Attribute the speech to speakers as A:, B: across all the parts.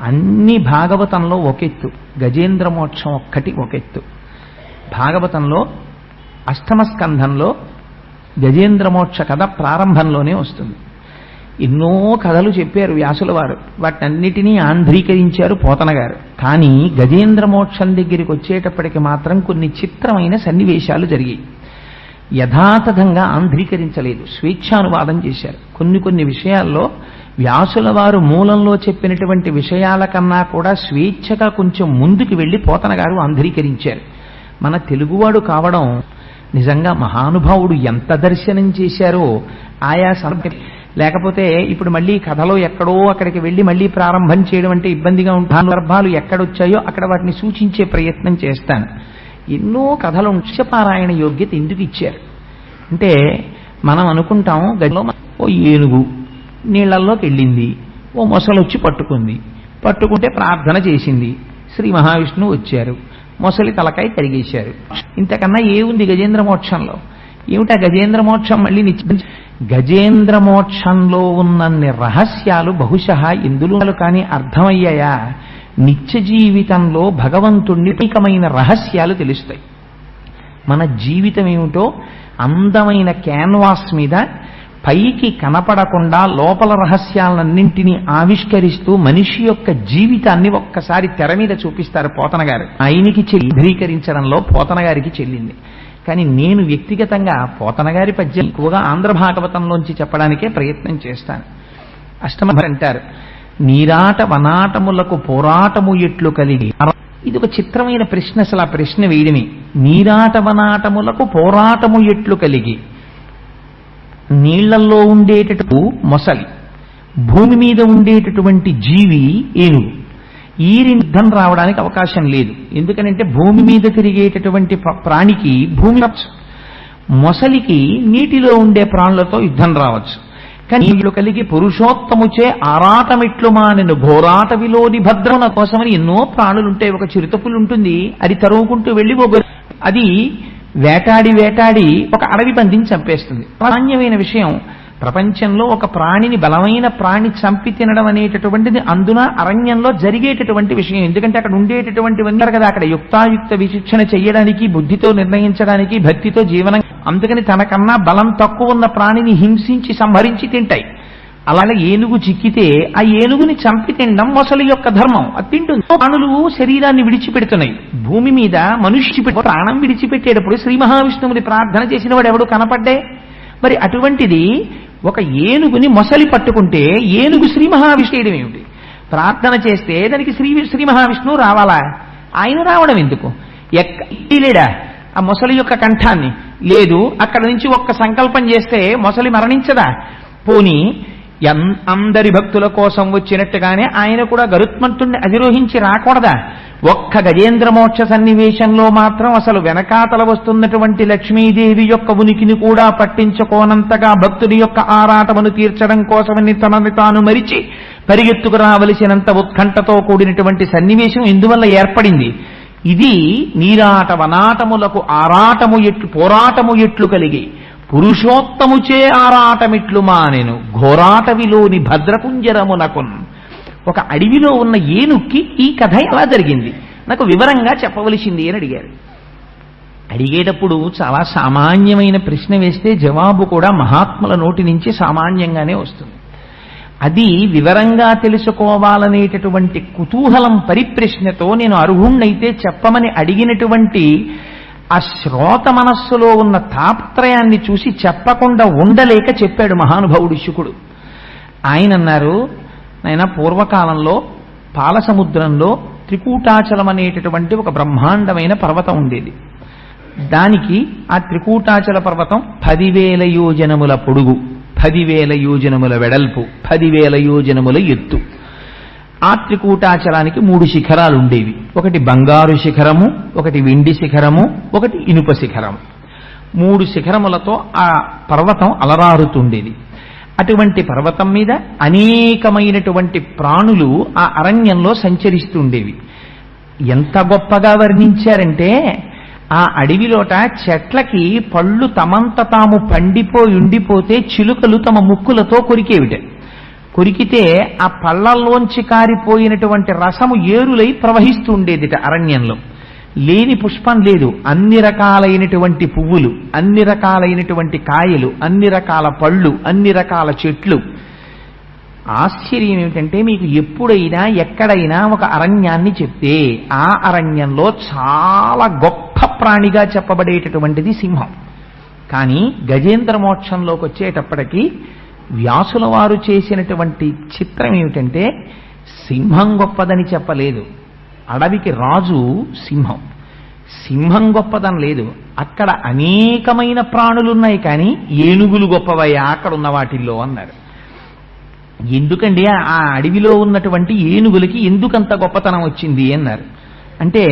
A: అన్ని భాగవతంలో ఒకెత్తు, గజేంద్ర మోక్షం ఒక్కటి ఒకెత్తు. భాగవతంలో అష్టమ స్కంధంలో గజేంద్ర మోక్ష కథ ప్రారంభంలోనే వస్తుంది. ఎన్నో కథలు చెప్పారు వ్యాసుల వారు, వాటన్నిటినీ ఆంధ్రీకరించారు పోతన గారు. కానీ గజేంద్ర మోక్షం దగ్గరికి వచ్చేటప్పటికి మాత్రం కొన్ని చిత్రమైన సన్నివేశాలు జరిగాయి. యథాతథంగా ఆంధ్రీకరించలేదు, స్వేచ్ఛానువాదం చేశారు. కొన్ని విషయాల్లో వ్యాసుల వారు మూలంలో చెప్పినటువంటి విషయాల కన్నా కూడా స్వేచ్ఛగా కొంచెం ముందుకు వెళ్ళి పోతన గారు ఆంధ్రీకరించారు. మన తెలుగువాడు కావడం నిజంగా మహానుభావుడు ఎంత దర్శనం చేశారో ఆయా లేకపోతే ఇప్పుడు మళ్ళీ కథలో ఎక్కడో అక్కడికి వెళ్ళి మళ్ళీ ప్రారంభం చేయడం అంటే ఇబ్బందిగా ఉంటుంది. సందర్భాలు ఎక్కడొచ్చాయో అక్కడ వాటిని సూచించే ప్రయత్నం చేస్తాను. ఎన్నో కథలు వృక్షపారాయణ యోగ్యత ఎందుకు ఇచ్చారు అంటే, మనం అనుకుంటాం గదిలో ఓ ఏనుగు నీళ్లల్లోకి వెళ్ళింది, ఓ మొసలొచ్చి పట్టుకుంటే ప్రార్థన చేసింది, శ్రీ మహావిష్ణువు వచ్చారు, మొసలి తలకాయ కరిగేశారు. ఇంతకన్నా ఏముంది గజేంద్ర మోక్షంలో? ఏమిటా గజేంద్ర మోక్షం? మళ్ళీ గజేంద్ర మోక్షంలో ఉన్నన్ని రహస్యాలు బహుశಃ ఎందులో కానీ అర్థమయ్యాయా? నిత్య జీవితంలో భగవంతుణ్ణి అనేకమైన రహస్యాలు తెలుస్తాయి. మన జీవితం ఏమిటో అందమైన క్యాన్వాస్ మీద పైకి కనపడకుండా లోపల రహస్యాలన్నింటినీ ఆవిష్కరిస్తూ మనిషి యొక్క జీవితాన్ని ఒక్కసారి తెర మీద చూపిస్తారు పోతన గారు. ఆయనకి చిత్రీకరించడంలో పోతన గారికి చెల్లింది. కానీ నేను వ్యక్తిగతంగా పోతన గారి పద్యం ఎక్కువగా ఆంధ్ర భాగవతంలోంచి చెప్పడానికే ప్రయత్నం చేస్తాను. అష్టమ అంటారు, నీరాట వనాటములకు పోరాటము ఎట్లు కలిగి. ఇది ఒక చిత్రమైన ప్రశ్న. అసలు ఆ ప్రశ్న వేయడమే. నీరాట వనాటములకు పోరాటము ఎట్లు కలిగి. నీళ్లలో ఉండేటట్టు మొసలి, భూమి మీద ఉండేటటువంటి జీవి ఏనుగు. ఈ యుద్ధం రావడానికి అవకాశం లేదు. ఎందుకనంటే భూమి మీద తిరిగేటటువంటి ప్రాణికి భూమి, మొసలికి నీటిలో ఉండే ప్రాణులతో యుద్ధం రావచ్చు. కానీ వీళ్ళు కలిగి పురుషోత్తముచే ఆరాటమిట్లు మానెను ఘోరాట విలోని భద్రమున కోసమని ఎన్నో ప్రాణులుంటాయి. ఒక చిరుతపులు ఉంటుంది, అది తరుముకుంటూ వెళ్ళి అది వేటాడి ఒక అడవి పందిని చంపేస్తుంది. సామాన్యమైన విషయం. ప్రపంచంలో ఒక ప్రాణిని, బలమైన ప్రాణి చంపి తినడం అనేటటువంటిది అందున అరణ్యంలో జరిగేటటువంటి విషయం. ఎందుకంటే అక్కడ ఉండేటటువంటివన్నీ కదా, అక్కడ యుక్తాయుక్త విశిక్షణ చెయ్యడానికి, బుద్ధితో నిర్ణయించడానికి, భక్తితో జీవనం. అందుకని తనకన్నా బలం తక్కువ ఉన్న ప్రాణిని హింసించి సంహరించి తింటాయి. అలాగే ఏనుగు చిక్కితే ఆ ఏనుగుని చంపి తినడం మొసలి యొక్క ధర్మం. అది తింటుంది. ప్రాణులు శరీరాన్ని విడిచిపెడుతున్నాయి. భూమి మీద మనుష్య ప్రాణం విడిచిపెట్టేటప్పుడు శ్రీ మహావిష్ణువుని ప్రార్థన చేసిన వాడు ఎవడు కనపడ్డే? మరి అటువంటిది ఒక ఏనుగుని మొసలి పట్టుకుంటే ఏనుగు శ్రీ మహావిష్ణువు ఏమిటి? ప్రార్థన చేస్తే దానికి శ్రీ మహావిష్ణువు రావాలా? ఆయన రావడం ఎందుకు? లేడా ఆ మొసలి యొక్క కంఠాన్ని? లేదు. అక్కడ నుంచి ఒక్క సంకల్పం చేస్తే మొసలి మరణించదా? పోనీ అందరి భక్తుల కోసం వచ్చినట్టుగానే ఆయన కూడా గరుత్మంతుణ్ణి అధిరోహించి రాకూడదా? ఒక్క గజేంద్ర మోక్ష సన్నివేశంలో మాత్రం అసలు వెనకాతల వస్తున్నటువంటి లక్ష్మీదేవి యొక్క ఉనికిని కూడా పట్టించుకోనంతగా భక్తుడి యొక్క ఆరాటమును తీర్చడం కోసమని తనని తాను మరిచి పరిగెత్తుకు రావలసినంత ఉత్కంఠతో కూడినటువంటి సన్నివేశం ఎందువల్ల ఏర్పడింది? ఇది నీరాట వనాటములకు ఆరాటము ఎట్లు పోరాటము ఎట్లు కలిగి పురుషోత్తముచే ఆరాటమిట్లు మానెను ఘోరాటవిలోని భద్రపుంజరమునకున్. ఒక అడవిలో ఉన్న ఏనుక్కి ఈ కథ ఎలా జరిగింది నాకు వివరంగా చెప్పవలసింది అని అడిగారు. అడిగేటప్పుడు చాలా సామాన్యమైన ప్రశ్న వేస్తే జవాబు కూడా మహాత్ముల నోటి నుంచి సామాన్యంగానే వస్తుంది. అది వివరంగా తెలుసుకోవాలనేటటువంటి కుతూహలం పరిప్రశ్నతో నేను అర్హుణ్ణైతే చెప్పమని అడిగినటువంటి ఆ శ్రోత మనస్సులో ఉన్న తాపత్రయాన్ని చూసి చెప్పకుండా ఉండలేక చెప్పాడు మహానుభావుడు శుకుడు. ఆయన అన్నారు, నాయన పూర్వకాలంలో పాలసముద్రంలో త్రికూటాచలం అనేటటువంటి ఒక బ్రహ్మాండమైన పర్వతం ఉండేది. దానికి ఆ త్రికూటాచల పర్వతం 10,000 యోజనముల పొడుగు, 10,000 యోజనముల వెడల్పు, 10,000 యోజనముల ఎత్తు. ఆ త్రికూటాచలానికి 3 శిఖరాలు ఉండేవి. ఒకటి బంగారు శిఖరము, ఒకటి వెండి శిఖరము, ఒకటి ఇనుప శిఖరము. 3 శిఖరములతో ఆ పర్వతం అలరారుతుండేది. అటువంటి పర్వతం మీద అనేకమైనటువంటి ప్రాణులు ఆ అరణ్యంలో సంచరిస్తుండేవి. ఎంత గొప్పగా వర్ణించారంటే, ఆ అడవిలోట చెట్లకి పళ్ళు తమంత తాము పండిపోయి ఉండిపోతే చిలుకలు తమ ముక్కులతో కొరికేవిట. కొరికితే ఆ పళ్ళల్లోంచి కారిపోయినటువంటి రసము ఏరులై ప్రవహిస్తూ ఉండేదిట అరణ్యంలో. లేని పుష్పం లేదు. అన్ని రకాలైనటువంటి పువ్వులు, అన్ని రకాలైనటువంటి కాయలు, అన్ని రకాల పళ్ళు, అన్ని రకాల చెట్లు. ఆశ్చర్యం ఏమిటంటే, మీకు ఎప్పుడైనా ఎక్కడైనా ఒక అరణ్యాన్ని చెప్తే ఆ అరణ్యంలో చాలా గొప్ప ప్రాణిగా చెప్పబడేటటువంటిది సింహం. కానీ గజేంద్ర మోక్షంలోకి వచ్చేటప్పటికీ వ్యాసుల వారు చేసినటువంటి చిత్రం ఏమిటంటే, సింహం గొప్పదని చెప్పలేదు. అడవికి రాజు సింహం, సింహం గొప్పదని లేదు. అక్కడ అనేకమైన ప్రాణులున్నాయి, కానీ ఏనుగులు గొప్పవయ్యా అక్కడ ఉన్న వాటిల్లో అన్నారు. ఎందుకండి ఆ అడవిలో ఉన్నటువంటి ఏనుగులకి ఎందుకంత గొప్పతనం వచ్చింది అన్నారు. అంటే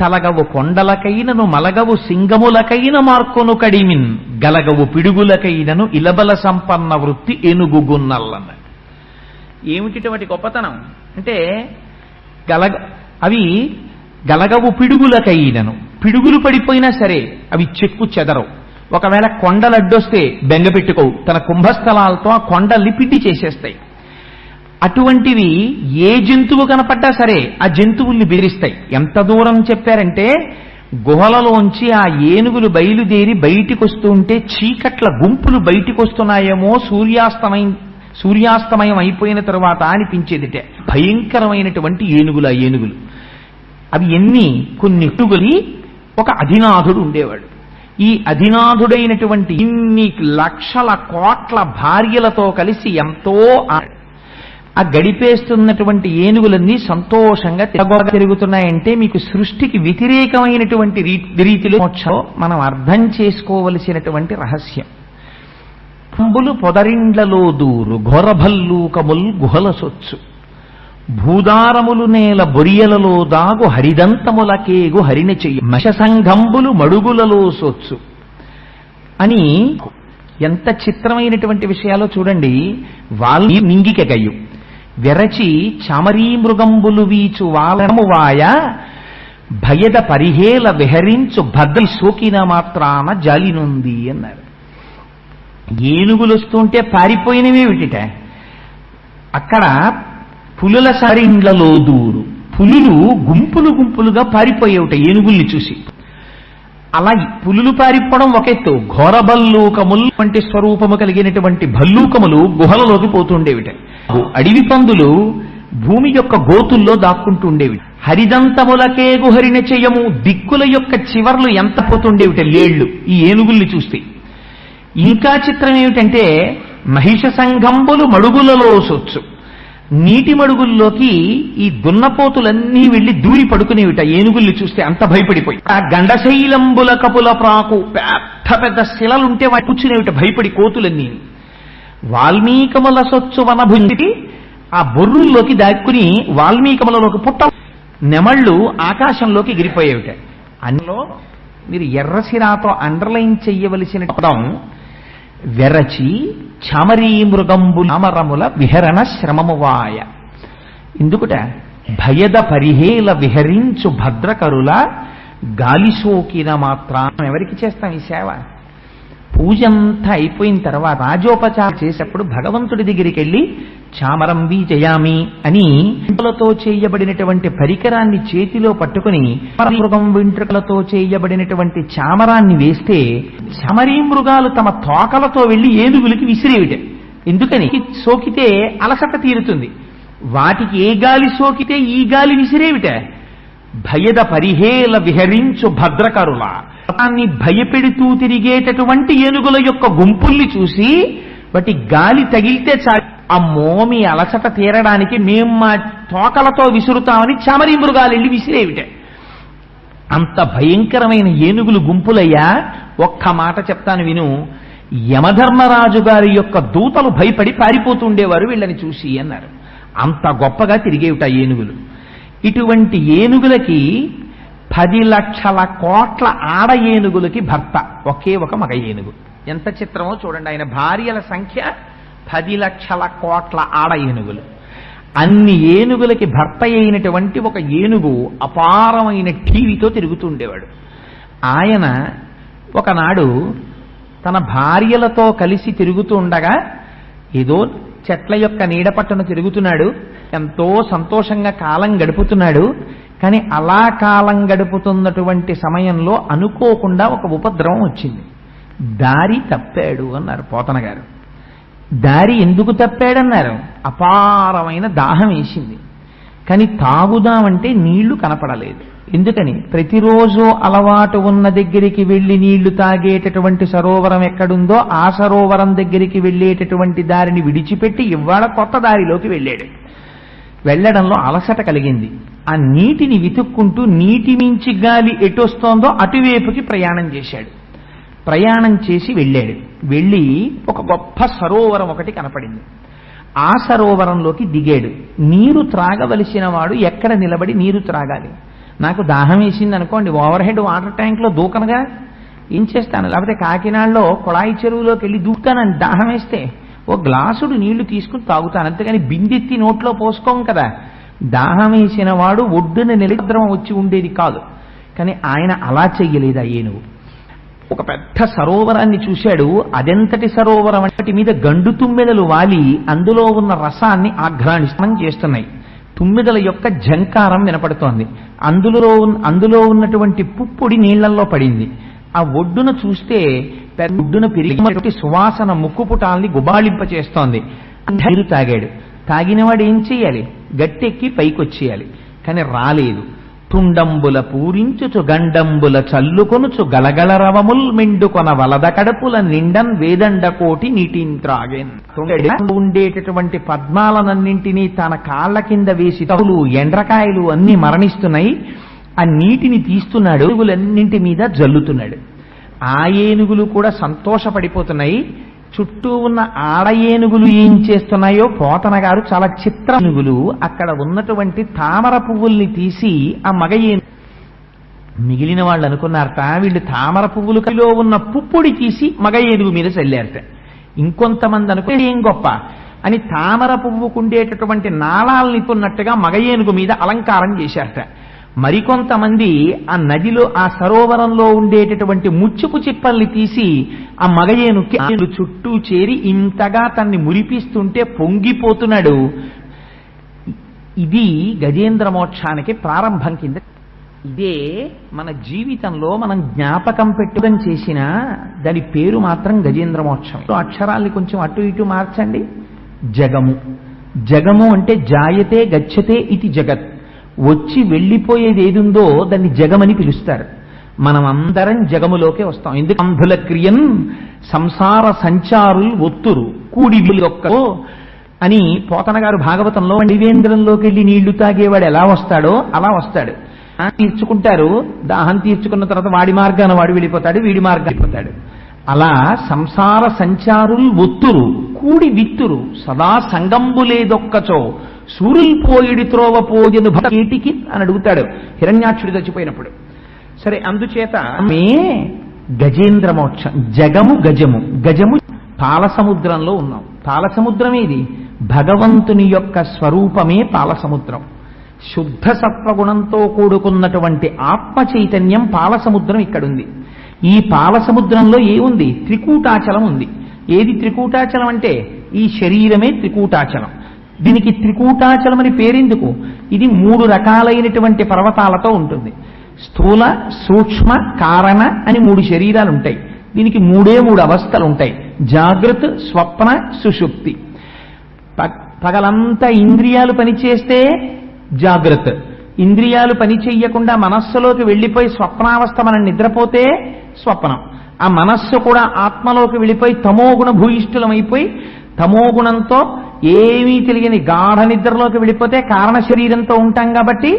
A: తలగవు కొండలకైనను మలగవు సింగములకైన మార్కొను కడిమిన్ గలగవు పిడుగులకైనను ఇలబల సంపన్న వృత్తి ఏనుగుగున్నల్లన్నారు. ఏమిటి గొప్పతనం అంటే, అవి గలగవు పిడుగులకైనను, పిడుగులు పడిపోయినా సరే అవి చెక్కు చెదరవు. ఒకవేళ కొండలు అడ్డొస్తే బెంగపెట్టుకోవు, తన కుంభస్థలాలతో ఆ కొండల్ని పిండి చేసేస్తాయి. అటువంటివి ఏ జంతువు కనపడ్డా సరే ఆ జంతువుల్ని బెదిరిస్తాయి. ఎంత దూరం చెప్పారంటే, గుహలలోంచి ఆ ఏనుగులు బయలుదేరి బయటికి వస్తూ ఉంటే చీకట్ల గుంపులు బయటికి వస్తున్నాయేమో సూర్యాస్తమయం అయిపోయిన తరువాత అనిపించేదిటే. భయంకరమైనటువంటి ఏనుగులు. ఆ ఏనుగులు అవి కొన్ని ఏనుగులి ఒక అధినాథుడు ఉండేవాడు. ఈ అధినాథుడైనటువంటి ఇన్ని లక్షల కోట్ల భార్యలతో కలిసి ఎంతో ఆ గడిపేస్తున్నటువంటి ఏనుగులన్నీ సంతోషంగా తిరుగుతున్నాయంటే, మీకు సృష్టికి వ్యతిరేకమైనటువంటి రీతిలో మనం అర్థం చేసుకోవలసినటువంటి రహస్యం. కంబులు పొదరిండ్లలో దూరు ఘోరభల్లూకముల్ గుహల సొచ్చు భూదారములు నేల బొరియలలో దాగు హరిదంతములకేగు హరిణ చెయ్యి మశసంఘంబులు మడుగులలో సొచ్చు అని ఎంత చిత్రమైనటువంటి విషయాలో చూడండి. వాళ్ళు మింగికెగయు వెరచి చామరీ మృగంబులు వీచు వాలము వాయ భయద పరిహేల విహరించు భద్ర సోకిన మాత్రాన జాలినుంది అన్నారు. ఏనుగులు వస్తుంటే పారిపోయినవేమిటిట, అక్కడ పులుల సరిండ్లలో దూరు పులులు గుంపులు గుంపులుగా పారిపోయేవిట ఏనుగుల్ని చూసి. అలా పులులు పారిపోవడం ఒక ఎత్తు, ఘోరభల్లూకములు వంటి స్వరూపము కలిగినటువంటి భల్లూకములు గుహలలోకి పోతుండేవిట. అడవి పందులు భూమి యొక్క గోతుల్లో దాక్కుంటూ ఉండేవి. హరిదంతములకే గుహరిన చెయ్యము దిక్కుల యొక్క చివర్లు ఎంత పోతుండేవిట లేళ్లు ఈ ఏనుగుల్ని చూస్తే. ఇంకా చిత్రం ఏమిటంటే, మహిష సంఘంబులు మడుగులలో సొచ్చు నీటి మడుగుల్లోకి ఈ దున్నపోతులన్నీ వెళ్లి దూరి పడుకునేవిట ఏనుగుల్ని చూస్తే, అంత భయపడిపోయి. ఆ గండశైలంబుల కపుల ప్రాకు పెద్ద పెద్ద శిలలుంటే వాటి కూర్చునేవిట భయపడి కోతులన్నీ. వాల్మీకముల సొచ్చు వనభుండి ఆ బొర్రుల్లోకి దాక్కుని వాల్మీకములలోకి పుట్ట నెమళ్ళు ఆకాశంలోకి ఎగిరిపోయేవిట. అందులో మీరు ఎర్రసిరాతో అండర్లైన్ చెయ్యవలసిన పదం వెరచి చామరీ మృగంబు నామరముల విహరణ శ్రమమువాయ. ఎందుకుట, భయద పరిహేల విహరించు భద్రకరుల గాలిసోకిన మాత్రం. ఎవరికి చేస్తాం ఈ సేవ? పూజంతా అయిపోయిన తర్వాత రాజోపచారం చేసేప్పుడు భగవంతుడి దగ్గరికి వెళ్ళి చామరం జయామి అని వెంట్రుకలతో చేయబడినటువంటి పరికరాన్ని చేతిలో పట్టుకుని మృగం వెంట్రుకలతో చేయబడినటువంటి చామరాన్ని వేస్తే చామరీ మృగాలు తమ తోకలతో వెళ్లి ఏనుగులకి విసిరేవిట. ఎందుకని? సోకితే అలసట తీరుతుంది. వాటికి ఏ గాలి సోకితే ఈ గాలి విసిరేవిట. భయద పరిహేల విహరించు భద్రకరుల దాన్ని భయపెడుతూ తిరిగేటటువంటి ఏనుగుల యొక్క గుంపుల్ని చూసి వాటి గాలి తగిలితే చాలు, అమ్మో మీ అలసట తీరడానికి మేము మా తోకలతో విసురుతామని చామరీ మృగాలు వెళ్ళి విసిరేవిటే. అంత భయంకరమైన ఏనుగులు గుంపులయ్యా. ఒక్క మాట చెప్తాను విను. యమధర్మరాజు గారి యొక్క దూతలు భయపడి పారిపోతుండేవారు వీళ్ళని చూసి అన్నారు. అంత గొప్పగా తిరిగేవిట ఏనుగులు. ఇటువంటి ఏనుగులకి 10 లక్షల కోట్ల ఆడ ఏనుగులకి భర్త ఒకే ఒక మగ ఏనుగు. ఎంత చిత్రమో చూడండి. ఆయన భార్యల సంఖ్య 10 లక్షల కోట్ల ఆడ ఏనుగులు. అన్ని ఏనుగులకి భర్త అయినటువంటి ఒక ఏనుగు అపారమైన టీవీతో తిరుగుతుండేవాడు. ఆయన ఒకనాడు తన భార్యలతో కలిసి తిరుగుతూ ఉండగా ఏదో చెట్ల యొక్క నీడ పట్టున తిరుగుతున్నాడు, ఎంతో సంతోషంగా కాలం గడుపుతున్నాడు. కానీ అలా కాలం గడుపుతున్నటువంటి సమయంలో అనుకోకుండా ఒక ఉపద్రవం వచ్చింది. దారి తప్పాడు అన్నారు పోతన గారు. దారి ఎందుకు తప్పాడన్నారు? అపారమైన దాహం వేసింది, కానీ తాగుదామంటే నీళ్లు కనపడలేదు. ఎందుకని? ప్రతిరోజు అలవాటు ఉన్న దగ్గరికి వెళ్లి నీళ్లు తాగేటటువంటి సరోవరం ఎక్కడుందో ఆ సరోవరం దగ్గరికి వెళ్ళేటటువంటి దారిని విడిచిపెట్టి ఇవాళ కొత్త దారిలోకి వెళ్ళాడు. వెళ్లడంలో అలసట కలిగింది. ఆ నీటిని వెతుక్కుంటూ నీటి మించి గాలి ఎటొస్తోందో అటువైపుకి ప్రయాణం చేశాడు. ప్రయాణం చేసి వెళ్ళాడు. వెళ్ళి ఒక గొప్ప సరోవరం ఒకటి కనపడింది. ఆ సరోవరంలోకి దిగాడు. నీరు త్రాగవలసిన వాడు ఎక్కడ నిలబడి నీరు త్రాగాలి? నాకు దాహం వేసింది అనుకోండి, ఓవర్ హెడ్ వాటర్ ట్యాంక్లో దూకనగా ఏం చేస్తాను? లేకపోతే కాకినాడలో కొళాయి చెరువులోకి వెళ్ళి దూకుతానని దాహం వేస్తే ఓ గ్లాసుడు నీళ్లు తీసుకుని తాగుతాను, అంతేగాని బిందెత్తి నోట్లో పోసుకోం కదా. దాహం వేసిన వాడు ఒడ్డున నిలద్రం వచ్చి ఉండేది కాదు. కానీ ఆయన అలా చెయ్యలేదు. ఆ ఏనుగు ఒక పెద్ద సరోవరాన్ని చూశాడు. అదెంతటి సరోవరం అంటే మీద గండు తుమ్మెదలు వాలి అందులో ఉన్న రసాన్ని ఆఘ్రాణిస్తం చేస్తున్నాయి. తుమ్మెదల యొక్క ఝంకారం వినపడుతోంది. అందులో ఉన్నటువంటి పుప్పొడి నీళ్లలో పడింది. ఆ ఒడ్డున చూస్తే ఒడ్డున పెరిగినటువంటి సువాసన ముక్కుపుటాల్ని గుబాళింపచేస్తోంది. నీరు తాగాడు. తాగినవాడు ఏం చెయ్యాలి? గట్టెక్కి పైకొచ్చేయాలి. కానీ రాలేదు. తుండంబుల పూరించుచు గండంబుల చల్లుకొనుచు గలగల రవముల్ మెండుకొన వలద కడుపుల నిండన్ వేదండ కోటి నీటింత్రాగెన్. ఉండేటటువంటి పద్మాలనన్నింటినీ తన కాళ్ల కింద వేసి తవులు ఎండ్రకాయలు అన్ని మరణిస్తున్నాయి. ఆ నీటిని తీస్తున్నాడు, ఏనుగులన్నింటి మీద జల్లుతున్నాడు. ఆ ఏనుగులు కూడా సంతోషపడిపోతున్నాయి. చుట్టూ ఉన్న ఆడ ఏనుగులు ఏం చేస్తున్నాయో పోతన గారు చాలా చిత్ర ఏనుగులు అక్కడ ఉన్నటువంటి తామర పువ్వుల్ని తీసి ఆ మగ ఏనుగు, మిగిలిన వాళ్ళు అనుకున్నారట వీళ్ళు తామర పువ్వులలో ఉన్న పుప్పొడి తీసి మగ ఏనుగు మీద చల్లారట. ఇంకొంతమంది అనుకుని ఏం గొప్ప అని తామర పువ్వుకుండేటటువంటి నాళాలని కొన్నట్టుగా మగ ఏనుగు మీద అలంకారం చేశారట. మరికొంతమంది ఆ నదిలో ఆ సరోవరంలో ఉండేటటువంటి ముచ్చుపు చిప్పల్ని తీసి ఆ మగ ఏనుగుకి చుట్టూ చేరి ఇంతగా తన్ని మురిపిస్తుంటే పొంగిపోతున్నాడు. ఇది గజేంద్ర మోక్షానికి ప్రారంభం కింద. ఇదే మన జీవితంలో మనం జ్ఞాపకం పెట్టుదం చేసిన దాని పేరు మాత్రం గజేంద్ర మోక్షం. అక్షరాల్ని కొంచెం అటు ఇటు మార్చండి. జగము. జగము అంటే జాయతే గచ్చతే ఇది జగత్. వచ్చి వెళ్ళిపోయేది ఏదుందో దాన్ని జగమని పిలుస్తారు. మనం అందరం జగములోకే వస్తాం. ఎందుకు? అంధుల క్రియన్ సంసార సంచారులు ఒత్తురు కూడి ఒక్కో అని పోతన గారు భాగవతంలో నివేంద్రంలోకి వెళ్ళి నీళ్లు తాగేవాడు ఎలా వస్తాడో అలా వస్తాడు. తీర్చుకుంటారు. దాహం తీర్చుకున్న తర్వాత వాడి మార్గాన వాడు వెళ్ళిపోతాడు, వీడి మార్గాన వెళ్ళిపోతాడు. అలా సంసార సంచారులు ఒత్తురు కూడి విత్తురు సదా సంగంబులేదొక్కచో సూర్యులు పోయిడి త్రోవ పోజను భేటికి అని అడుగుతాడు హిరణ్యాక్షుడు చచ్చిపోయినప్పుడు. సరే, అందుచేత గజేంద్ర మోక్షం. జగము గజము. గజము పాలసముద్రంలో ఉన్నాం. పాలసముద్రం ఏది? భగవంతుని యొక్క స్వరూపమే పాలసముద్రం. శుద్ధ సత్వగుణంతో కూడుకున్నటువంటి ఆత్మ చైతన్యం పాలసముద్రం ఇక్కడుంది. ఈ పాలసముద్రంలో ఏముంది? త్రికూటాచలం ఉంది. ఏది త్రికూటాచలం అంటే ఈ శరీరమే త్రికూటాచలం. దీనికి త్రికూటాచలం అని పేరెందుకు? ఇది 3 రకాలైనటువంటి పర్వతాలతో ఉంటుంది. స్థూల, సూక్ష్మ, కారణ అని 3 శరీరాలు ఉంటాయి. దీనికి 3 అవస్థలు ఉంటాయి. జాగృత్, స్వప్న, సుషుప్తి. పగలంతా ఇంద్రియాలు పనిచేస్తే జాగ్రత్త. ఇంద్రియాలు పని చెయ్యకుండా మనస్సులోకి వెళ్ళిపోయి స్వప్నావస్థ మనం నిద్రపోతే స్వప్నం. ఆ మనస్సు కూడా ఆత్మలోకి వెళ్ళిపోయి తమోగుణ భూయిష్ఠులమైపోయి తమోగుణంతో ఏమీ తెలియని గాఢ నిద్రలోకి వెళ్ళిపోతే కారణ శరీరంతో ఉంటాం కాబట్టి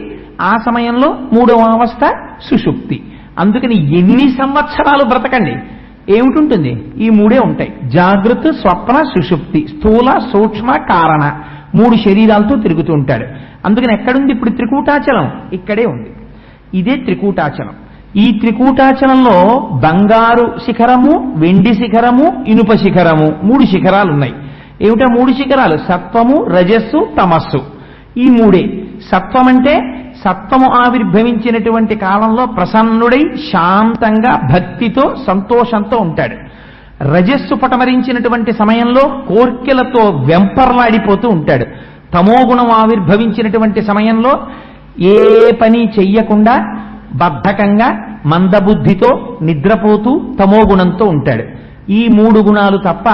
A: ఆ సమయంలో 3వ అవస్థ సుషుప్తి. అందుకని ఎన్ని సంవత్సరాలు బ్రతకండి ఏమిటుంటుంది? ఈ 3 ఉంటాయి. జాగృత్, స్వప్న, సుషుప్తి. స్థూల, సూక్ష్మ, కారణ 3 శరీరాలతో తిరుగుతూ ఉంటాడు. అందుకని ఎక్కడుంది ఇప్పుడు త్రికూటాచలం? ఇక్కడే ఉంది. ఇదే త్రికూటాచలం. ఈ త్రికూటాచలంలో బంగారు శిఖరము, వెండి శిఖరము, ఇనుప శిఖరము 3 శిఖరాలు ఉన్నాయి. ఏమిటా 3 శిఖరాలు? సత్వము, రజస్సు, తమస్సు. ఈ 3. సత్వం అంటే సత్వము ఆవిర్భవించినటువంటి కాలంలో ప్రసన్నుడై శాంతంగా భక్తితో సంతోషంతో ఉంటాడు. రజస్సు పటమరించినటువంటి సమయంలో కోర్కెలతో వెంపర్లాడిపోతూ ఉంటాడు. తమోగుణం ఆవిర్భవించినటువంటి సమయంలో ఏ పని చెయ్యకుండా బద్ధకంగా మందబుద్ధితో నిద్రపోతూ తమోగుణంతో ఉంటాడు. ఈ 3 గుణాలు తప్ప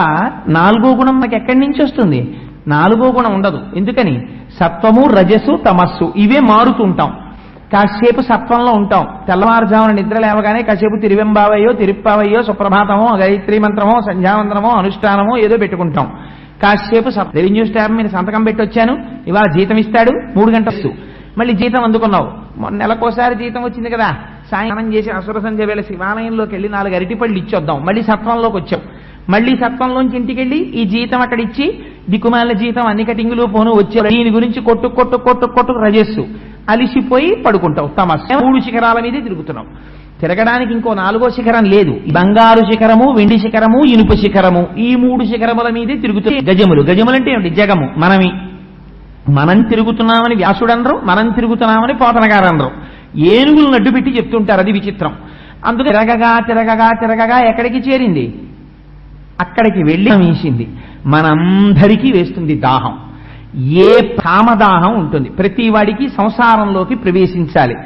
A: 4వ గుణం మనకి ఎక్కడి నుంచి వస్తుంది? 4వ గుణం ఉండదు. ఎందుకని? సత్వము, రజస్సు, తమస్సు ఇవే మారుతుంటాం. కాసేపు సత్వంలో ఉంటాం, తెల్లవారుజామున నిద్ర లేవగానే కాసేపు తిరువెంబావయ్యో, తిరుప్పావయ్యో, సుప్రభాతమో, గాయత్రీ మంత్రమో, సంధ్యావందనమో, అనుష్ఠానమో ఏదో పెట్టుకుంటాం. కాసేపు రెవెన్యూ స్టాఫ్ మీద సంతకం పెట్టొచ్చాను, ఇవాళ జీతం ఇస్తాడు, 3 గంటలు మళ్ళీ జీతం అందుకున్నావు. నెలకోసారి జీతం వచ్చింది కదా, సాయంత్రం చేసి అసుర సంధ్య వేళ శివాలయంలోకి వెళ్ళి 4 అరటిపళ్ళు ఇచ్చొద్దాం. మళ్ళీ సత్వంలోకి వచ్చావు. మళ్ళీ సత్వంలోంచి ఇంటికి వెళ్ళి ఈ జీతం అక్కడ ఇచ్చి దిక్కుమాలిన జీతం అన్ని కటింగులు పోను వచ్చావు. దీని గురించి కొట్టు రజస్సు. అలిసిపోయి పడుకుంటావు. తమస్సు. 3 శిఖరాల మీదే తిరుగుతున్నావు. తిరగడానికి ఇంకో 4వ శిఖరం లేదు. బంగారు శిఖరము, వెండి శిఖరము, ఇనుప శిఖరము, ఈ 3 శిఖరముల మీదే తిరుగుతాయి. గజములు అంటే ఏమిటి? జగము మనమి. మనం తిరుగుతున్నామని వ్యాసుడనరు, మనం తిరుగుతున్నామని పోతనగారు అనరు. ఏనుగులు నడ్డు పెట్టి చెప్తుంటారు, అది విచిత్రం. అందుకే తిరగగా ఎక్కడికి చేరింది? అక్కడికి వెళ్ళి వేసింది. మనందరికీ వేస్తుంది దాహం. ఏ కామదాహం ఉంటుంది. ప్రతి వాడికి సంసారంలోకి ప్రవేశించాలి,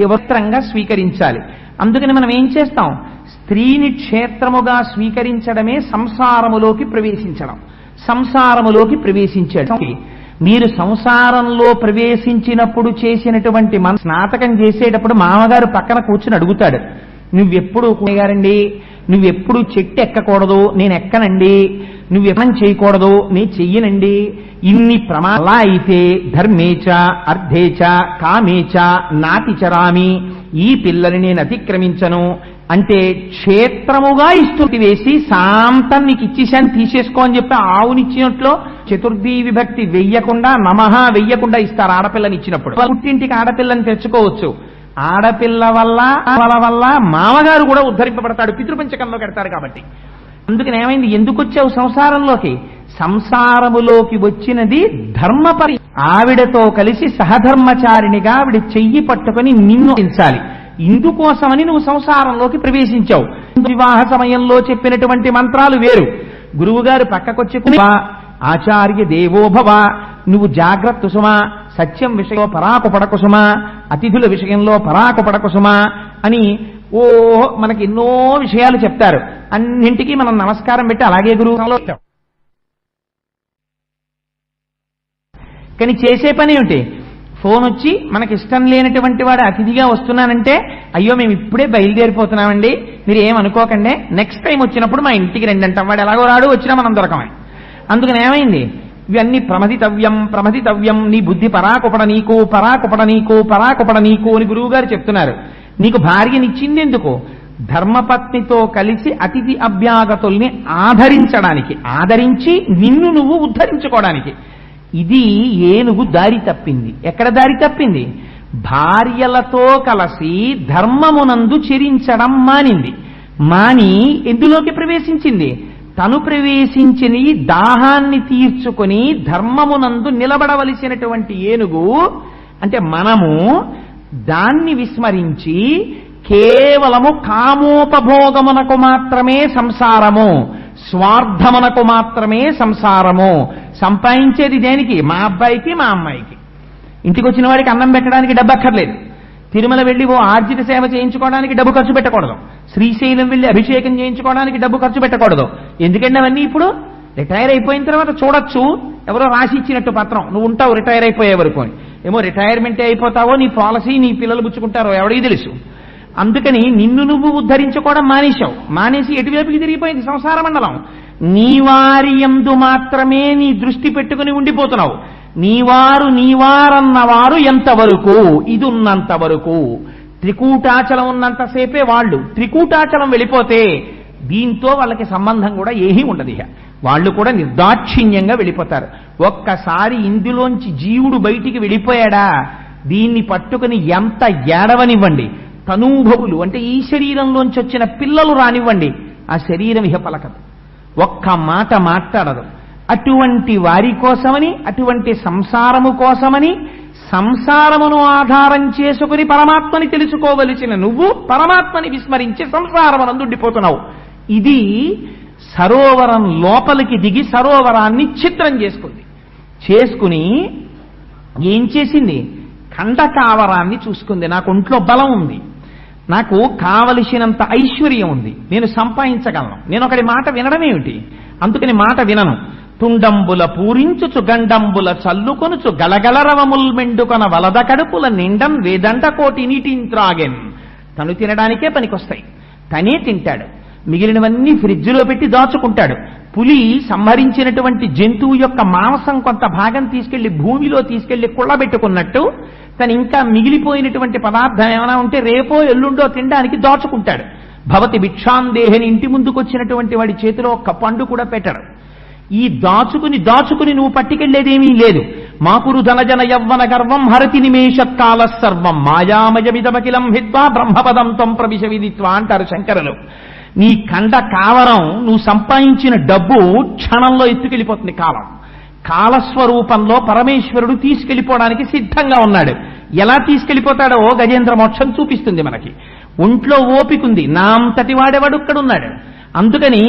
A: యవస్త్రంగా స్వీకరించాలి. అందుకని మనం ఏం చేస్తాం? స్త్రీని క్షేత్రముగా స్వీకరించడమే సంసారములోకి ప్రవేశించడం. సంసారములోకి ప్రవేశించడం. మీరు సంసారంలో ప్రవేశించినప్పుడు చేసినటువంటి స్నాతకం చేసేటప్పుడు మామగారు పక్కన కూర్చుని అడుగుతాడు, నువ్వెప్పుడు గారండి, నువ్వెప్పుడు చెట్టు ఎక్కకూడదు, నేను ఎక్కనండి. నువ్వెప్పం చేయకూడదు, నేను చెయ్యనండి. ఇన్ని ప్రమాలా అయితే ధర్మేచ అర్థేచ కామేచ నాతిచరామి, ఈ పిల్లని నేను అతిక్రమించను అంటే క్షేత్రముగా ఇస్తుంది వేసి శాంతం నీకు ఇచ్చేసాను తీసేసుకో అని చెప్పి ఆవునిచ్చినట్లో చతుర్థీ విభక్తి వెయ్యకుండా నమః వెయ్యకుండా ఇస్తారు ఆడపిల్లని ఇచ్చినప్పుడు. పుట్టింటికి ఆడపిల్లని తెచ్చుకోవచ్చు. ఆడపిల్ల వల్ల మామగారు కూడా ఉద్ధరింపబడతాడు, పితృపంచకంలో కడతారు కాబట్టి. అందుకని ఏమైంది? ఎందుకు వచ్చావు సంసారంలోకి? సంసారములోకి వచ్చినది ధర్మపరి. ఆవిడతో కలిసి సహధర్మచారిణిగా ఆవిడ చెయ్యి పట్టుకుని నిన్ను పెంచాలి. ఇందుకోసమని నువ్వు సంసారంలోకి ప్రవేశించావు. వివాహ సమయంలో చెప్పినటువంటి మంత్రాలు వేరు. గురువుగారు పక్కకొచ్చి ఆచార్య దేవోభవ, నువ్వు జాగ్రత్త సుమా, సత్యం విషయంలో పరాకుపడకు సుమా, అతిథుల విషయంలో పరాకుపడకు సుమా అని మనకి ఎన్నో విషయాలు చెప్తారు. అన్నింటికీ మనం నమస్కారం పెట్టి అలాగే గురువులో. కానీ చేసే పని ఏమిటి? ఫోన్ వచ్చి మనకి ఇష్టం లేనటువంటి వాడు అతిథిగా వస్తున్నానంటే, అయ్యో మేము ఇప్పుడే బయలుదేరిపోతున్నామండి, మీరు ఏమనుకోకండి, నెక్స్ట్ టైం వచ్చినప్పుడు మా ఇంటికి రండి అంటాం. వాడు ఎలాగో రాడు, వచ్చినా మనం దొరకమని. అందుకని ఏమైంది? ఇవన్నీ ప్రమదితవ్యం, నీ బుద్ధి పరాకుపడ నీకు అని గురువు గారు చెప్తున్నారు. నీకు భార్యనిచ్చింది ఎందుకు? ధర్మపత్నితో కలిసి అతిథి అభ్యాగతుల్ని ఆదరించడానికి, ఆదరించి నిన్ను నువ్వు ఉద్ధరించుకోవడానికి. ఇది ఏనుగు దారి తప్పింది. ఎక్కడ దారి తప్పింది? భార్యలతో కలిసి ధర్మమునందు చెరించడం మానింది. మాని ఎందులోకి ప్రవేశించింది? తను ప్రవేశించిన దాహాన్ని తీర్చుకొని ధర్మమునందు నిలబడవలసినటువంటి ఏనుగు అంటే మనము దాన్ని విస్మరించి కేవలము కామోపభోగమునకు మాత్రమే సంసారము, స్వార్థమునకు మాత్రమే సంసారము. సంపాదించేది దేనికి? మా అబ్బాయికి మా అమ్మాయికి. ఇంటికి వచ్చిన వాడికి అన్నం పెట్టడానికి డబ్బు అక్కర్లేదు. తిరుమల వెళ్ళి ఆర్జిత సేవ చేయించుకోవడానికి డబ్బు ఖర్చు పెట్టకూడదు. శ్రీశైలం వెళ్ళి అభిషేకం చేయించుకోవడానికి డబ్బు ఖర్చు పెట్టకూడదు. ఎందుకంటే అవన్నీ ఇప్పుడు రిటైర్ అయిపోయిన తర్వాత చూడొచ్చు. ఎవరో రాసి ఇచ్చినట్టు పత్రం, నువ్వు ఉంటావు రిటైర్ అయిపోయే వరకు అని. ఏమో రిటైర్మెంటే అయిపోతావో, నీ పాలసీ నీ పిల్లలు పుచ్చుకుంటారో ఎవడికి తెలుసు. అందుకని నిన్ను నువ్వు ఉద్ధరించుకోవడం మానేశావు. మానేసి ఎటువైపుకి తిరిగిపోయింది సంసార మండలం. నీ వారి యందు మాత్రమే నీ దృష్టి పెట్టుకుని ఉండిపోతున్నావు. నీవారన్నవారు ఎంతవరకు? ఇది ఉన్నంత వరకు. త్రికూటాచలం ఉన్నంతసేపే వాళ్ళు. త్రికూటాచలం వెళ్ళిపోతే దీంతో వాళ్ళకి సంబంధం కూడా ఏమీ ఉండదు. వాళ్ళు కూడా నిర్దాక్షిణ్యంగా వెళ్ళిపోతారు. ఒక్కసారి ఇందులోంచి జీవుడు బయటికి వెళ్ళిపోయాడా, దీన్ని పట్టుకుని ఎంత ఏడవనివ్వండి, తనూభవులు అంటే ఈ శరీరంలోంచి వచ్చిన పిల్లలు రానివ్వండి, ఆ శరీరం ఇహ పలకదు, ఒక్క మాట మాట్లాడదు. అటువంటి వారి కోసమని, అటువంటి సంసారము కోసమని, సంసారమును ఆధారం చేసుకుని పరమాత్మని తెలుసుకోవలసిన నువ్వు పరమాత్మని విస్మరించి సంసారమునందు ఉండిపోతున్నావు. ఇది సరోవరం లోపలికి దిగి సరోవరాన్ని ఛిద్రం చేసుకుని ఏం చేసింది? ఖండకావరాన్ని చూసుకుంది. నాకు ఒంట్లో బలం ఉంది, నాకు కావలసినంత ఐశ్వర్యం ఉంది, నేను సంపాదించగలను, నేను ఒకటి మాట వినడమేమిటి, అందుకని మాట వినను. తుండంబుల పూరించుచు గండంబుల చల్లుకొనుచు గలగలరవముల్ మెండుకొన వలద కడుపుల నిండం వేదండ కోటి నీటింత్రాగెన్. తను తినడానికే పనికొస్తాయి, తనే తింటాడు, మిగిలినవన్నీ ఫ్రిడ్జ్లో పెట్టి దాచుకుంటాడు. పులి సంహరించినటువంటి జంతువు యొక్క మాంసం కొంత భాగం తీసుకెళ్లి భూమిలో తీసుకెళ్లి కుళ్ళబెట్టుకున్నట్టు తను ఇంకా మిగిలిపోయినటువంటి పదార్థం ఏమైనా ఉంటే రేపో ఎల్లుండో తినడానికి దాచుకుంటాడు. భవతి భిక్షాందేహని ఇంటి ముందుకొచ్చినటువంటి వాడి చేతిలో ఒక్క పండు కూడా పెట్టడు. ఈ దాచుకుని నువ్వు పట్టుకెళ్లేదేమీ లేదు. మాకురు ధనజన యవ్వన గర్వం హరతి నిమేషత్కాల సర్వం మాయామయమిదమకిలం హిత్వా బ్రహ్మపదం త్వం ప్రవిశ విదిత్వా అంటారు శంకరులు. నీ కండ కావరం, నువ్వు సంపాదించిన డబ్బు క్షణంలో ఎత్తుకెళ్ళిపోతుంది. కాలస్వరూపంలో పరమేశ్వరుడు తీసుకెళ్లిపోవడానికి సిద్ధంగా ఉన్నాడు. ఎలా తీసుకెళ్లిపోతాడో గజేంద్ర మోక్షం చూపిస్తుంది మనకి. ఒంట్లో ఓపికంది, నా అంతటి వాడెవడు ఇక్కడున్నాడు. అందుకని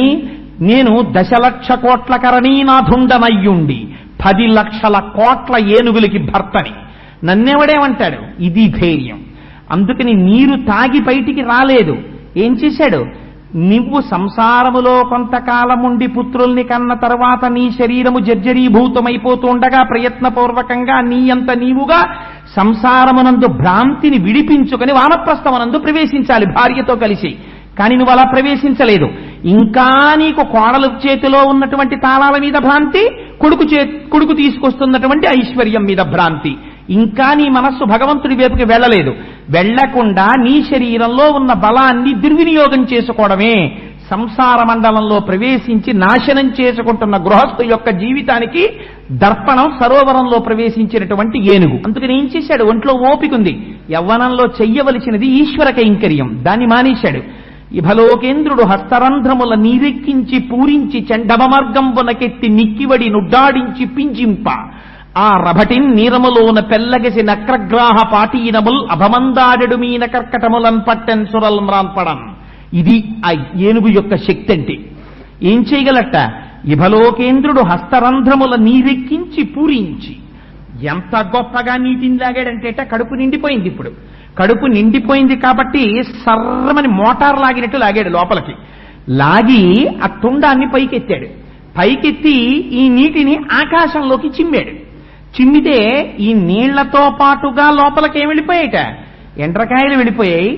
A: నేను 10,00,000 కోట్ల కరణీనాథుండనయ్యుండి 10 లక్షల కోట్ల ఏనుగులకి భర్తని, నన్నెవడేమంటాడు? ఇది ధైర్యం. అందుకని నీరు తాగి బయటికి రాలేదు. ఏం చేశాడు? నువ్వు సంసారములో కొంతకాలముండి పుత్రుల్ని కన్న తర్వాత నీ శరీరము జర్జరీభూతమైపోతూ ఉండగా ప్రయత్నపూర్వకంగా నీ అంత నీవుగా సంసారమునందు భ్రాంతిని విడిపించుకొని వానప్రస్థమునందు ప్రవేశించాలి భార్యతో కలిసి. కానీ నువ్వు అలా ప్రవేశించలేదు. ఇంకా నీకు కోడలు చేతిలో ఉన్నటువంటి తాళాల మీద భ్రాంతి, కొడుకు తీసుకొస్తున్నటువంటి ఐశ్వర్యం మీద భ్రాంతి. ఇంకా నీ మనస్సు భగవంతుడి వైపుకి వెళ్ళలేదు. వెళ్లకుండా నీ శరీరంలో ఉన్న బలాన్ని దుర్వినియోగం చేసుకోవడమే సంసార మండలంలో ప్రవేశించి నాశనం చేసుకుంటున్న గృహస్థు యొక్క జీవితానికి దర్పణం సరోవరంలో ప్రవేశించినటువంటి ఏనుగు. అందుకని ఏం చేశాడు? ఒంట్లో ఓపికంది, యవ్వనంలో చెయ్యవలసినది ఈశ్వర కైంకర్యం, దాన్ని మానేశాడు. ఇభలోకేంద్రుడు హస్తరంధ్రముల నీరెక్కించి పూరించి చండమర్గంబునకెత్తి నిక్కివడి నుడ్డాడించి పింజింప ఆ రభటిన్ నీరములోన పెల్లగసి నక్రగ్రాహ పాటీనముల్ అభమందాడెడు మీన కర్కటములన్ పట్టెన్ సురల్ మ్రాన్పడం. ఇది ఆ ఏనుగు యొక్క శక్తి అంటే. ఏం చేయగలట? ఇభలోకేంద్రుడు హస్తరంధ్రముల నీరెక్కించి పూరించి. ఎంత గొప్పగా నీటిని లాగాడంటే కడుపు నిండిపోయింది. ఇప్పుడు కడుపు నిండిపోయింది కాబట్టి సర్రమని మోటార్ లాగినట్టు లాగాడు లోపలికి. లాగి ఆ తుండాన్ని పైకెత్తాడు. పైకెత్తి ఈ నీటిని ఆకాశంలోకి చిమ్మాడు. చిమ్మితే ఈ నీళ్లతో పాటుగా లోపలికి ఏం వెళ్ళిపోయాయట? ఎండ్రకాయలు వెళ్ళిపోయాయి,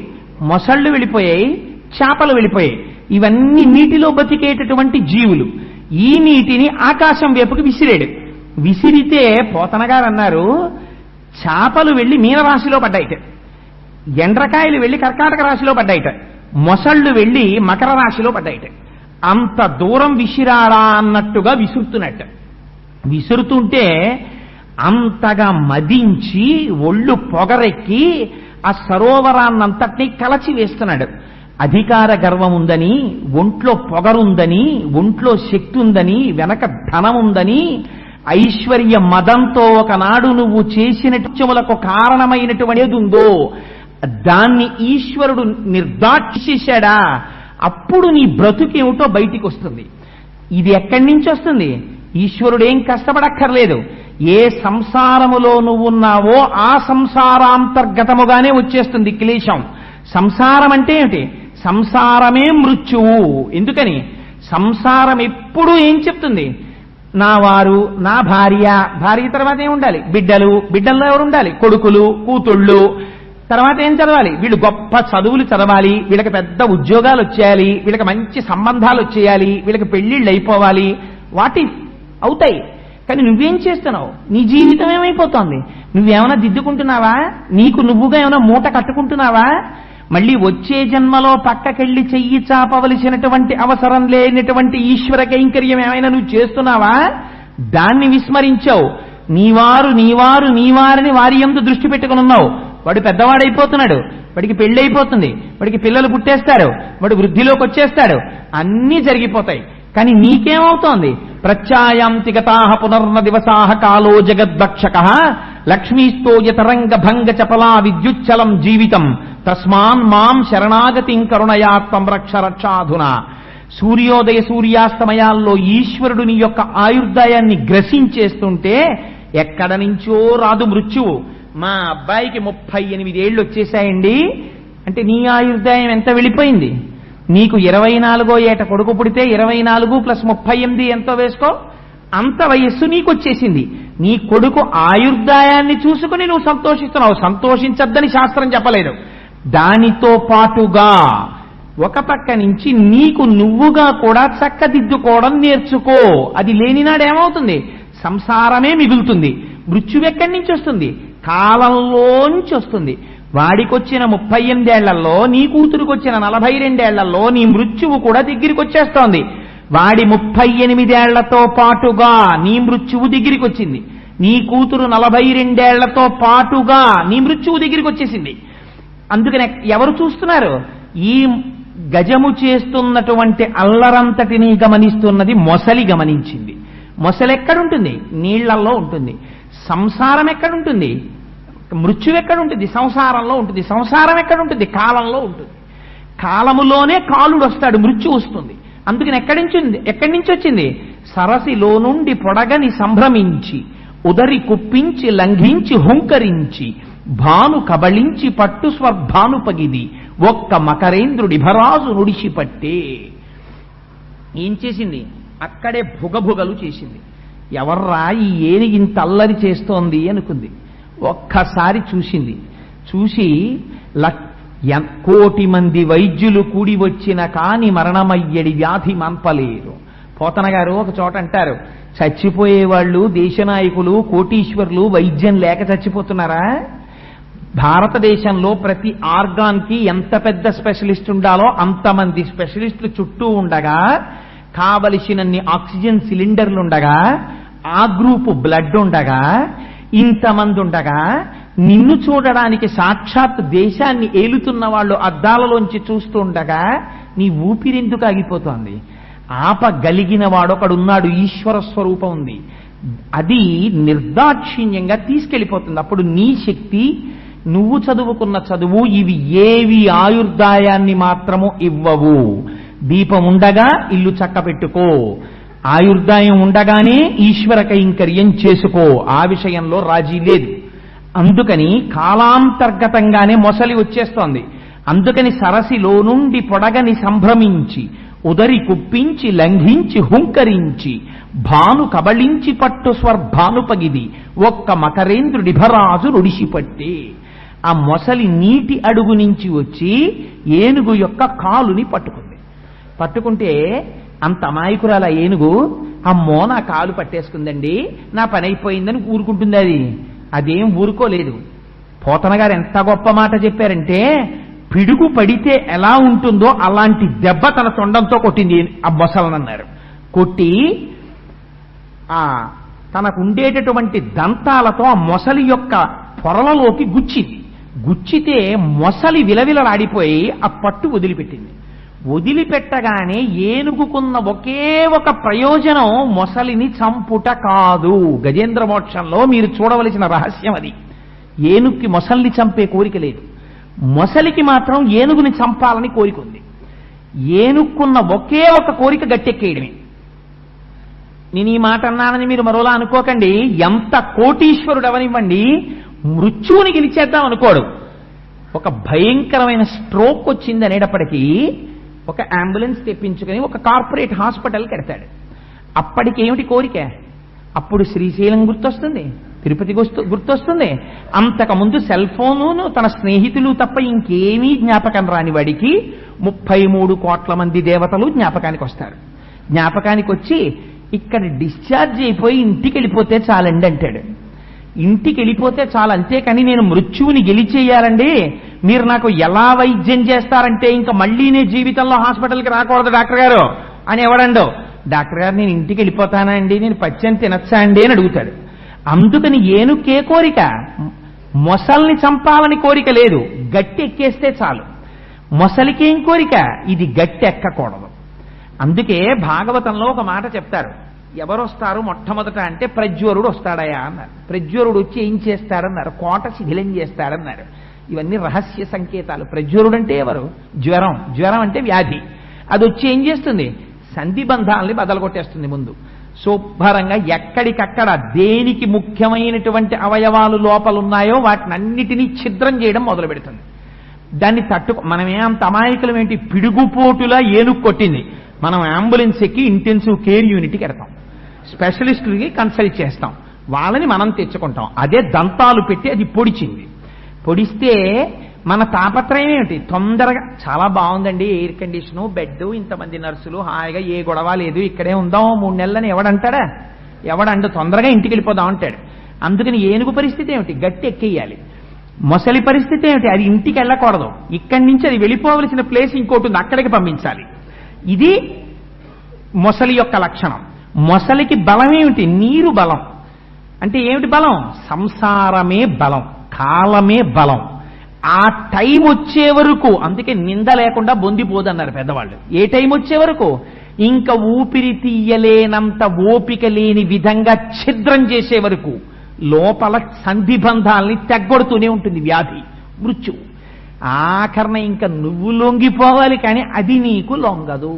A: మొసళ్ళు వెళ్ళిపోయాయి, చేపలు వెళ్ళిపోయాయి. ఇవన్నీ నీటిలో బతికేటటువంటి జీవులు. ఈ నీటిని ఆకాశం వైపుకి విసిరాడు. విసిరితే పోతన గారు అన్నారు, చేపలు వెళ్లి మీనరాశిలో పడ్డాయిట, ఎండ్రకాయలు వెళ్లి కర్కాటక రాశిలో పడ్డాయిట, మొసళ్ళు వెళ్లి మకర రాశిలో పడ్డాయిట. అంత దూరం విసిరాడా అన్నట్టుగా విసురుతున్నట్ట. విసురుతుంటే అంతగా మదించి ఒళ్ళు పొగరెక్కి ఆ సరోవరాన్నంతటినీ కలచి వేస్తున్నాడు. అధికార గర్వం ఉందని, ఒంట్లో పొగరుందని, ఒంట్లో శక్తి ఉందని, వెనక ధనం ఉందని, ఐశ్వర్య మదంతో ఒకనాడు నువ్వు చేసిన తుచ్చములకు కారణమైనటువంటి ఏదుందో దాన్ని ఈశ్వరుడు నిర్దాక్షించేశాడా, అప్పుడు నీ బ్రతుకేమిటో బయటికి వస్తుంది. ఇది ఎక్కడి నుంచి వస్తుంది? ఈశ్వరుడేం కష్టపడక్కర్లేదు. ఏ సంసారములో నువ్వున్నావో ఆ సంసారాంతర్గతముగానే వచ్చేస్తుంది క్లేశం. సంసారం అంటే ఏమిటి? సంసారమే మృత్యువు. ఎందుకని? సంసారం ఎప్పుడూ ఏం చెప్తుంది? నా వారు, నా భార్య, భార్య తర్వాత ఏం ఉండాలి? బిడ్డలు, బిడ్డల్లో ఎవరు ఉండాలి? కొడుకులు, కూతుళ్ళు. తర్వాత ఏం చదవాలి? వీళ్ళు గొప్ప చదువులు చదవాలి, వీళ్ళకి పెద్ద ఉద్యోగాలు వచ్చేయాలి, వీళ్ళకి మంచి సంబంధాలు వచ్చేయాలి, వీళ్ళకి పెళ్లిళ్ళు అయిపోవాలి. వాటి అవుతాయి. కానీ నువ్వేం చేస్తున్నావు? నీ జీవితం ఏమైపోతోంది? నువ్వేమైనా దిద్దుకుంటున్నావా? నీకు నువ్వుగా ఏమైనా మూట కట్టుకుంటున్నావా? మళ్ళీ వచ్చే జన్మలో పక్కకెళ్లి చెయ్యి చాపవలసినటువంటి అవసరం లేనటువంటి ఈశ్వర కైంకర్యం ఏమైనా నువ్వు చేస్తున్నావా? దాన్ని విస్మరించావు. నీవారు నీవారు నీవారని వారి యందు దృష్టి పెట్టుకుని ఉన్నావు. వాడు పెద్దవాడైపోతున్నాడు, వాడికి పెళ్లి అయిపోతుంది, వాడికి పిల్లలు పుట్టేస్తారు, వాడు వృద్ధిలోకి వచ్చేస్తాడు, అన్నీ జరిగిపోతాయి. కానీ నీకేమవుతోంది? ప్రత్యాయాంతి గతాః పునర్న దివసాః కాలో జగద్భక్షకః లక్ష్మీస్తో యతరంగ భంగ చపలా విద్యుచ్చలం జీవితం తస్మాన్ మాం శరణాగతిం కరుణయా త్వం రక్ష రక్షాధునా. సూర్యోదయ సూర్యాస్తమయాల్లో ఈశ్వరుడు నీ యొక్క ఆయుర్దాయాన్ని గ్రసించేస్తుంటే ఎక్కడ నుంచో రాదు మృత్యువు. మా అబ్బాయికి 38 ఏళ్ళు వచ్చేసాయండి అంటే నీ ఆయుర్దాయం ఎంత వెళ్ళిపోయింది? నీకు 24వ ఏట కొడుకు పుడితే 24 + 38 ఎంతో వేసుకో, అంత వయస్సు నీకు వచ్చేసింది. నీ కొడుకు ఆయుర్దాయాన్ని చూసుకుని నువ్వు సంతోషిస్తున్నావు. సంతోషించద్దని శాస్త్రం చెప్పలేదు. దానితో పాటుగా ఒక పక్క నుంచి నీకు నువ్వుగా కూడా చక్కదిద్దుకోవడం నేర్చుకో. అది లేనినాడేమవుతుంది? సంసారమే మిగులుతుంది. మృత్యువెక్కడి నుంచి వస్తుంది? కాలంలోంచి వస్తుంది. వాడికొచ్చిన 38 ఏళ్లలో నీ కూతురుకొచ్చిన 42 ఏళ్లలో నీ మృత్యువు కూడా దగ్గరికి వచ్చేస్తోంది. వాడి 38 ఏళ్లతో పాటుగా నీ మృత్యువు దగ్గరికి వచ్చింది. నీ కూతురు 42 ఏళ్లతో పాటుగా నీ మృత్యువు దగ్గరికి వచ్చేసింది. అందుకని ఎవరు చూస్తున్నారు? ఈ గజము చేస్తున్నటువంటి అల్లరంతటినీ గమనిస్తున్నది మొసలి గమనించింది. మొసలి ఎక్కడుంటుంది? నీళ్లలో ఉంటుంది. సంసారం ఎక్కడుంటుంది? మృత్యువు ఎక్కడుంటుంది? సంసారంలో ఉంటుంది. సంసారం ఎక్కడుంటుంది? కాలంలో ఉంటుంది. కాలములోనే కాలుడు వస్తాడు, మృత్యు వస్తుంది. అందుకని ఎక్కడి నుంచి వచ్చింది? సరసిలో నుండి పొడగని సంభ్రమించి ఉదరి కుప్పించి లంఘించి హుంకరించి భాను కబళించి పట్టు స్వర్భాను పగిది ఒక్క మకరేంద్రుడి భరాజు నుడిసిపట్టే. ఏం చేసింది? అక్కడే భుగభుగలు చేసింది. ఎవర్రా ఈ ఏనిగింత అల్లరి చేస్తోంది అనుకుంది. ఒక్కసారి చూసింది. చూసి 1,00,00,000 మంది వైద్యులు కూడి వచ్చిన కాని మరణమయ్యడి వ్యాధి మంపలేరు. పోతన గారు ఒక చోట అంటారు, చచ్చిపోయేవాళ్ళు దేశనాయకులు కోటీశ్వరులు వైద్యం లేక చచ్చిపోతున్నారా? భారతదేశంలో ప్రతి ఆర్గాన్కి ఎంత పెద్ద స్పెషలిస్ట్ ఉండాలో అంతమంది స్పెషలిస్టులు చుట్టూ ఉండగా, కావలసినన్ని ఆక్సిజన్ సిలిండర్లు ఉండగా, ఆ గ్రూపు బ్లడ్ ఉండగా, ఇంతమంది ఉండగా, నిన్ను చూడడానికి సాక్షాత్ దేశాన్ని ఏలుతున్న వాళ్ళు అద్దాలలోంచి చూస్తూ ఉండగా నీ ఊపిరెందుకు ఆగిపోతోంది? ఆపగలిగిన వాడొకడున్నాడు, ఈశ్వర స్వరూపం ఉంది. అది నిర్దాక్షిణ్యంగా తీసుకెళ్ళిపోతుంది. అప్పుడు నీ శక్తి, నువ్వు చదువుకున్న చదువు ఇవి ఏవి ఆయుర్దాయాన్ని మాత్రము ఇవ్వవు. దీపం ఉండగా ఇల్లు చక్కబెట్టుకో, ఆయుర్దాయం ఉండగానే ఈశ్వర కైంకర్యం చేసుకో. ఆ విషయంలో రాజీ లేదు. అందుకని కాలాంతర్గతంగానే మొసలి వచ్చేస్తోంది. అందుకని సరసిలో నుండి పొడగని సంభ్రమించి ఉదరి కుప్పించి లంఘించి హుంకరించి భాను కబళించి పట్టు స్వర్భాను పగిది ఒక్క మకరేంద్రుడి భరాజు నుడిసిపట్టే. ఆ మొసలి నీటి అడుగు నుంచి వచ్చి ఏనుగు యొక్క కాలుని పట్టుకుంటే అంత అమాయకురాల ఏనుగు, అమ్మో నా కాలు పట్టేసుకుందండి, నా పని అయిపోయిందని ఊరుకుంటుంది. అదేం ఊరుకోలేదు. పోతన గారు ఎంత గొప్ప మాట చెప్పారంటే, పిడుగు పడితే ఎలా ఉంటుందో అలాంటి దెబ్బ తన తొండంతో కొట్టింది ఆ మొసలనన్నారు. కొట్టి తనకు ఉండేటటువంటి దంతాలతో ఆ మొసలి యొక్క పొరలలోకి గుచ్చితే మొసలి విలవిలలాడిపోయి ఆ పట్టు వదిలిపెట్టింది. వదిలిపెట్టగానే ఏనుగుకున్న ఒకే ఒక ప్రయోజనం మొసలిని చంపుట కాదు. గజేంద్ర మోక్షంలో మీరు చూడవలసిన రహస్యం అది. ఏనుగుకి మొసలిని చంపే కోరిక లేదు, మొసలికి మాత్రం ఏనుగుని చంపాలని కోరిక ఉంది. ఏనుగుకున్న ఒకే ఒక కోరిక గట్టెక్కేయడమే. నేను ఈ మాట అన్నానని మీరు మరోలా అనుకోకండి. ఎంత కోటీశ్వరుడు అవనివ్వండి, మృత్యువుని గెలిచేద్దాం అనుకోడు. ఒక భయంకరమైన స్ట్రోక్ వచ్చింది అనేటప్పటికీ ఒక అంబులెన్స్ తెప్పించుకొని ఒక కార్పొరేట్ హాస్పిటల్ కడతాడు. అప్పటికి ఏమిటి కోరిక? అప్పుడు శ్రీశైలం గుర్తొస్తుంది, తిరుపతి గుర్తొస్తుంది. అంతకుముందు సెల్ ఫోను, తన స్నేహితులు తప్ప ఇంకేమీ జ్ఞాపకం రాని వాడికి 33 కోట్ల మంది దేవతలు జ్ఞాపకానికి వస్తారు. జ్ఞాపకానికి వచ్చి ఇక్కడ డిశ్చార్జ్ అయిపోయి ఇంటికి వెళ్ళిపోతే చాలండి అంటాడు. ఇంటికి వెళ్ళిపోతే చాలు, అంతేకాని నేను మృత్యువుని గెలిచేయాలండి, మీరు నాకు ఎలా వైద్యం చేస్తారంటే ఇంకా మళ్ళీ నేను జీవితంలో హాస్పిటల్కి రాకూడదు డాక్టర్ గారు అని ఎవడండో. డాక్టర్ గారు నేను ఇంటికి వెళ్ళిపోతానా అండి, నేను పచ్చని తినచ్చా అండి అని అడుగుతాడు. అందుకని ఏనుకే కోరిక, మొసల్ని చంపాలని కోరిక లేదు, గట్టి ఎక్కేస్తే చాలు. మొసలికేం కోరిక? ఇది గట్టి ఎక్కకూడదు. అందుకే భాగవతంలో ఒక మాట చెప్తారు, ఎవరొస్తారు మొట్టమొదట అంటే ప్రజ్వరుడు వస్తాడయా అన్నారు. ప్రజ్వరుడు వచ్చి ఏం చేస్తాడన్నారు? కోట శిథిలం చేస్తాడన్నారు. ఇవన్నీ రహస్య సంకేతాలు. ప్రజ్వరుడు అంటే ఎవరు? జ్వరం అంటే వ్యాధి. అది వచ్చి ఏం చేస్తుంది? సంధిబంధాలని బదలగొట్టేస్తుంది. ముందు శుభ్రంగా ఎక్కడికక్కడ దేనికి ముఖ్యమైనటువంటి అవయవాలు లోపలున్నాయో వాటిని అన్నిటినీ ఛిద్రం చేయడం మొదలు పెడుతుంది. దాన్ని మనమేం తమాయికలం ఏంటి? పిడుగుపోటులా ఏనుగు కొట్టింది. మనం అంబులెన్స్ ఎక్కి ఇంటెన్సివ్ కేర్ యూనిట్కి వెళ్తాం, స్పెషలిస్టులకి కన్సల్ట్ చేస్తాం, వాళ్ళని మనం తెచ్చుకుంటాం. అదే దంతాలు పెట్టి అది పొడిచింది. పొడిస్తే మన తాపత్రయం ఏమిటి? తొందరగా చాలా బాగుందండి, ఎయిర్ కండిషను, బెడ్, ఇంతమంది నర్సులు, హాయిగా ఏ గొడవ లేదు, ఇక్కడే ఉందాం 3 నెలలని ఎవడంటాడా? ఎవడండు తొందరగా ఇంటికి వెళ్ళిపోదాం అంటాడు. అందుకని ఏనుగు పరిస్థితి ఏమిటి? గట్టి ఎక్కేయాలి. మొసలి పరిస్థితి ఏమిటి? అది ఇంటికి వెళ్ళకూడదు, ఇక్కడి నుంచి అది వెళ్ళిపోవలసిన ప్లేస్ ఇంకోటి ఉంది, అక్కడికి పంపించాలి. ఇది మొసలి యొక్క లక్షణం. మొసలికి బలం ఏమిటి? నీరు బలం. అంటే ఏమిటి బలం? సంసారమే బలం, కాలమే బలం. ఆ టైం వచ్చే వరకు, అందుకే నింద లేకుండా బొందిపోదన్నారు పెద్దవాళ్ళు. ఏ టైం వచ్చే వరకు? ఇంకా ఊపిరి తీయలేనంత ఓపిక లేని విధంగా ఛిద్రం చేసే వరకు లోపల సంధిబంధాల్ని తెగ్గొడుతూనే ఉంటుంది వ్యాధి, మృత్యువు. ఆఖరణ ఇంకా నువ్వు లొంగిపోవాలి, కానీ అది నీకు లొంగదు.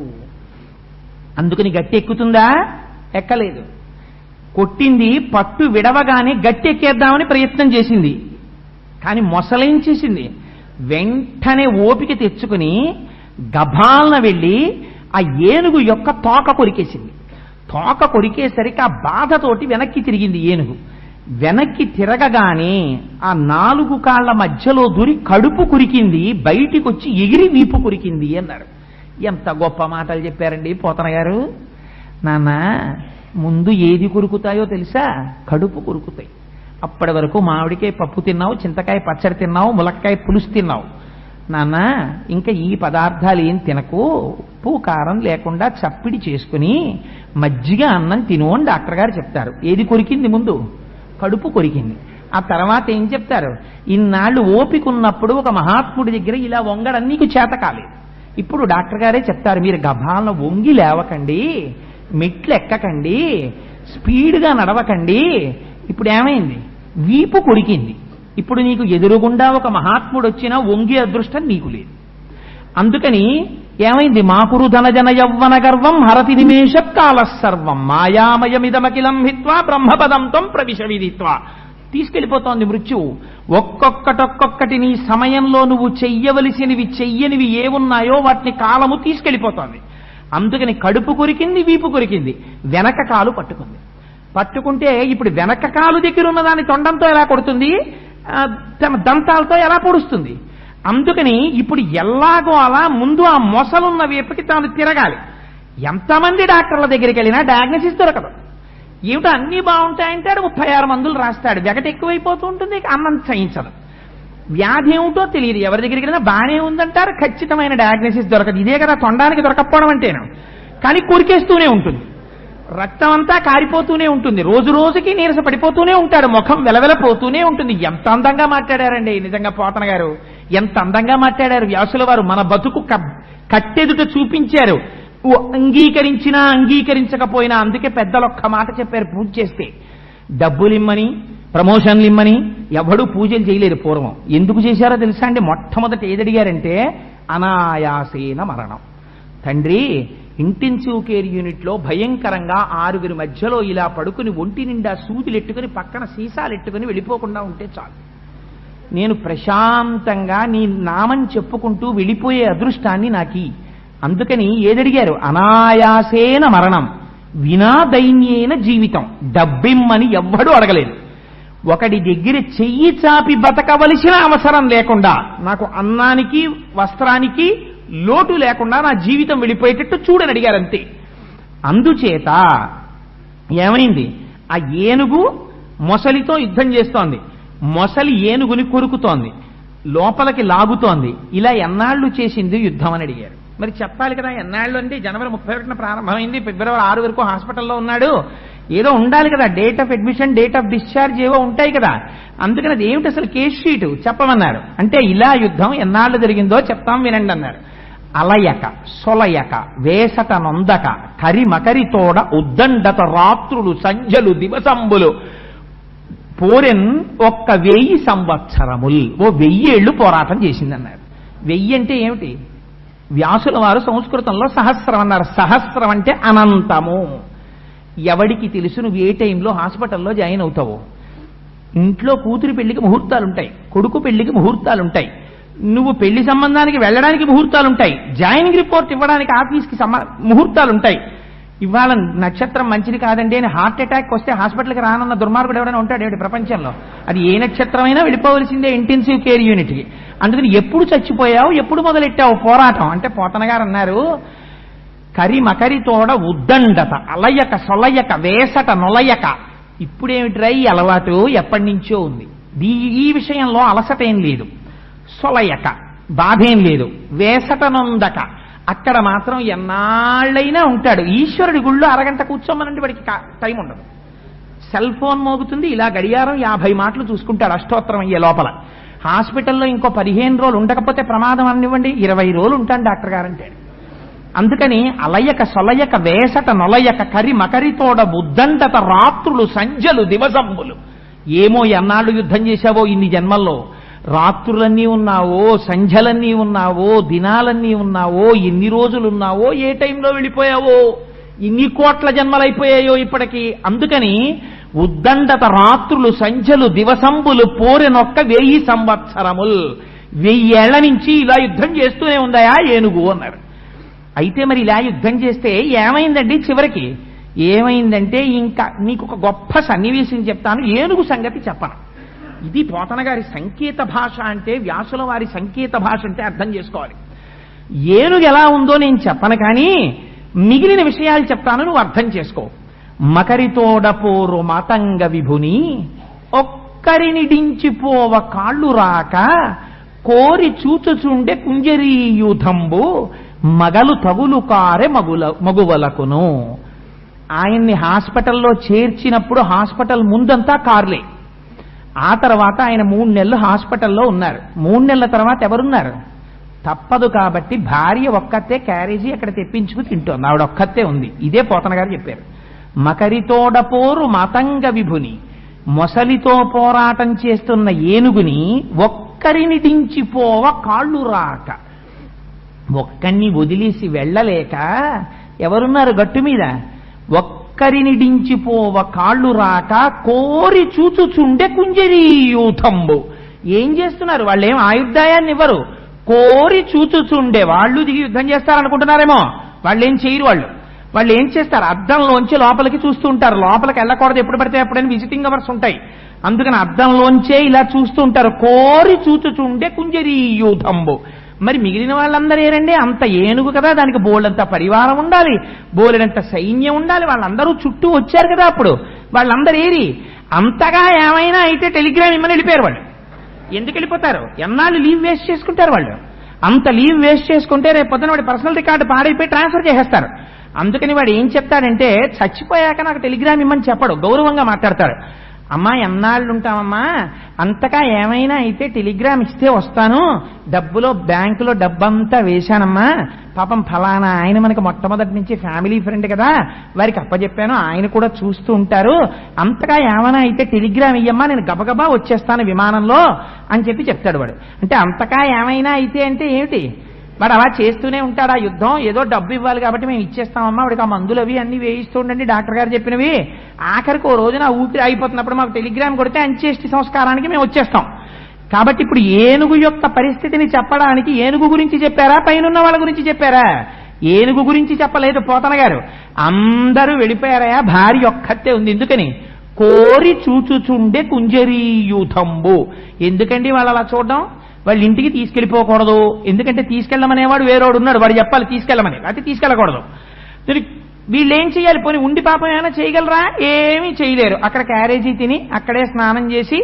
A: అందుకని గట్టి ఎక్కుతుందా? ఎక్కలేదు. కొట్టింది, పట్టు విడవగానే గట్టి ఎక్కేద్దామని ప్రయత్నం చేసింది. కానీ మొసలేం చేసింది? వెంటనే ఓపిక తెచ్చుకుని గభాలన వెళ్ళి ఆ ఏనుగు యొక్క తోక కొరికేసింది. తోక కొరికేసరికి ఆ బాధతోటి వెనక్కి తిరిగింది ఏనుగు. వెనక్కి తిరగగానే ఆ 4 కాళ్ల మధ్యలో దూరి కడుపు కురికింది, బయటికి వచ్చి ఎగిరి వీపు కురికింది అన్నారు. ఎంత గొప్ప మాటలు చెప్పారండి పోతన గారు. నాన్న, ముందు ఏది కొరుకుతాయో తెలుసా? కడుపు కొరుకుతాయి. అప్పటి వరకు మామిడికాయ పప్పు తిన్నావు, చింతకాయ పచ్చడి తిన్నావు, ములక్కాయ పులుసు తిన్నావు. నాన్న, ఇంకా ఈ పదార్థాలు ఏం తినకు, ఉప్పు కారం లేకుండా చప్పిడి చేసుకుని మజ్జిగ అన్నం తిను అని డాక్టర్ గారు చెప్తారు. ఏది కొరికింది ముందు? కడుపు కొరికింది. ఆ తర్వాత ఏం చెప్తారు? ఇన్నాళ్ళు ఓపిక ఉన్నప్పుడు ఒక మహాత్ముడి దగ్గర ఇలా వంగడం నీకు చేత కాలేదు. ఇప్పుడు డాక్టర్ గారే చెప్తారు, మీరు గభాలను వంగి లేవకండి, మెట్లు ఎక్కకండి, స్పీడ్గా నడవకండి. ఇప్పుడు ఏమైంది? వీపు కొరికింది. ఇప్పుడు నీకు ఎదురుగుండా ఒక మహాత్ముడు వచ్చినా వంగి అదృష్టం నీకు లేదు. అందుకని ఏమైంది? మాకురు ధనజన యవ్వన గర్వం హరతి నిమేష కాల సర్వం మాయామయమిదమఖిలం హిత్వా బ్రహ్మపదం ప్రవిశవిదిత్వా. తీసుకెళ్ళిపోతోంది మృత్యువు. ఒక్కొక్కటి నీ సమయంలో నువ్వు చెయ్యవలసినవి చెయ్యనివి ఏమున్నాయో వాటిని కాలము తీసుకెళ్ళిపోతోంది. అందుకని కడుపు కొరికింది, వీపు కొరికింది, వెనక కాలు పట్టుకుంది. పట్టుకుంటే ఇప్పుడు వెనక కాలు దగ్గర ఉన్న దాని తొండంతో ఎలా కొడుతుంది? తన దంతాలతో ఎలా పొడుస్తుంది? అందుకని ఇప్పుడు ఎలాగో అలా ముందు ఆ మొసలున్న వైపుకి తాను తిరగాలి. ఎంతమంది డాక్టర్ల దగ్గరికి వెళ్ళినా డయాగ్నోసిస్ దొరకదు. ఏమిటో అన్నీ బాగుంటాయంటాడు, 36 మందులు రాస్తాడు, వెగట ఎక్కువైపోతూ ఉంటుంది, అన్నం చేయించదు. వ్యాధి ఏమిటో తెలియదు, ఎవరి దగ్గరికి వెళ్ళినా బాగానే ఉందంటారు, ఖచ్చితమైన డయాగ్నోసిస్ దొరకదు. ఇదే కదా తొండానికి దొరకపోవడం అంటేను. కానీ కొరికేస్తూనే ఉంటుంది, రక్తం అంతా కారిపోతూనే ఉంటుంది, రోజు రోజుకి నీరస పడిపోతూనే ఉంటాడు, ముఖం వెలవెలపోతూనే ఉంటుంది. ఎంత అందంగా మాట్లాడారండి నిజంగా పోతన గారు, ఎంత అందంగా మాట్లాడారు వ్యాసుల వారు. మన బతుకు కట్టెదుట చూపించారు, అంగీకరించినా అంగీకరించకపోయినా. అందుకే పెద్దలు ఒక్క మాట చెప్పారు, పూజ చేస్తే డబ్బులిమ్మని, ప్రమోషన్లు ఇమ్మని ఎవడూ పూజలు చేయలేరు పూర్వం. ఎందుకు చేశారో తెలుసా అండి? మొట్టమొదటి ఏదడిగారంటే అనాయాసేన మరణం. తండ్రి, ఇంటెన్సివ్ కేర్ యూనిట్లో భయంకరంగా 6 మధ్యలో ఇలా పడుకుని ఒంటి నిండా సూదులెట్టుకుని పక్కన సీసాలెట్టుకుని వెళ్ళిపోకుండా ఉంటే చాలు, నేను ప్రశాంతంగా నీ నామం చెప్పుకుంటూ వెళ్ళిపోయే అదృష్టాన్ని నాకి. అందుకని ఏదడిగారు? అనాయాసేన మరణం వినా దైన్యేన జీవితం. డబ్బిమ్మని ఎవ్వడూ అడగలేదు. ఒకడి దగ్గర చెయ్యి చాపి బతకవలసిన అవసరం లేకుండా, నాకు అన్నానికి వస్త్రానికి లోటు లేకుండా నా జీవితం వెళ్ళిపోయేటట్టు చూడని అడిగారు అంతే. అందుచేత ఏమైంది? ఆ ఏనుగు మొసలితో యుద్ధం చేస్తోంది, మొసలి ఏనుగుని కొరుకుతోంది, లోపలికి లాగుతోంది. ఇలా ఎన్నాళ్ళు చేసింది యుద్ధం అని అడిగారు. మరి చెప్పాలి కదా, ఎన్నాళ్ళు అంటే జనవరి 31న ప్రారంభమైంది, ఫిబ్రవరి 6 వరకు హాస్పిటల్లో ఉన్నాడు, ఏదో ఉండాలి కదా, date of admission, date of discharge ఏవో ఉంటాయి కదా. అందుకని అది ఏమిటి అసలు కేస్ షీటు చెప్పమన్నారు. అంటే ఇలా యుద్ధం ఎన్నాళ్ళు జరిగిందో చెప్తాం వినండి అన్నారు. అలయక సొలయక వేసట నొందక కరిమకరి తోడ ఉద్దండత రాత్రులు సంజలు దివసంబులు పోరెన్ 1000 సంవత్సరముల్. 1000 ఏళ్ళు పోరాటం చేసిందన్నారు. 1000 అంటే ఏమిటి? వ్యాసుల వారు సంస్కృతంలో సహస్రం అన్నారు. సహస్రం అంటే అనంతము. ఎవడికి తెలుసు నువ్వు ఏ టైంలో హాస్పిటల్లో జాయిన్ అవుతావో? ఇంట్లో కూతురి పెళ్లికి ముహూర్తాలుంటాయి, కొడుకు పెళ్లికి ముహూర్తాలుంటాయి, నువ్వు పెళ్లి సంబంధానికి వెళ్ళడానికి ముహూర్తాలుంటాయి, జాయినింగ్ రిపోర్ట్ ఇవ్వడానికి ఆఫీస్కి ముహూర్తాలుంటాయి. ఇవాళ నక్షత్రం మంచిది కాదండి అని హార్ట్ అటాక్ వస్తే హాస్పిటల్కి రానన్న దుర్మార్గుడు ఎవరైనా ఉంటాడు ఏమిటి ప్రపంచంలో? అది ఏ నక్షత్రమైనా వెళ్ళిపోవలసిందే ఇంటెన్సివ్ కేర్ యూనిట్కి. అందుకని ఎప్పుడు చచ్చిపోయావు, ఎప్పుడు మొదలెట్టావు పోరాటం అంటే పోతన గారు అన్నారు, కరిమకరితోడ ఉద్దండత అలయక సొలయక వేసట నొలయక. ఇప్పుడేమిట్రా ఈ అలవాటు? ఎప్పటి నుంచో ఉంది. ఈ విషయంలో అలసట ఏం లేదు, సొలయక బాధేం లేదు, వేసట నొందక అక్కడ మాత్రం ఎన్నాళ్ళైనా ఉంటాడు. ఈశ్వరుడి గుళ్ళో అరగంట కూర్చోమనంటే వాడికి టైం ఉండదు. సెల్ ఫోన్ మోగుతుంది, ఇలా గడియారం 50 మాటలు చూసుకుంటాడు అష్టోత్తరం అయ్యే లోపల. హాస్పిటల్లో ఇంకో 15 రోజులు ఉండకపోతే ప్రమాదం అనివ్వండి, 20 రోజులు ఉంటాను డాక్టర్ గారు అంటాడు. అందుకని అలయక సొలయక వేసట నొలయక కరి మకరితోడ బుద్ధంటత రాత్రులు సంధ్యలు దివసంబులు. ఏమో ఎన్నాళ్ళు యుద్ధం చేశావో ఇన్ని జన్మల్లో, రాత్రులన్నీ ఉన్నావో, సంధ్యలన్నీ ఉన్నావో, దినాలన్నీ ఉన్నావో, ఎన్ని రోజులున్నావో, ఏ టైంలో వెళ్ళిపోయావో, ఇన్ని కోట్ల జన్మలైపోయాయో ఇప్పటికీ. అందుకని ఉద్దండత రాత్రులు సంధ్యలు దివసంబులు పోరెనొక్క 1000 సంవత్సరముల్. 1000 ఏళ్ల నుంచి ఇలా యుద్ధం చేస్తూనే ఉందాయా ఏనుగు అన్నారు. అయితే మరి ఇలా యుద్ధం చేస్తే ఏమైందండి? చివరికి ఏమైందంటే, ఇంకా నీకు ఒక గొప్ప సన్నివేశం చెప్తాను, ఏనుగు సంగతి చెప్పను. ఇది పోతన గారి సంకేత భాష అంటే, వ్యాసుల వారి సంకేత భాష అంటే అర్థం చేసుకోవాలి. ఏనుగు ఎలా ఉందో నేను చెప్పను, కానీ మిగిలిన విషయాలు చెప్తాను, నువ్వు అర్థం చేసుకో. మకరితోడపోరు మాతంగ విభుని ఒక్కరినిడించిపోవ కాళ్ళు రాక కోరి చూచుచుండే కుంజరీయూథంబు మగలు తగులు కారె మగువలకును. ఆయన్ని హాస్పిటల్లో చేర్చినప్పుడు హాస్పిటల్ ముందంతా కార్లే. ఆ తర్వాత ఆయన 3 నెలలు హాస్పిటల్లో ఉన్నారు. 3 నెలల తర్వాత ఎవరున్నారు? తప్పదు కాబట్టి భార్య ఒక్కతే క్యారేజీ అక్కడ తెప్పించుకు తింటోంది, ఆవిడ ఒక్కతే ఉంది. ఇదే పోతన గారు చెప్పారు. మకరితోడపోరు మతంగ విభుని, మొసలితో పోరాటం చేస్తున్న ఏనుగుని ఒక్కరిని దించిపోవ కాళ్ళు రాక. ఒక్కరిని వదిలేసి వెళ్ళలేక ఎవరున్నారు గట్టు మీద? ఒక్కరిని దించిపోవ కాళ్ళు రాక కోరి చూచుచుండే కుంజరీయూథంబు. ఏం చేస్తున్నారు? వాళ్ళేం ఆయుర్దాయాన్ని ఇవ్వరు, కోరి చూచుచుండే. వాళ్ళు దిగి యుద్ధం చేస్తారనుకుంటున్నారేమో, వాళ్ళేం చేయరు. వాళ్ళు ఏం చేస్తారు? అద్దంలోంచి లోపలికి చూస్తూ ఉంటారు. లోపలికి వెళ్ళకూడదు, ఎప్పుడు పడితే ఎప్పుడైనా విజిటింగ్ అవర్స్ ఉంటాయి. అందుకని అద్దంలోంచే ఇలా చూస్తూ ఉంటారు. కోరి చూచుచుండే కుంజరీయూథంబు. మరి మిగిలిన వాళ్ళందరూ ఏరండి? అంత ఏనుగు కదా, దానికి బోలెడంత పరివారం ఉండాలి, బోలెడంత సైన్యం ఉండాలి. వాళ్ళందరూ చుట్టూ వచ్చారు కదా. అప్పుడు వాళ్ళందరూ ఏరి అంతగా ఏమైనా అయితే టెలిగ్రామ్ ఇమ్మని వెళ్ళిపోయారు. వాళ్ళు ఎందుకు వెళ్ళిపోతారు? ఎన్నాళ్ళు లీవ్ వేస్ట్ చేసుకుంటారు వాళ్ళు. అంత లీవ్ వేస్ట్ చేసుకుంటే రేపు పొద్దున వాడి పర్సనల్ రికార్డు పాడైపోయి ట్రాన్స్ఫర్ చేసేస్తారు. అందుకని వాడు ఏం చెప్తాడంటే, చచ్చిపోయాక నాకు టెలిగ్రామ్ ఇమ్మని చెప్పడు, గౌరవంగా మాట్లాడతాడు. అమ్మా ఎన్నాళ్ళు ఉంటామమ్మా, అంతగా ఏమైనా అయితే టెలిగ్రామ్ ఇస్తే వస్తాను, డబ్బులో బ్యాంకులో డబ్బంతా వేశానమ్మా, పాపం ఫలానా ఆయన మనకి మొట్టమొదటి నుంచి ఫ్యామిలీ ఫ్రెండ్ కదా, వారికి అప్పచెప్పాను, ఆయన కూడా చూస్తూ ఉంటారు, అంతగా ఏమైనా అయితే టెలిగ్రామ్ ఇయ్యమ్మా, నేను గబగబా వచ్చేస్తాను విమానంలో అని చెప్పి చెప్తాడు వాడు. అంటే అంతగా ఏమైనా అయితే అంటే ఏమిటి? వాడు అలా చేస్తూనే ఉంటాడు. ఆ యుద్ధం ఏదో డబ్బు ఇవ్వాలి కాబట్టి మేము ఇచ్చేస్తామమ్మా, వాడికి ఆ మందులు అవి అన్ని వేయిస్తూ ఉండండి డాక్టర్ గారు చెప్పినవి. ఆఖరికి ఓ రోజున ఊపిరి అయిపోతున్నప్పుడు మాకు టెలిగ్రామ్ కొడితే అంత్యేష్టి సంస్కారానికి మేము వచ్చేస్తాం. కాబట్టి ఇప్పుడు ఏనుగు యొక్క పరిస్థితిని చెప్పడానికి ఏనుగు గురించి చెప్పారా, పైనున్న వాళ్ళ గురించి చెప్పారా? ఏనుగు గురించి చెప్పలేదు పోతన గారు. అందరూ వెళ్ళిపోయారయా, భార్య ఒక్కతే ఉంది. ఎందుకని? కోరి చూచుచుండే కుంజరీయూథంబు. ఎందుకండి వాళ్ళు అలా చూడడం? వాళ్ళ ఇంటికి తీసుకెళ్ళిపోకూడదు, ఎందుకంటే తీసుకెళ్ళమనేవాడు వేరేవాడు ఉన్నాడు, వాడు చెప్పాలి తీసుకెళ్ళమని, అయితే తీసుకెళ్ళకూడదు. వీళ్ళు ఏం చేయాలి? పోనీ ఉండి పాపం ఏమైనా చేయగలరా? ఏమీ చేయలేరు. అక్కడ క్యారేజీ తిని అక్కడే స్నానం చేసి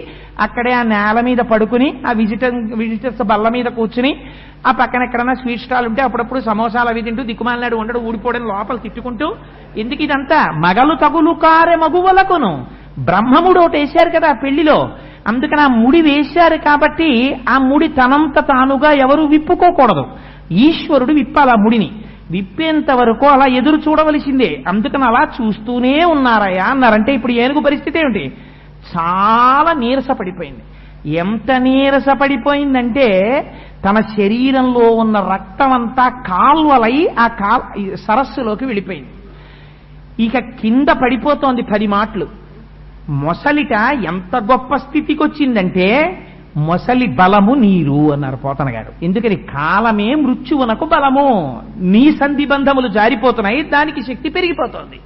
A: అక్కడే ఆ నేల మీద పడుకుని ఆ విజిటర్స్ బల్ల మీద కూర్చుని ఆ పక్కన ఎక్కడన్నా స్వీట్ స్టాల్ ఉంటే అప్పుడప్పుడు సమోసాలు అవి తింటూ దిక్కుమాలనాడు ఉండడు, ఊడిపోవడం లోపల తిట్టుకుంటూ. ఎందుకు ఇదంతా? మగలు తగులు కారె మగువలకును. బ్రహ్మముడు ఒకటి వేశారు కదా పెళ్లిలో, అందుకని ఆ ముడి వేశారు కాబట్టి ఆ ముడి తనంత తానుగా ఎవరు విప్పుకోకూడదు, ఈశ్వరుడు విప్పాలి ఆ ముడిని. విప్పేంత వరకు అలా ఎదురు చూడవలసిందే. అందుకని అలా చూస్తూనే ఉన్నారయ్యా అన్నారంటే ఇప్పుడు ఏనుగు పరిస్థితి ఏమిటి? చాలా నీరస పడిపోయింది. ఎంత నీరసపడిపోయిందంటే తన శరీరంలో ఉన్న రక్తం అంతా కాల్వలై ఆ సరస్సులోకి వెళ్ళిపోయింది. ఇక కింద పడిపోతోంది 10 మాటలు. మొసలిట ఎంత గొప్ప స్థితికి వచ్చిందంటే మొసలి బలము నీరు అన్నారు పోతన గారు. ఎందుకని కాలమే మృత్యువునకు బలము. నీ సంధిబంధములు జారిపోతున్నాయి, దానికి శక్తి పెరిగిపోతోంది.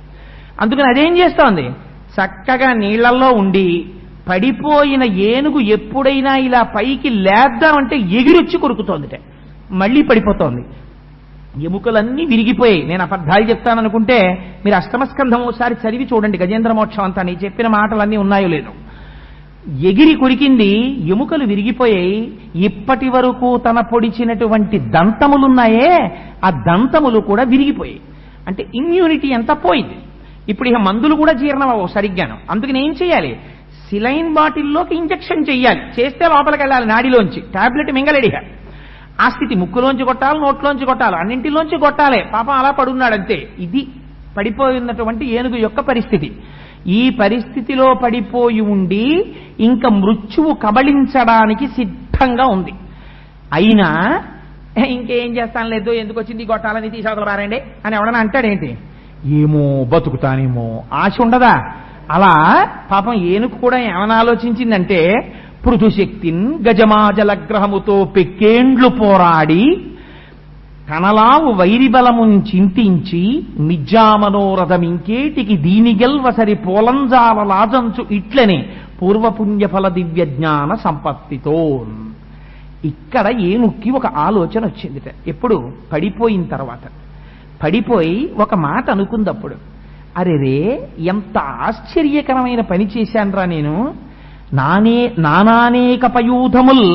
A: అందుకని అదేం చేస్తోంది, చక్కగా నీళ్లలో ఉండి పడిపోయిన ఏనుగు ఎప్పుడైనా ఇలా పైకి లేద్దామంటే ఎగిరొచ్చి కొరుకుతోందిట, మళ్ళీ పడిపోతోంది. ఎముకలన్నీ విరిగిపోయాయి. నేను అబద్ధాలు చెప్తాననుకుంటే మీరు అష్టమస్కంధం ఒకసారి చదివి చూడండి, గజేంద్ర మోక్షం అంతా నీ చెప్పిన మాటలన్నీ ఉన్నాయో లేదో. ఎగిరి కొరికింది, ఎముకలు విరిగిపోయాయి. ఇప్పటి వరకు తన పొడిచినటువంటి దంతములున్నాయే ఆ దంతములు కూడా విరిగిపోయాయి. అంటే ఇమ్యూనిటీ అంతా పోయింది. ఇప్పుడు ఇక మందులు కూడా జీర్ణమవు సరిగ్గాను. అందుకని ఏం చేయాలి, సిలైన్ బాటిల్లోకి ఇంజెక్షన్ చెయ్యాలి. చేస్తే లోపలికి వెళ్ళాలి నాడిలోంచి, టాబ్లెట్ మింగలేడిగా. ఆ స్థితి ముక్కులోంచి కొట్టాలి, నోట్లోంచి కొట్టాలి, అన్నింటిలోంచి కొట్టాలి. పాపం అలా పడున్నాడంతే. ఇది పడిపోయినటువంటి ఏనుగు యొక్క పరిస్థితి. ఈ పరిస్థితిలో పడిపోయి ఉండి ఇంకా మృత్యువు కబళించడానికి సిద్ధంగా ఉంది. అయినా ఇంకేం చేస్తాను లేదు, ఎందుకు వచ్చింది కొట్టాలని తీసాకలు పారండి అని ఎవడన్నా అంటాడేంటి, ఏమో బతుకుతానేమో ఆశ ఉండదా? అలా పాపం ఏనుగు కూడా ఏమని ఆలోచించిందంటే, పృథుశక్తిన్ గజమాజలగ్రహముతో పెక్కేండ్లు పోరాడి కనలావు వైరిబలమున్ చింతించి మిజ్జామనోరథమింకేటికి దీనిగెల్వసరి పోలంజాల లాజంచు ఇట్లనే పూర్వపుణ్యఫల దివ్య జ్ఞాన సంపత్తితో. ఇక్కడ ఏనుక్కి ఒక ఆలోచన వచ్చిందిట. ఎప్పుడు పడిపోయిన తర్వాత పడిపోయి ఒక మాట అనుకుందప్పుడు, అరెరే ఎంత ఆశ్చర్యకరమైన పని చేశాన్రా నేను. నానానేక పయూధముల్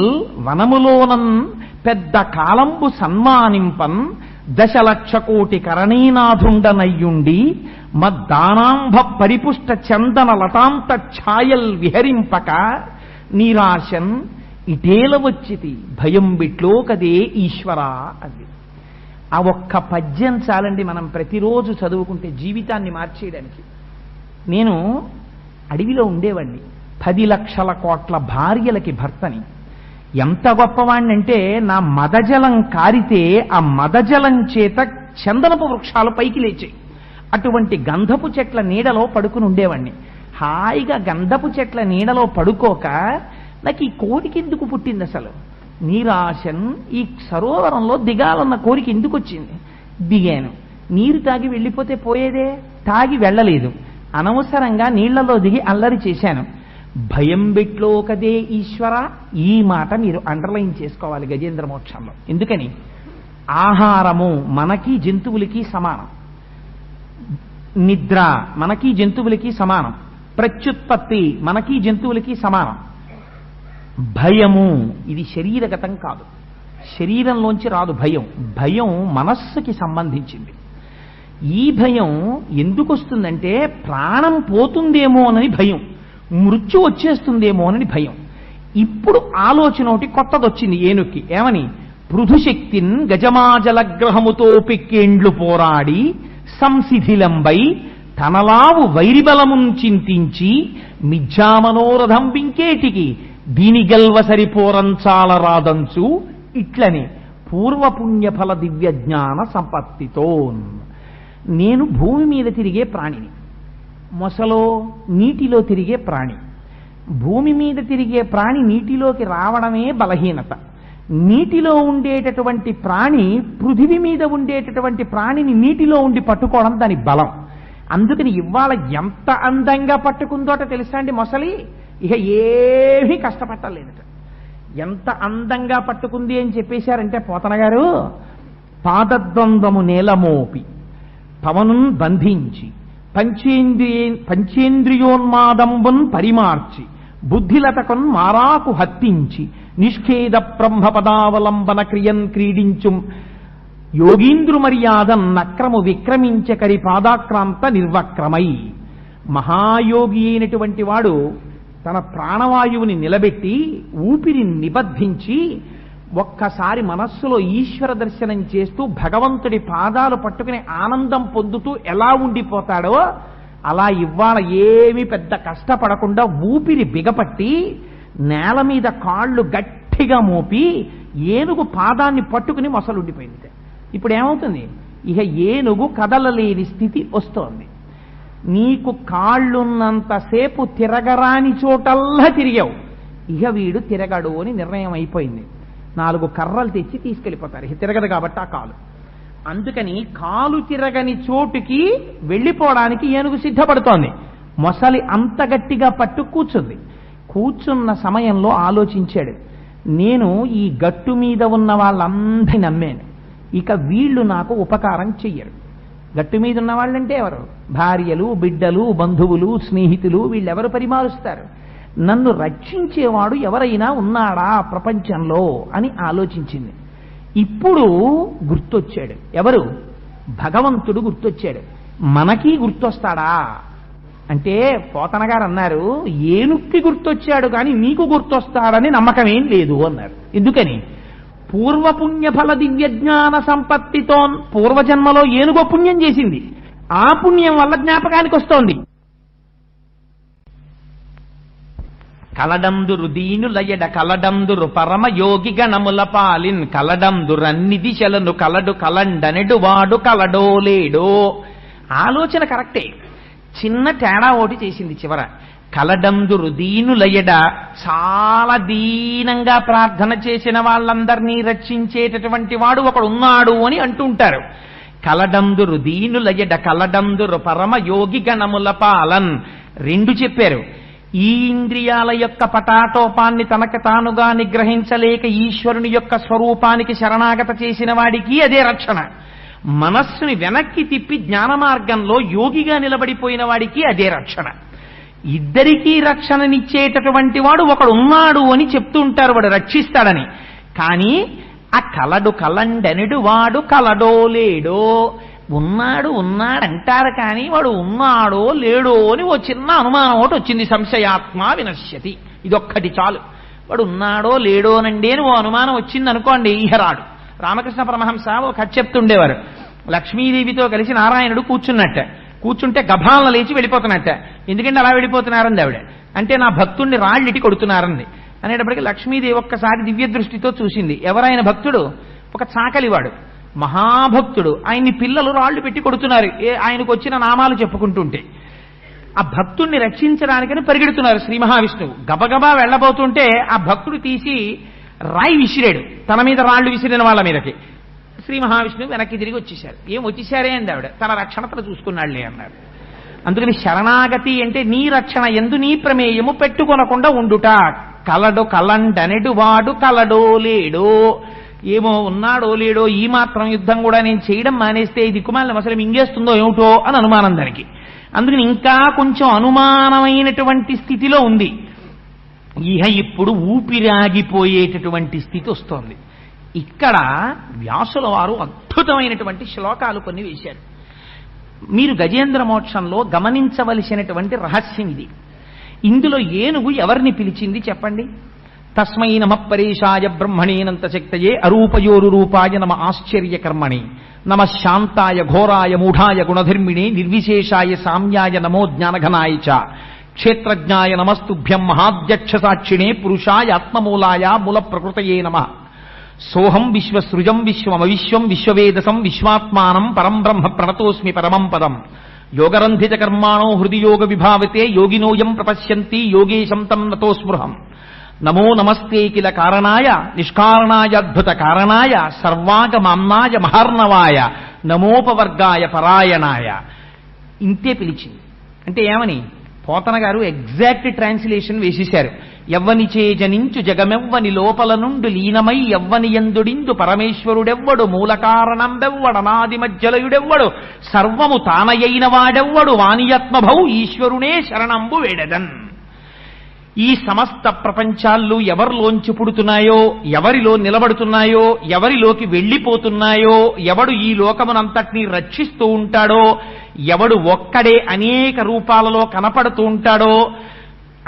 A: వనములోనన్ పెద్ద కాలంబు సన్మానింపన్ 10,00,000 కోటి కరణీనాథుండనయ్యుండి మద్దానాంభ పరిపుష్ట చందన లతాంత ఛాయల్ విహరింపక నీరాశన్ ఇటేల వచ్చితి భయం బిట్లో కదే ఈశ్వరా అది. ఆ ఒక్క పద్యం చాలండి మనం ప్రతిరోజు చదువుకుంటే జీవితాన్ని మార్చేయడానికి. నేను అడవిలో ఉండేవాడిని, 10 లక్షల కోట్ల భార్యలకి భర్తని. ఎంత గొప్పవాణ్ణంటే నా మదజలం కారితే ఆ మదజలం చేత చందనపు వృక్షాలు పైకి లేచాయి. అటువంటి గంధపు చెట్ల నీడలో పడుకుని ఉండేవాణ్ణి. హాయిగా గంధపు చెట్ల నీడలో పడుకోక నాకు ఈ కోరిక ఎందుకు పుట్టింది అసలు? నీరాశన్ ఈ సరోవరంలో దిగాలన్న కోరిక ఎందుకు వచ్చింది? దిగాను. నీరు తాగి వెళ్ళిపోతే పోయేదే, తాగి వెళ్ళలేదు. అనవసరంగా నీళ్లలో దిగి అల్లరి చేశాను. భయం బిట్లో కదే ఈశ్వర. ఈ మాట మీరు అండర్లైన్ చేసుకోవాలి గజేంద్ర మోక్షంలో. ఎందుకని ఆహారము మనకి జంతువులకి సమానం, నిద్ర మనకి జంతువులకి సమానం, ప్రత్యుత్పత్తి మనకి జంతువులకి సమానం. భయము ఇది శరీరగతం కాదు, శరీరంలోంచి రాదు భయం. భయం మనస్సుకి సంబంధించింది. ఈ భయం ఎందుకు వస్తుందంటే ప్రాణం పోతుందేమోనని భయం, మృత్యు వచ్చేస్తుందేమోనని భయం. ఇప్పుడు ఆలోచన ఒకటి కొత్తది వచ్చింది ఏనుక్కి. ఏమని? పృథుశక్తిన్ గజమాజలగ్రహముతో పెక్కేండ్లు పోరాడి సంశిథిలంబై తనలావు వైరిబలమున్ చింతించి మిథ్యామనోరథం బింకేటికి దీని గల్వసరి పోరంచాల రాదంచు ఇట్లనే పూర్వపుణ్యఫల దివ్య జ్ఞాన సంపత్తితో. నేను భూమి మీద తిరిగే ప్రాణిని, మొసలో నీటిలో తిరిగే ప్రాణి. భూమి మీద తిరిగే ప్రాణి నీటిలోకి రావడమే బలహీనత. నీటిలో ఉండేటటువంటి ప్రాణి పృథివీ మీద ఉండేటటువంటి ప్రాణిని నీటిలో ఉండి పట్టుకోవడం దాని బలం. అందుకని ఇవాళ ఎంత అందంగా పట్టుకుందోట తెలుసా అండి మొసలి? ఇక ఏమీ కష్టపట్టలేదట. ఎంత అందంగా పట్టుకుంది అని చెప్పేశారంటే పోతన గారు, పాదద్వంద్వము నేలమోపి పవనున్ బంధించి పంచేంద్రియోన్మాదంబున్ పరిమార్చి బుద్ధిలతకొన్ మారాకు హత్తించి నిష్ఖేద బ్రహ్మపదావలంబన క్రియన్ క్రీడించు యోగీంద్రు మర్యాదన్ నక్రము విక్రమించకరి పాదాక్రాంత నిర్వక్రమై. మహాయోగి అయినటువంటి వాడు తన ప్రాణవాయువుని నిలబెట్టి ఊపిరి నిబద్ధించి ఒక్కసారి మనస్సులో ఈశ్వర దర్శనం చేస్తూ భగవంతుడి పాదాలు పట్టుకుని ఆనందం పొందుతూ ఎలా ఉండిపోతాడో అలా ఇవాళ ఏమీ పెద్ద కష్టపడకుండా ఊపిరి బిగపట్టి నేల మీద కాళ్ళు గట్టిగా మోపి ఏనుగు పాదాన్ని పట్టుకుని మొసలుండిపోయింది. ఇప్పుడు ఏమవుతుంది? ఇక ఏనుగు కదలలేని స్థితి వస్తోంది. నీకు కాళ్ళున్నంతసేపు తిరగరాని చోటల్లా తిరిగావు, ఇక వీడు తిరగడు అని నిర్ణయం అయిపోయింది. 4 కర్రలు తెచ్చి తీసుకెళ్ళిపోతారు, ఇక తిరగదు కాబట్టి ఆ కాలు. అందుకని కాలు తిరగని చోటుకి వెళ్ళిపోవడానికి ఏనుగు సిద్ధపడుతోంది. మొసలి అంత గట్టిగా పట్టు కూర్చుంది. కూర్చున్న సమయంలో ఆలోచించాడు, నేను ఈ గట్టు మీద ఉన్న వాళ్ళందరినీ నమ్మాను, ఇక వీళ్ళు నాకు ఉపకారం చెయ్యరు. గట్టు మీద ఉన్న వాళ్ళంటే ఎవరు? భార్యలు, బిడ్డలు, బంధువులు, స్నేహితులు. వీళ్ళెవరు పరిమారుస్తారు? నన్ను రక్షించేవాడు ఎవరైనా ఉన్నాడా ప్రపంచంలో అని ఆలోచించింది. ఇప్పుడు గుర్తొచ్చాడు. ఎవరు? భగవంతుడు గుర్తొచ్చాడు. మనకి గుర్తొస్తాడా అంటే పోతన గారు అన్నారు, ఏనుక్కి గుర్తొచ్చాడు కానీ నీకు గుర్తొస్తాడని నమ్మకం ఏం లేదు అన్నారు. ఎందుకని? పూర్వపుణ్యఫల దివ్యజ్ఞాన సంపత్తితో పూర్వజన్మలో ఏనుగో పుణ్యం చేసింది, ఆ పుణ్యం వల్ల జ్ఞాపకానికి వస్తోంది. కలడందురు దీనులయడ కలడందురు పరమ యోగి గణముల పాలిన్ కలడందురన్ని దిశలను కలడు కలండనెడు వాడు కలడో లేడో. ఆలోచన కరెక్టే, చిన్న తేడా ఒకటి చేసింది చివర. కలడందురు దీనులయడ, చాలా దీనంగా ప్రార్థన చేసిన వాళ్ళందరినీ రక్షించేటటువంటి వాడు ఒకడు ఉన్నాడు అని అంటుంటారు. కలడందురు దీనులయడ కలడందురు పరమ యోగి గణముల పాలన్. 2 చెప్పారు. ఈ ఇంద్రియాల యొక్క పటాటోపాన్ని తనకు తానుగా నిగ్రహించలేక ఈశ్వరుని యొక్క స్వరూపానికి శరణాగత చేసిన వాడికి అదే రక్షణ. మనస్సుని వెనక్కి తిప్పి జ్ఞాన మార్గంలో యోగిగా నిలబడిపోయిన వాడికి అదే రక్షణ. ఇద్దరికీ రక్షణనిచ్చేటటువంటి వాడు ఒకడు ఉన్నాడు అని చెప్తూ ఉంటారు, వాడు రక్షిస్తాడని. కానీ ఆ కలడు కలండనెడు వాడు కలడో లేడో. ఉన్నాడు ఉన్నాడంటారు కానీ వాడు ఉన్నాడో లేడో అని ఓ చిన్న అనుమానం ఒకటి వచ్చింది. సంశయాత్మ వినశ్యతి, ఇదొక్కటి చాలు. వాడు ఉన్నాడో లేడోనండి అని ఓ అనుమానం వచ్చింది అనుకోండి, ఈహరాడు. రామకృష్ణ పరమహంస ఒక కథ చెప్తుండేవారు. లక్ష్మీదేవితో కలిసి నారాయణుడు కూర్చుంటే గభాలను లేచి వెళ్ళిపోతున్నట్ట. ఎందుకంటే అలా వెళ్ళిపోతున్నారంది ఆవిడ. అంటే నా భక్తుడిని రాళ్ళిటి కొడుతున్నారంది. అనేటప్పటికీ లక్ష్మీదేవి ఒక్కసారి దివ్య దృష్టితో చూసింది. ఎవరైన భక్తుడు? ఒక చాకలివాడు, మహాభక్తుడు. ఆయన్ని పిల్లలు రాళ్లు పెట్టి కొడుతున్నారు, ఆయనకు వచ్చిన నామాలు చెప్పుకుంటుంటే. ఆ భక్తుణ్ణి రక్షించడానికని పరిగెడుతున్నారు శ్రీ మహావిష్ణువు. గబగబా వెళ్ళబోతుంటే ఆ భక్తుడు తీసి రాయి విసిరాడు, తన మీద రాళ్లు విసిరిన వాళ్ళ మీదకి. శ్రీ మహావిష్ణువు వెనక్కి తిరిగి వచ్చేశారు. ఏం వచ్చేసారే అంది ఆవిడ. తన రక్షణ తను చూసుకున్నాడులే అన్నారు. అందుకని శరణాగతి అంటే నీ రక్షణ ఎందు నీ ప్రమేయము పెట్టుకొనకుండా ఉండుట. కలడు కలండనెడు వాడు కలడో లేడో. ఏమో ఉన్నాడో లేడో, ఈ మాత్రం యుద్ధం కూడా నేను చేయడం మానేస్తే ఈ దిక్కుమాలిన అసలు మింగేస్తుందో ఏమిటో అని అనుమానం దానికి. అందుకని ఇంకా కొంచెం అనుమానమైనటువంటి స్థితిలో ఉంది. ఇహ ఇప్పుడు ఊపిరాగిపోయేటటువంటి స్థితి వస్తోంది. ఇక్కడ వ్యాసుల వారు అద్భుతమైనటువంటి శ్లోకాలు కొన్ని వేశారు. మీరు గజేంద్ర మోక్షంలో గమనించవలసినటువంటి రహస్యం ఇది. ఇందులో ఏనుగు ఎవరిని పిలిచింది చెప్పండి? తస్మై నమ పరేశాయ బ్రహ్మణేనంత శక్తయే అరూపయోరు రూపాయ నమ ఆశ్చర్యకర్మణి నమ శాంతాయ ఘోరాయ మూఢాయ గుణధర్మిణే నిర్విశేషాయ సామ్యాయ నమో జ్ఞానఘనాయ చ క్షేత్రజ్ఞాయ నమస్తుభ్యం మహాధ్యక్ష సాక్షిణే పురుషాయ ఆత్మమూలాయ మూల ప్రకృతయే నమ సోహం విశ్వసృజం విశ్వమవిశ్వం విశ్వవేదసం విశ్వాత్మానం పరం బ్రహ్మ ప్రణతోస్మి పరమం పదం యోగరంధిత కర్మాణో హృది యోగ విభావితే యోగినోయం ప్రపశ్యంతి యోగేశం తం నతో స్పృహం నమో నమస్తే కిల కారణాయ నిష్కారణాయ అద్భుత కారణాయ సర్వాగమామ్నాయ మహార్ణవాయ నమోపవర్గాయ పరాయణాయ. ఇంతే పిలిచింది. అంటే ఏమని? పోతన గారు ఎగ్జాక్ట్ ట్రాన్స్లేషన్ వేసేశారు. ఎవ్వనిచే జనించు జగమెవ్వని లోపల నుండి లీనమై ఎవ్వని యందుడిందు పరమేశ్వరుడెవ్వడు మూల కారణంబెవ్వడనాది మధ్యలయుడెవ్వడు సర్వము తానయైన వాడెవ్వడు వానియత్మభౌ ఈశ్వరునే శరణంబు వేడెదన్. ఈ సమస్త ప్రపంచాలు ఎవరిలోంచి పుడుతున్నాయో, ఎవరిలో నిలబడుతున్నాయో, ఎవరిలోకి వెళ్ళిపోతున్నాయో, ఎవడు ఈ లోకమునంతటినీ రక్షిస్తూ ఉంటాడో, ఎవడు ఒక్కడే అనేక రూపాలలో కనపడుతూ ఉంటాడో,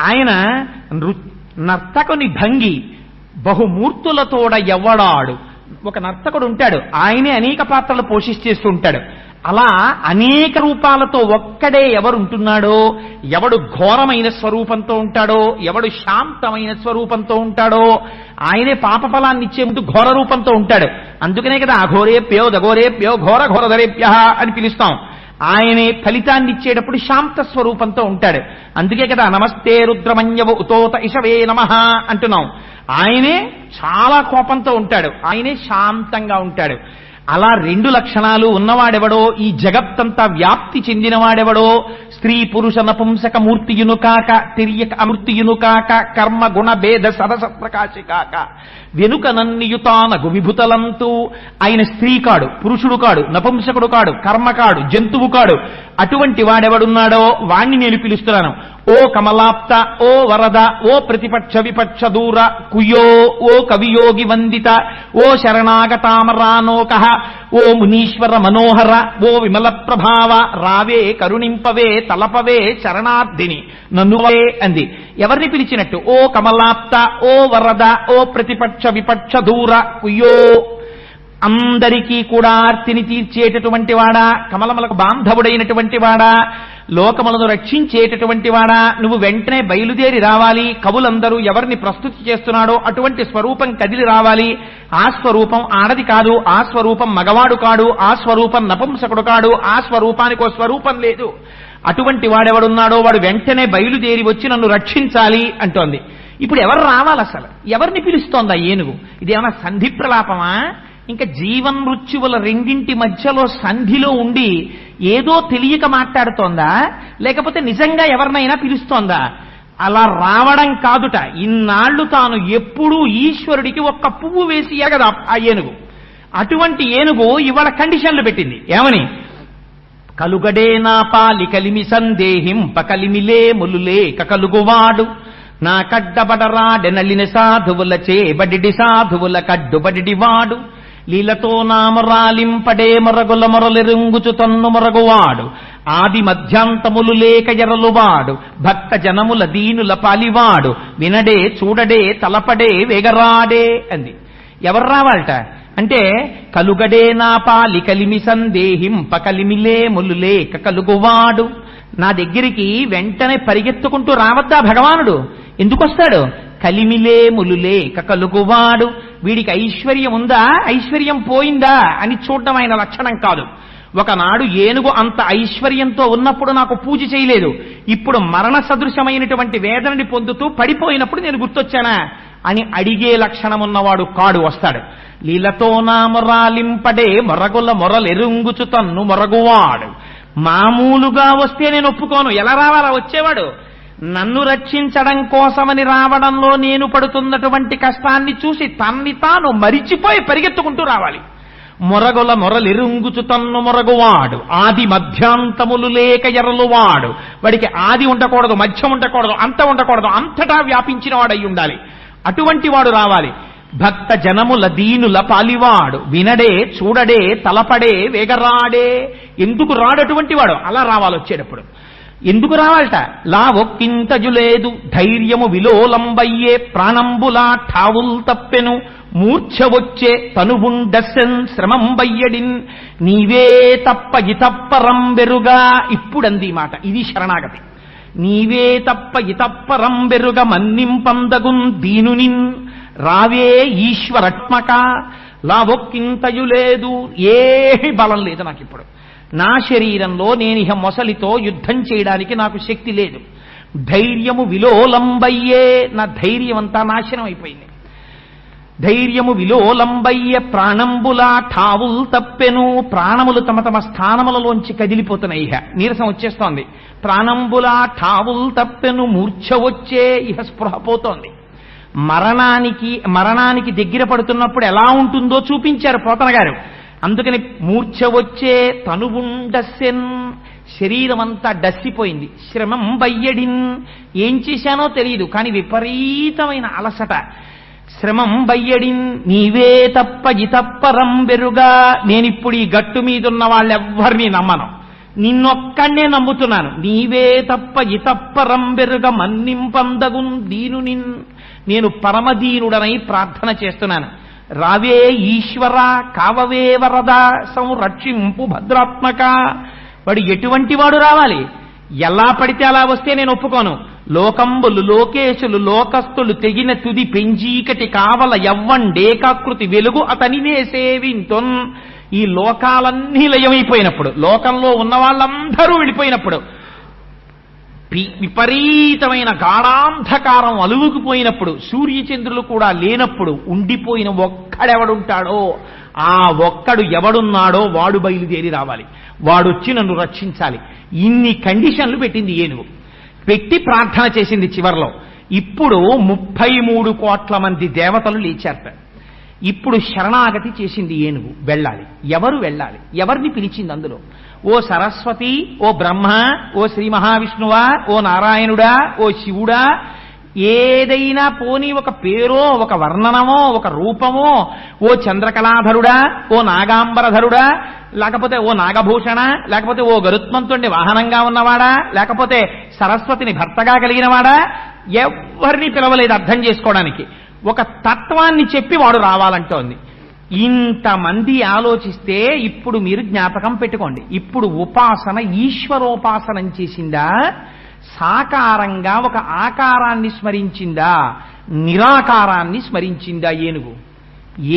A: ఆయన నర్తకుని భంగి బహుమూర్తులతోడ ఎవ్వడాడు. ఒక నర్తకుడు ఉంటాడు, ఆయనే అనేక పాత్రలు పోషిస్తూ ఉంటాడు. అలా అనేక రూపాలతో ఒక్కడే ఎవరుంటున్నాడో, ఎవడు ఘోరమైన స్వరూపంతో ఉంటాడో, ఎవడు శాంతమైన స్వరూపంతో ఉంటాడో ఆయనే పాప ఫలాన్ని ఇచ్చే ముందు ఘోర రూపంతో ఉంటాడు. అందుకనే కదా అఘోరేప్యో దఘోరేప్యో ఘోర ఘోరధరేభ్య అని పిలుస్తాం. ఆయనే ఫలితాన్ని ఇచ్చేటప్పుడు శాంత స్వరూపంతో ఉంటాడు. అందుకే కదా నమస్తే రుద్రమన్యవ ఉతోత ఇషవే నమః అంటున్నాం. ఆయనే చాలా కోపంతో ఉంటాడు, ఆయనే శాంతంగా ఉంటాడు. అలా రెండు లక్షణాలు ఉన్నవాడెవడో, ఈ జగత్తంతా వ్యాప్తి చెందినవాడెవడో, స్త్రీ పురుష నపుంసక మూర్తియును కాక, తిర్యక అమూర్తియును కాక, కర్మ గుణ భేద సరస ప్రకాశి కాక, వెనుక నన్నియుతానగు విభుతలంతూ, ఆయన స్త్రీ కాడు, పురుషుడు కాడు, నపుంసకుడు కాడు, కర్మ కాడు, జంతువు కాడు. అటువంటి వాడెవడున్నాడో వాణ్ణి నేను పిలుస్తున్నాను. ఓ కమలాప్త, ఓ వరద, ఓ ప్రతిపక్ష విపక్ష దూర, కుయో, ఓ కవియోగి వందిత, ఓ శరణాగతామరానోక, ఓ మునీశ్వర మనోహర, ఓ విమల ప్రభావ, రావే కరుణింపవే తలపవే శరణార్థిని నన్నువే అంది. ఎవరిని పిలిచినట్టు? ఓ కమలాప్త, ఓ వరద, ఓ ప్రతిపక్ష విపక్ష దూర, కుయో, అందరికీ కూడా ఆర్తిని తీర్చేటటువంటి వాడా, కమలములకు బాంధవుడైనటువంటి వాడా, లోకములను రక్షించేటటువంటి వాడా, నువ్వు వెంటనే బయలుదేరి రావాలి. కవులందరూ ఎవరిని ప్రస్తుతి చేస్తున్నాడో అటువంటి స్వరూపం కదిలి రావాలి. ఆ స్వరూపం ఆడది కాదు, ఆ స్వరూపం మగవాడు కాడు, ఆ స్వరూపం నపుంసకుడు కాడు, ఆ స్వరూపానికి ఓ స్వరూపం లేదు. అటువంటి వాడెవడున్నాడో వాడు వెంటనే బయలుదేరి వచ్చి నన్ను రక్షించాలి అంటోంది. ఇప్పుడు ఎవరు రావాలి? అసలు ఎవరిని పిలుస్తోందా ఏనుగు? ఇదేమన్నా సంధి ప్రలాపమా? ఇంకా జీవన్ మృత్యువుల రెండింటి మధ్యలో సంధిలో ఉండి ఏదో తెలియక మాట్లాడుతోందా, లేకపోతే నిజంగా ఎవరినైనా పిలుస్తోందా? అలా రావడం కాదుట. ఇన్నాళ్లు తాను ఎప్పుడూ ఈశ్వరుడికి ఒక్క పువ్వు వేసి ఎగదా ఆ ఏనుగు. అటువంటి ఏనుగు ఇవాళ కండిషన్లు పెట్టింది. ఏమని? కలుగడే నా పాలి కలిమి సందేహింప కలిమిలే ములులే కలుగువాడు, నా కడ్డబడరాడెనలిన సాధువులచే బడిడి సాధువుల కడ్డుబడివాడు, లీలతో నామరాలింపడే మొరగుల మొరలెరుంగుచు తన్ను మొరగువాడు, ఆది మధ్యాంతములు లేక ఎరలువాడు, భక్త జనముల దీనుల పాలివాడు, వినడే చూడడే తలపడే వేగరాడే అంది. ఎవరు రావాలట అంటే, కలుగడే నా పాలి కలిమి సందేహింప కలిమిలే ములులే కలుగువాడు. నా దగ్గరికి వెంటనే పరిగెత్తుకుంటూ రావద్దా భగవానుడు? ఎందుకు వస్తాడు? కలిమిలే ములులే కలుగువాడు. వీడికి ఐశ్వర్యం ఉందా, ఐశ్వర్యం పోయిందా అని చూడడం ఆయన లక్షణం కాదు. ఒకనాడు ఏనుగు అంత ఐశ్వర్యంతో ఉన్నప్పుడు నాకు పూజ చేయలేదు, ఇప్పుడు మరణ సదృశమైనటువంటి వేదనని పొందుతూ పడిపోయినప్పుడు నేను గుర్తొచ్చానా అని అడిగే లక్షణం ఉన్నవాడు కాడు. వస్తాడు. లీలతో నా మొరాలింపడే మొరగుల మొరలెరుంగుచు తన్ను మొరగువాడు. మామూలుగా వస్తే నేను ఒప్పుకోను. ఎలా రావాలా వచ్చేవాడు? నన్ను రక్షించడం కోసమని రావడంలో నేను పడుతున్నటువంటి కష్టాన్ని చూసి తన్ని తాను మరిచిపోయి పరిగెత్తుకుంటూ రావాలి. మొరగుల మొరలెరుంగుచు తన్ను మొరగువాడు, ఆది మధ్యాంతములు లేక ఎరలువాడు. వాడికి ఆది ఉండకూడదు, మధ్యం ఉండకూడదు, అంత ఉండకూడదు, అంతటా వ్యాపించిన వాడై ఉండాలి. అటువంటి వాడు రావాలి. భక్త జనముల దీనుల పాలివాడు, వినడే చూడడే తలపడే వేగరాడే. ఎందుకు రాడటువంటి వాడు? అలా రావాలి. వచ్చేటప్పుడు ఎందుకు రావాలట? లావొక్కింతజులేదు ధైర్యము విలోలంబయ్యే, ప్రాణంబులా ఠావుల్ తప్పెను మూర్ఛ వచ్చే తనువుండెన్ శ్రమంబయ్యడిన్, నీవే తప్ప ఇతప్పరం వెరుగా. ఇప్పుడంది మాట. ఇది శరణాగతి. నీవే తప్ప ఇతప్పరం వెరుగ మన్నింపందగున్ దీనునిన్, రావే ఈశ్వరత్మక. లావొక్కింతయులేదు, ఏ బలం లేదు నాకిప్పుడు. నా శరీరంలో నేను ఇహ మొసలితో యుద్ధం చేయడానికి నాకు శక్తి లేదు. ధైర్యము విలోలంబయ్యే, నా ధైర్యం అంతా నాశనం అయిపోయింది. ధైర్యము విలోలంబయ్యే, ప్రాణంబులా ఠావుల్ తప్పెను. ప్రాణములు తమ తమ స్థానములలోంచి కదిలిపోతున్నాయి. ఇహ నీరసం వచ్చేస్తోంది. ప్రాణంబులా ఠావుల్ తప్పెను మూర్ఛ వచ్చే, ఇహ స్పృహ పోతోంది. మరణానికి దగ్గర పడుతున్నప్పుడు ఎలా ఉంటుందో చూపించారు పోతన గారు. అందుకని మూర్ఛ వచ్చే తనువుండెన్, శరీరం అంతా డస్సిపోయింది. శ్రమం బయ్యడిన్, ఏం చేశానో తెలియదు కానీ విపరీతమైన అలసట. శ్రమం బయ్యడిన్, నీవే తప్ప ఇతప్పరం వెరుగా. నేనిప్పుడు ఈ గట్టు మీదున్న వాళ్ళెవ్వరినీ నమ్మను, నిన్నొక్కడే నమ్ముతున్నాను. నీవే తప్ప ఇతప్పరం వెరుగ మన్నింపందగున్ దీనునిన్, నేను పరమదీనుడనై ప్రార్థన చేస్తున్నాను. రావే ఈశ్వర కావవే వరద సంరక్షింపు భద్రాత్మక. వాడు ఎటువంటి వాడు రావాలి? ఎలా పడితే అలా వస్తే నేను ఒప్పుకోను. లోకంబులు లోకేశులు లోకస్తులు తెగిన తుది పెంచీకటి కావల యవ్వండేకాకృతి వెలుగు అతనినే సేవింతున్. ఈ లోకాలన్నీ లయమైపోయినప్పుడు, లోకంలో ఉన్న వాళ్ళందరూ వెళ్ళిపోయినప్పుడు, విపరీతమైన గాఢాంధకారం అలువుకుపోయినప్పుడు, సూర్యచంద్రులు కూడా లేనప్పుడు ఉండిపోయిన ఒక్కడెవడుంటాడో ఆ ఒక్కడు ఎవడున్నాడో వాడు బయలుదేరి రావాలి. వాడొచ్చి నన్ను రక్షించాలి. ఇన్ని కండిషన్లు పెట్టింది ఏనుగు. పెట్టి ప్రార్థన చేసింది చివర్లో. ఇప్పుడు 33 కోట్ల మంది దేవతలు లేచారట. ఇప్పుడు శరణాగతి చేసింది ఏనుగు. వెళ్ళాలి. ఎవరు వెళ్ళాలి? ఎవరిని పిలిచింది అందులో? ఓ సరస్వతి, ఓ బ్రహ్మ, ఓ శ్రీ మహావిష్ణువా, ఓ నారాయణుడా, ఓ శివుడా, ఏదైనా పోనీ ఒక పేరో ఒక వర్ణనమో ఒక రూపమో, ఓ చంద్రకళాధరుడా, ఓ నాగాంబరధరుడా, లేకపోతే ఓ నాగభూషణ, లేకపోతే ఓ గరుత్మంతుడిని వాహనంగా ఉన్నవాడా, లేకపోతే సరస్వతిని భర్తగా కలిగినవాడా, ఎవరిని పిలవలేదు అర్థం చేసుకోవడానికి. ఒక తత్వాన్ని చెప్పి వాడు రావాలంటోంది. ఇంతమంది ఆలోచిస్తే ఇప్పుడు మీరు జ్ఞాపకం పెట్టుకోండి. ఇప్పుడు ఉపాసన ఈశ్వరోపాసనం చేసిందా, సాకారంగా ఒక ఆకారాన్ని స్మరించిందా, నిరాకారాన్ని స్మరించిందా? ఏనుగు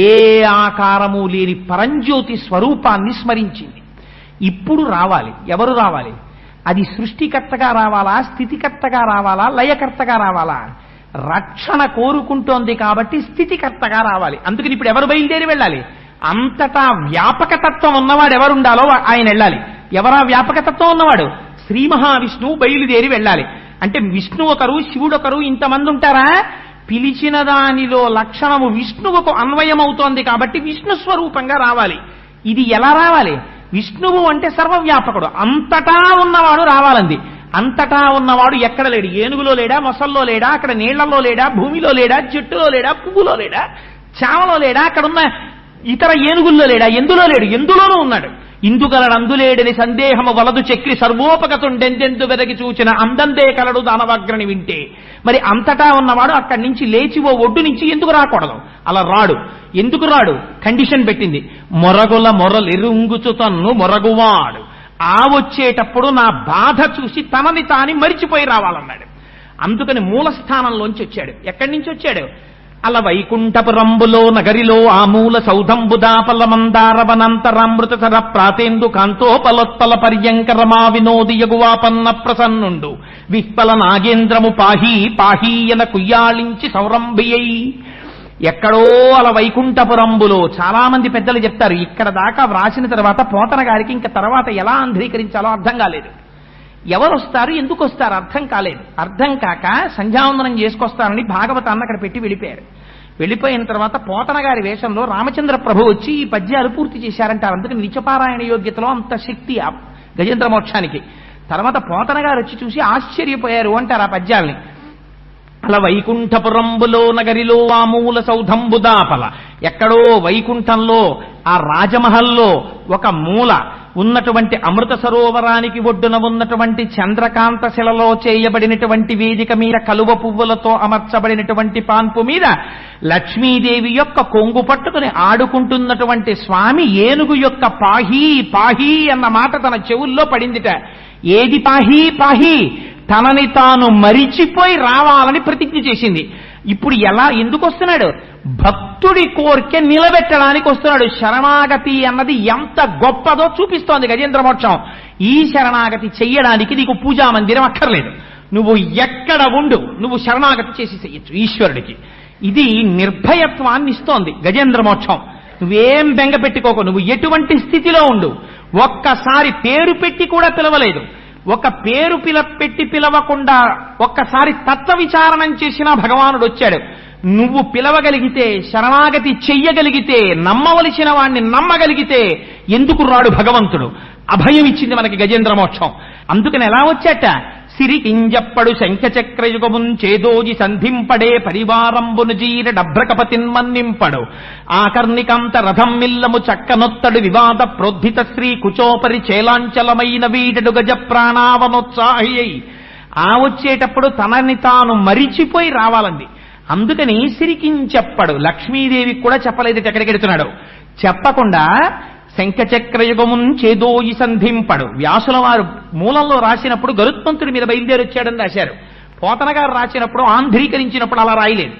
A: ఏ ఆకారము లేని పరంజ్యోతి స్వరూపాన్ని స్మరించింది. ఇప్పుడు రావాలి. ఎవరు రావాలి? అది సృష్టికర్తగా రావాలా, స్థితికర్తగా రావాలా, లయకర్తగా రావాలా? రక్షణ కోరుకుంటోంది కాబట్టి స్థితికర్తగా రావాలి. అందుకని ఇప్పుడు ఎవరు బయలుదేరి వెళ్ళాలి? అంతటా వ్యాపకతత్వం ఉన్నవాడు ఎవరుండాలో ఆయన వెళ్ళాలి. ఎవరా వ్యాపకతత్వం ఉన్నవాడు? శ్రీ మహావిష్ణువు బయలుదేరి వెళ్ళాలి. అంటే విష్ణు ఒకరు, శివుడు ఒకరు, ఇంతమంది ఉంటారా? పిలిచిన దానిలో లక్షణము విష్ణువుకు అన్వయమవుతోంది కాబట్టి విష్ణు స్వరూపంగా రావాలి. ఇది ఎలా రావాలి? విష్ణువు అంటే సర్వవ్యాపకుడు, అంతటా ఉన్నవాడు రావాలంది. అంతటా ఉన్నవాడు ఎక్కడ లేడు. ఏనుగులో లేడా, మొసల్లో లేడా, అక్కడ నీళ్లలో లేడా, భూమిలో లేడా, చెట్టులో లేడా, పువ్వులో లేడా, చామలో లేడా, అక్కడున్న ఇతర ఏనుగుల్లో లేడా? ఎందులో లేడు? ఎందులోనూ ఉన్నాడు. ఇందుగలడందులేడని సందేహము వలదు చక్రి సర్వోపగతుండెందెందు వెదకి చూచిన అందందే కలడు దానవాగ్రని వింటే. మరి అంతటా ఉన్నవాడు అక్కడి నుంచి లేచి ఓ ఒడ్డు నుంచి ఎందుకు రాకూడదు? అలా రాడు. ఎందుకు రాడు? కండిషన్ పెట్టింది. మొరగుల మొరలెరుంగుచు తన్ను మొరగువాడు ఆ వచ్చేటప్పుడు నా బాధ చూసి తనని తాని మరిచిపోయి రావాలన్నాడు. అందుకని మూలస్థానంలోంచి వచ్చాడు. ఎక్కడి నుంచి వచ్చాడు? అలా వైకుంఠపురంబులో నగరిలో ఆ మూల సౌధంబుదాపల మందారవనంతరామృత సర ప్రాతేందు కాంతోపలోత్పల పర్యంకరమా వినోది యగువాపన్న ప్రసన్నుండు విహ్పల నాగేంద్రము పాహీ పాహీయన కుయ్యాళించి సౌరంభియై. ఎక్కడో అలా వైకుంఠపురంబులో చాలా మంది పెద్దలు చెప్తారు. ఇక్కడ దాకా వ్రాసిన తర్వాత పోతన గారికి ఇంకా తర్వాత ఎలా ఆంధ్రీకరించాలో అర్థం కాలేదు. ఎవరు వస్తారు, ఎందుకు వస్తారు అర్థం కాలేదు. అర్థం కాక సంధ్యావందనం చేసుకొస్తారని భాగవతాన్ని అక్కడ పెట్టి వెళ్ళిపోయారు. వెళ్ళిపోయిన తర్వాత పోతన గారి వేషంలో రామచంద్ర ప్రభు వచ్చి ఈ పద్యాలు పూర్తి చేశారంటారు. అందుకని నిత్యపారాయణ యోగ్యతలో అంత శక్తి ఆ గజేంద్ర మోక్షానికి. తర్వాత పోతన గారు వచ్చి చూసి ఆశ్చర్యపోయారు అంటారు ఆ పద్యాల్ని. అలా వైకుంఠపురంబులో నగరిలో ఆ మూల సౌధంబుదాపల, ఎక్కడో వైకుంఠంలో ఆ రాజమహల్లో ఒక మూల ఉన్నటువంటి అమృత సరోవరానికి ఒడ్డున ఉన్నటువంటి చంద్రకాంత శిలలో చేయబడినటువంటి వేదిక మీద కలువ పువ్వులతో అమర్చబడినటువంటి పాన్పు మీద లక్ష్మీదేవి యొక్క కొంగు పట్టుకుని ఆడుకుంటున్నటువంటి స్వామి ఏనుగు యొక్క పాహీ పాహీ అన్న మాట తన చెవుల్లో పడిందిట. ఏది పాహీ పాహీ? తనని తాను మరిచిపోయి రావాలని ప్రతిజ్ఞ చేసింది. ఇప్పుడు ఎలా, ఎందుకు వస్తున్నాడు? భక్తుడి కోరిక నిలబెట్టడానికి వస్తున్నాడు. శరణాగతి అన్నది ఎంత గొప్పదో చూపిస్తోంది గజేంద్ర మోక్షం. ఈ శరణాగతి చెయ్యడానికి నీకు పూజా మందిరం అక్కర్లేదు. నువ్వు ఎక్కడ ఉండు, నువ్వు శరణాగతి చేసి చెయ్యొచ్చు ఈశ్వరుడికి. ఇది నిర్భయత్వాన్ని ఇస్తోంది గజేంద్ర మోక్షం. నువ్వేం బెంగ పెట్టుకోకు, నువ్వు ఎటువంటి స్థితిలో ఉండు. ఒక్కసారి పేరు పెట్టి కూడా పిలవలేదు. ఒక పేరు పెట్టి పిలవకుండా ఒక్కసారి తత్వ విచారణం చేసినా భగవానుడు వచ్చాడు. నువ్వు పిలవగలిగితే, శరణాగతి చెయ్యగలిగితే, నమ్మవలసిన వాణ్ణి నమ్మగలిగితే ఎందుకు రాడు భగవంతుడు? అభయం ఇచ్చింది మనకి గజేంద్ర మోక్షం. అందుకని ఎలా వచ్చాట? సిరికింజప్పడు శంఖచక్రయుగమున్ చేదోజి సంధింపడే పరివారంబును జీర డభ్రకపతిన్మన్నింపడు ఆకర్ణికాంత రథం మిల్లము చక్కనొత్తడు వివాద ప్రోద్ధిత శ్రీ కుచోపరి చేలాంచలమైన వీడడు గజ ప్రాణావనోత్సాహి. ఆ వచ్చేటప్పుడు తనని తాను మరిచిపోయి రావాలండి. అందుకని సిరికించెప్పడు, లక్ష్మీదేవికి కూడా చెప్పలేదు ఎక్కడికి వెడుతున్నాడు. చెప్పకుండా శంఖచక్రయుగమున్ చేదోయి సంధింపడు. వ్యాసుల వారు మూలంలో రాసినప్పుడు గరుత్మంతుడి మీద బయలుదేరి వచ్చాడని రాశారు. పోతన గారు రాసినప్పుడు ఆంధ్రీకరించినప్పుడు అలా రాయలేదు.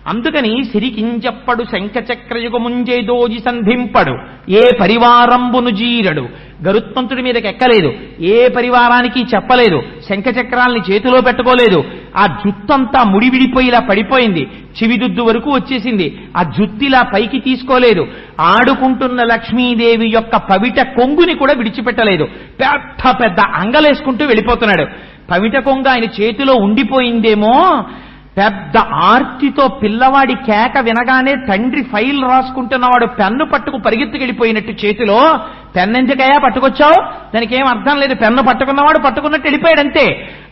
A: అందుకని సిరికించెప్పడు శంఖచక్రయుగముంజేదోజి సంధింపడు, ఏ పరివారంబును జీరడు. గరుత్మంతుడి మీదకి ఎక్కలేదు, ఏ పరివారానికి చెప్పలేదు, శంఖచక్రాల్ని చేతిలో పెట్టుకోలేదు. ఆ జుత్తంతా ముడివిడిపోయిలా పడిపోయింది, చివిదుద్దు వరకు వచ్చేసింది. ఆ జుత్తిలా పైకి తీసుకోలేదు. ఆడుకుంటున్న లక్ష్మీదేవి యొక్క పవిట కొంగుని కూడా విడిచిపెట్టలేదు. పెద్ద పెద్ద అంగలేసుకుంటూ వెళ్ళిపోతున్నాడు. పవిట కొంగు ఆయన చేతిలో ఉండిపోయిందేమో. పెద్ద ఆర్తితో పిల్లవాడి కేక వినగానే తండ్రి ఫైల్ రాసుకుంటున్నవాడు పెన్ను పట్టుకు పరిగెత్తుకెళ్ళిపోయినట్టు చేతిలో. పెన్ను ఎందుకయ్యా పట్టుకొచ్చావు? దానికి ఏం అర్థం లేదు, పెన్ను పట్టుకున్నవాడు పట్టుకున్నట్టు వెళ్ళిపోయాడంతే.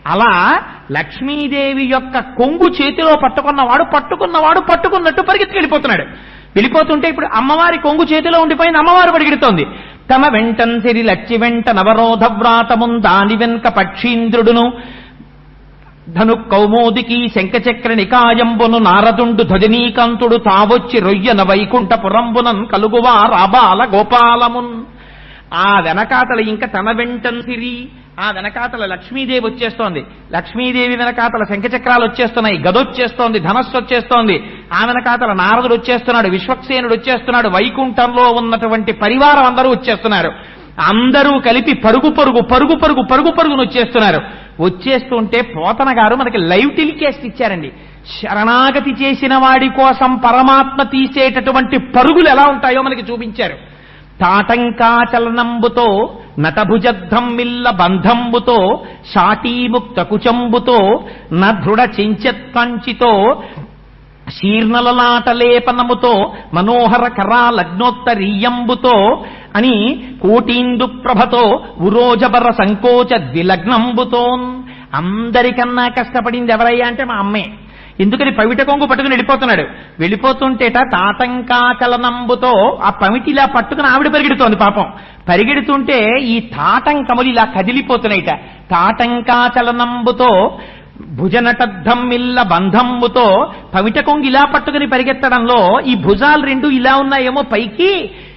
A: అలా లక్ష్మీదేవి యొక్క కొంగు చేతిలో పట్టుకున్నవాడు పట్టుకున్నట్టు పరిగెత్తుకెళ్ళిపోతున్నాడు. వెళ్ళిపోతుంటే ఇప్పుడు అమ్మవారి కొంగు చేతిలో ఉండిపోయింది, అమ్మవారు పరిగెడుతోంది. తమ వెంటన్ సిరి లచ్చి వెంట నవరోధ వ్రాతమున్ దాని వెనుక పక్షీంద్రుడును ధను కౌమోదికి శంఖచక్ర నికాయంబును నారదుండు ధ్వజనీకాంతుడు తావొచ్చి రొయ్యన వైకుంఠ పురంబునన్ కలుగువా రాబాల గోపాలమున్. ఆ వెనకాతల ఇంకా తన వెంటన్ సిరి, ఆ వెనకాతల లక్ష్మీదేవి వచ్చేస్తోంది. లక్ష్మీదేవి వెనకాతల శంఖచక్రాలు వచ్చేస్తున్నాయి, గదొచ్చేస్తోంది, ధనస్సు వచ్చేస్తోంది. ఆ వెనకాతల నారదుడు వచ్చేస్తున్నాడు, విశ్వక్సేనుడు వచ్చేస్తున్నాడు, వైకుంఠంలో ఉన్నటువంటి పరివారం అందరూ వచ్చేస్తున్నారు. అందరూ కలిపి పరుగును వచ్చేస్తున్నారు. వచ్చేస్తుంటే పోతన గారు మనకి లైవ్ టెలికాస్ట్ ఇచ్చారండి. శరణాగతి చేసిన వాడి కోసం పరమాత్మ తీసేటటువంటి పరుగులు ఎలా ఉంటాయో మనకి చూపించారు. తాటంకాచలనంబుతో నటభుజద్ధమ్మిల్ల బంధంబుతో షాటీముక్త కుచంబుతో నృఢ చెంచెత్కంచితో శీర్ణలలాటలేపనముతో మనోహర కరాలగ్నోత్తరీయంబుతో అని కోటీందు ప్రభతో ఉరోజబర సంకోచ ద్విలగ్నంబుతో. అందరికన్నా కష్టపడింది ఎవరయ్యా అంటే మా అమ్మే. ఎందుకని పవిట కొంగు పట్టుకుని వెళ్ళిపోతున్నాడు. వెళ్ళిపోతుంటేట తాటంకాచలనంబుతో ఆ పమిటిలా పట్టుకుని ఆవిడ పరిగెడుతోంది. పాపం పరిగెడుతుంటే ఈ తాటంకములు ఇలా కదిలిపోతున్నాయిట. తాటంకాచలనంబుతో భుజనటద్ధమ్మిల్ల బంధంబుతో పవిట కొంగు ఇలా పట్టుకుని పరిగెత్తడంలో ఈ భుజాలు రెండు ఇలా ఉన్నాయేమో పైకి,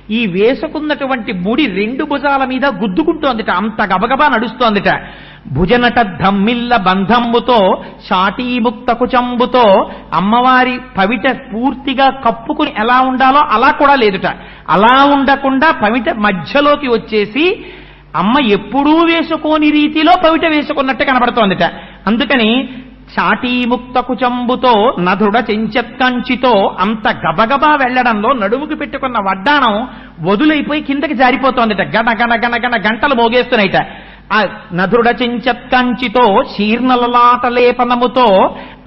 A: ఈ వేసుకున్నటువంటి ముడి రెండు భుజాల మీద గుద్దుకుంటోందిట, అంత గబగబా నడుస్తోందిట. భుజనటద్ధమ్మిల్ల బంధంబుతో షాటీముక్త కుచంబుతో అమ్మవారి పవిట పూర్తిగా కప్పుకుని ఎలా ఉండాలో అలా కూడా లేదుట. అలా ఉండకుండా పవిట మధ్యలోకి వచ్చేసి అమ్మ ఎప్పుడూ వేసుకోని రీతిలో పవిట వేసుకున్నట్టు కనబడుతోందిట. అందుకని చాటీముక్త కుచంబుతో నధుడ చెంచెత్కంచితో అంత గబగబా వెళ్లడంలో నడుముకు పెట్టుకున్న వడ్డాణం వదులైపోయి కిందకి జారిపోతోందిట. గణ గంటలు మోగేస్తున్నాయిట. ఆ నధుడ చెంచెత్కంచితో శీర్ణలలాటలేపనముతో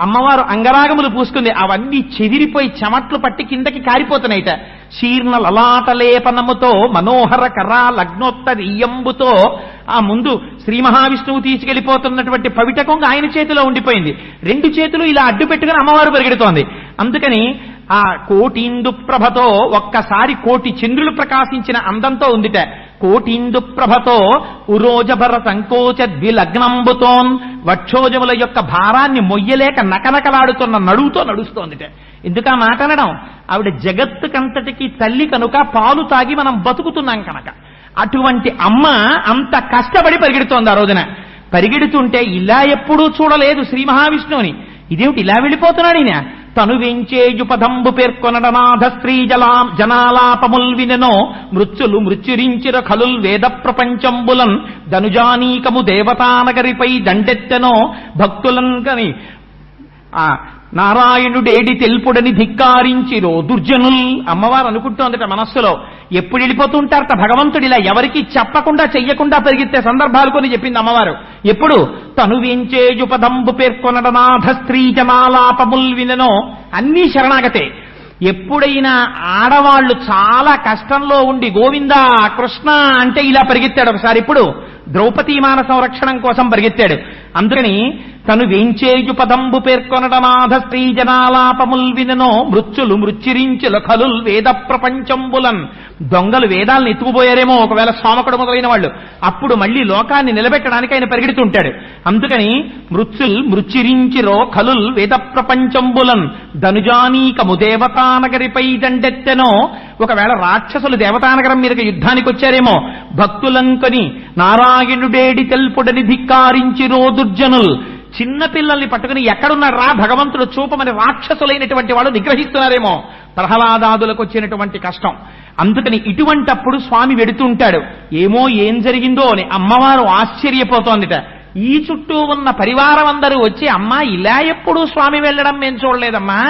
A: అమ్మవారు అంగరాగములు పూసుకుంది. అవన్నీ చెదిరిపోయి చెమట్లు పట్టి కిందకి కారిపోతున్నాయిట. శీర్ణలలాటలేపనముతో మనోహర కరాలగ్నోత్తరీయంబుతో ఆ ముందు శ్రీ మహావిష్ణువు తీసుకెళ్లిపోతున్నటువంటి పవిట కొంగ ఆయన చేతిలో ఉండిపోయింది. రెండు చేతులు ఇలా అడ్డు పెట్టుకుని అమ్మవారు పరిగెడుతోంది. అందుకని ఆ కోటీందు ప్రభతో ఒక్కసారి కోటి చంద్రులు ప్రకాశించిన అందంతో ఉందిట. కోటీందు ప్రభతో ఉరోజభర సంకోచ ద్విలగ్నంబుతోన్ వక్షోజముల యొక్క భారాన్ని మొయ్యలేక నకనకలాడుతున్న నడువుతో నడుస్తోందిట. ఎందుకా మాట అనడం? ఆవిడ జగత్తుకంతటికి తల్లి కనుక, పాలు తాగి మనం బతుకుతున్నాం కనుక. అటువంటి అమ్మ అంత కష్టపడి పరిగెడుతోంది. ఆ రోజున పరిగెడుతుంటే ఇలా ఎప్పుడూ చూడలేదు శ్రీ మహావిష్ణువుని. ఇదేమిటి ఇలా వెళ్ళిపోతున్నాడు ఈయన? తను వెంచేయు పదంబు పేర్కొనడనాథ స్త్రీ జనాలాపముల్ వినెనో మృత్యులు మృత్యురించిర ఖలుల్ వేద ప్రపంచంబులన్ ధనుజానీకము దేవతానగరిపై దండెత్తెనో భక్తులన్ కని ఆ నారాయణుడేడి తెల్పుడని ధిక్కారించిరో దుర్జనుల్. అమ్మవారు అనుకుంటోందట మనస్సులో, ఎప్పుడు వెళ్ళిపోతుంటారట భగవంతుడు ఇలా ఎవరికి చెప్పకుండా చెయ్యకుండా పరిగెత్తే సందర్భాలు కొన్ని చెప్పింది అమ్మవారు. ఎప్పుడు? తను వెంచేయు పదంబు పేర్కొనడనాథ స్త్రీ జనాలాపముల్ వినెనో. అన్నీ శరణాగతే. ఎప్పుడైనా ఆడవాళ్లు చాలా కష్టంలో ఉండి గోవిందా కృష్ణ అంటే ఇలా పరిగెత్తాడు ఒకసారి. ఇప్పుడు ద్రౌపదీమాన సంరక్షణం కోసం పరిగెత్తాడు. అందుకని తను వేంచేయు పదంబు పేర్కొనటనాథ స్త్రీ జనాలాపముల్ విననో మృత్యులు మృత్యురించుల కలుల్ వేద ప్రపంచంబులన్. దొంగలు వేదాలను ఎత్తుకుపోయారేమో ఒకవేళ సోమకుడు మొదలైన వాళ్ళు, అప్పుడు మళ్లీ లోకాన్ని నిలబెట్టడానికి ఆయన పరిగెడుతుంటాడు. అందుకని మృత్యుల్ మృత్యురించిరో కలుల్ వేద ప్రపంచంబులన్ ధనుజానీకము దేవతానగరిపై దండెత్తెనో. ఒకవేళ రాక్షసులు దేవతానగరం మీదకి యుద్ధానికి వచ్చారేమో, భక్తులంకొని నారాయణుడేడి తెల్పుడని ధిక్కారించిరో దుర్జనుల్. చిన్న పిల్లల్ని పట్టుకుని ఎక్కడున్నాడు రా భగవంతుడు చూపమని రాక్షసులైనటువంటి వాళ్ళు నిగ్రహిస్తున్నారేమో, ప్రహ్లాదాదులకు వచ్చినటువంటి కష్టం. అందుకని ఇటువంటప్పుడు స్వామి వెడుతుంటాడు. ఏమో ఏం జరిగిందో అని అమ్మవారు ఆశ్చర్యపోతోందిట. ఈ చుట్టూ ఉన్న పరివారం అందరూ వచ్చి, అమ్మా ఇలా ఎప్పుడూ స్వామి వెళ్ళడం మేము చూడలేదమ్మా,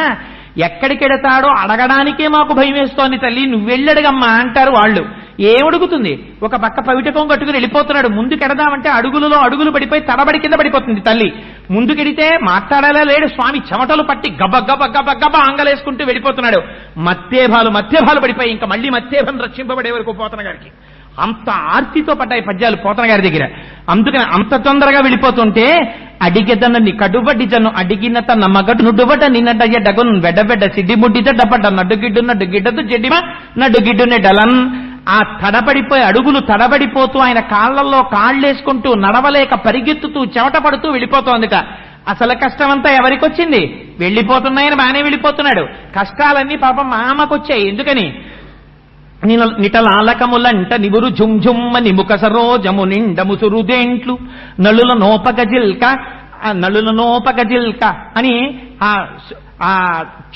A: ఎక్కడికెడతాడో అడగడానికే మాకు భయం వేస్తోంది తల్లి, నువ్వెళ్ళడుగమ్మా అంటారు వాళ్ళు. ఏమడుగుతుంది? ఒక పక్క పవిటకం కట్టుకుని వెళ్ళిపోతున్నాడు. ముందుకెడదామంటే అడుగులలో అడుగులు పడిపోయి తడబడి కింద పడిపోతుంది తల్లి. ముందుకెడితే మాట్లాడాలా లేడు, స్వామి చెమటలు పట్టి గబ గబ గబ గబ ఆంగలేసుకుంటూ వెళ్ళిపోతున్నాడు. మధ్యభాలు పడిపోయి ఇంకా మళ్ళీ మధ్యభం రక్షింపబడే వరకు పోతన గారికి అంత ఆర్తితో పడ్డాయి పద్యాలు పోతన గారి దగ్గర. అందుకని అంత తొందరగా వెళ్ళిపోతుంటే అడిగెదనని కడుబడి జను అడిగిన తన మగడు నుడుబట నిన్నడయ్య డగున్ వెడబెడ్డ సిడ్డి ముడ్డిత డబడ్డ నడ్డుగిడ్డు నడ్డుగిడ్డదు జడ్డిమ నడ్డుగిడ్డునే డలన్. ఆ తడబడిపోయి అడుగులు తడబడిపోతూ ఆయన కాళ్లలో కాళ్లేసుకుంటూ నడవలేక పరిగెత్తుతూ చెమట పడుతూ వెళ్ళిపోతోందిట. అసలు కష్టమంతా ఎవరికొచ్చింది? వెళ్ళిపోతున్నాయని బాగానే వెళ్ళిపోతున్నాడు. కష్టాలన్నీ పాపం మామకొచ్చాయి. ఎందుకని? నిటలాలకములంట నివురు ఝుంఝుమ్మ నిముక సరోజము నిండ ముసురుదేంట్లు నలుల నోపగజిల్క అని ఆ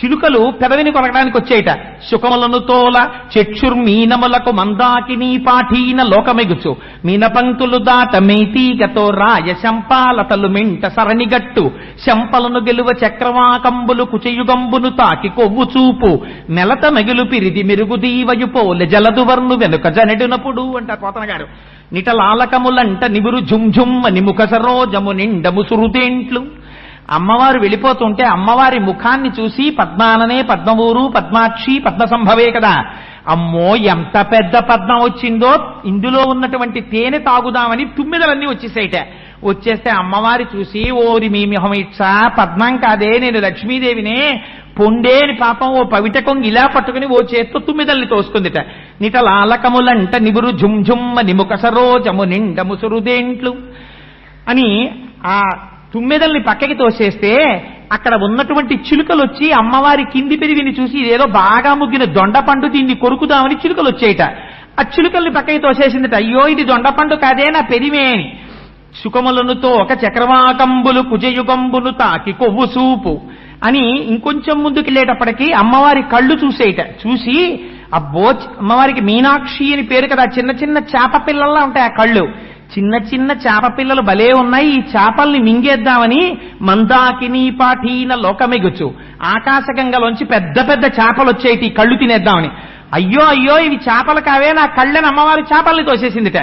A: చిలుకలు పెదవిని కొరకడానికి వచ్చేట. సుఖములను తోల చక్షుర్మీనములకు మందాకినీ పాఠీన లోకమెగుచు మీనపంక్తులు దాట మేతీగతో రాయ శంపాలతలు మింట సరణిగట్టు శంపలను గెలువ చక్రవాకంబులు కుచయుగంబును తాకి కొవ్వు చూపు మెలత మెగులు పిరిది మెరుగుదీవయుపోలె జలదువర్ను వెనుక జనెడునప్పుడు అంటారు పోతన గారు. నిటలాలకములంట నివురు ఝుంఝుమ్మ నిముక సరోజము నిండ ముసురుదేంట్లు. అమ్మవారు వెళ్ళిపోతుంటే అమ్మవారి ముఖాన్ని చూసి పద్మాననే పద్మవూరు పద్మాక్షి పద్మ సంభవే కదా, అమ్మో ఎంత పెద్ద పద్మం వచ్చిందో, ఇందులో ఉన్నటువంటి తేనె తాగుదామని తుమ్మిదలన్నీ వచ్చేసాయిట. వచ్చేస్తే అమ్మవారి చూసి ఓరి మీ మిహమిచ్చ పద్మం కాదే నేను లక్ష్మీదేవినే పొండేని పాపం ఓ పవిటకొంగి ఇలా పట్టుకుని ఓ చేత్తో తుమ్మిదల్ని తోసుకుందిట. నిటలాలకములంట నివురు ఝుంఝుమ్మ నిముక సరోజము నిండ ముసురుదేంట్లు అని ఆ తుమ్మెదల్ని పక్కకి తోసేస్తే అక్కడ ఉన్నటువంటి చిలుకలు వచ్చి అమ్మవారి కింది పెరివిని చూసి ఇదేదో బాగా ముగ్గిన దొండపండు దీన్ని కొరుకుదామని చిలుకలు వచ్చేయట. ఆ చిలుకల్ని పక్కకి తోసేసిందట. అయ్యో ఇది దొండపండు కాదే నా పెరిమే అని. సుఖములనుతో ఒక చక్రవాకంబులు కుజయుగంబులు తాకి కొవ్వు సూపు అని ఇంకొంచెం ముందుకెళ్ళేటప్పటికీ అమ్మవారి కళ్ళు చూసేయట. చూసి అబ్బో అమ్మవారికి మీనాక్షి అని పేరు కదా, చిన్న చిన్న చేప పిల్లల్లా ఉంటాయి ఆ కళ్ళు. చిన్న చిన్న చేప పిల్లలు భలే ఉన్నాయి, ఈ చేపల్ని మింగేద్దామని మందాకినీ పాఠీన లోకమెగుచు ఆకాశగంగలోంచి పెద్ద పెద్ద చేపలు వచ్చేటి ఈ కళ్ళు తినేద్దామని. అయ్యో అయ్యో ఇవి చేపలు కావే నా కళ్ళని అమ్మవారి చేపల్ని తోసేసిందిట.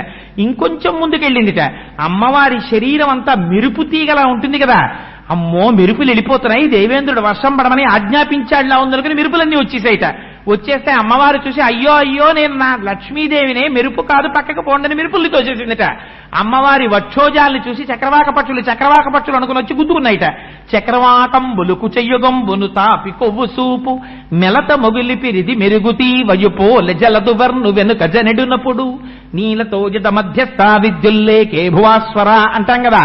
A: ఇంకొంచెం ముందుకెళ్ళిందిట. అమ్మవారి శరీరం అంతా మెరుపు తీగలా ఉంటుంది కదా, అమ్మో మెరుపులు వెళ్ళిపోతున్నాయి, దేవేంద్రుడు వర్షం పడమని ఆజ్ఞాపించాడులా ఉందనుకుని మెరుపులన్నీ వచ్చేసాయిట. వచ్చేస్తే అమ్మవారు చూసి అయ్యో అయ్యో నేను నా లక్ష్మీదేవినే మెరుపు కాదు పక్కకు పోండని మెరుపుల్ని తోచేసిందిట. అమ్మవారి వక్షోజాల్ని చూసి చక్రవాక పక్షులు అనుకుని వచ్చి గుద్దుకున్నాయిట. చక్రవాకంబులు కుచయుగంబును తాపి కొవ్వు సూపు మెలత మొగిలి పిరిది మెరుగుతీ వయుపోలె జలదువర్ను వెనుక జనెడునప్పుడు నీలతోజత మధ్యస్థ విద్యుల్లేకే భువాస్వర అంటాం కదా.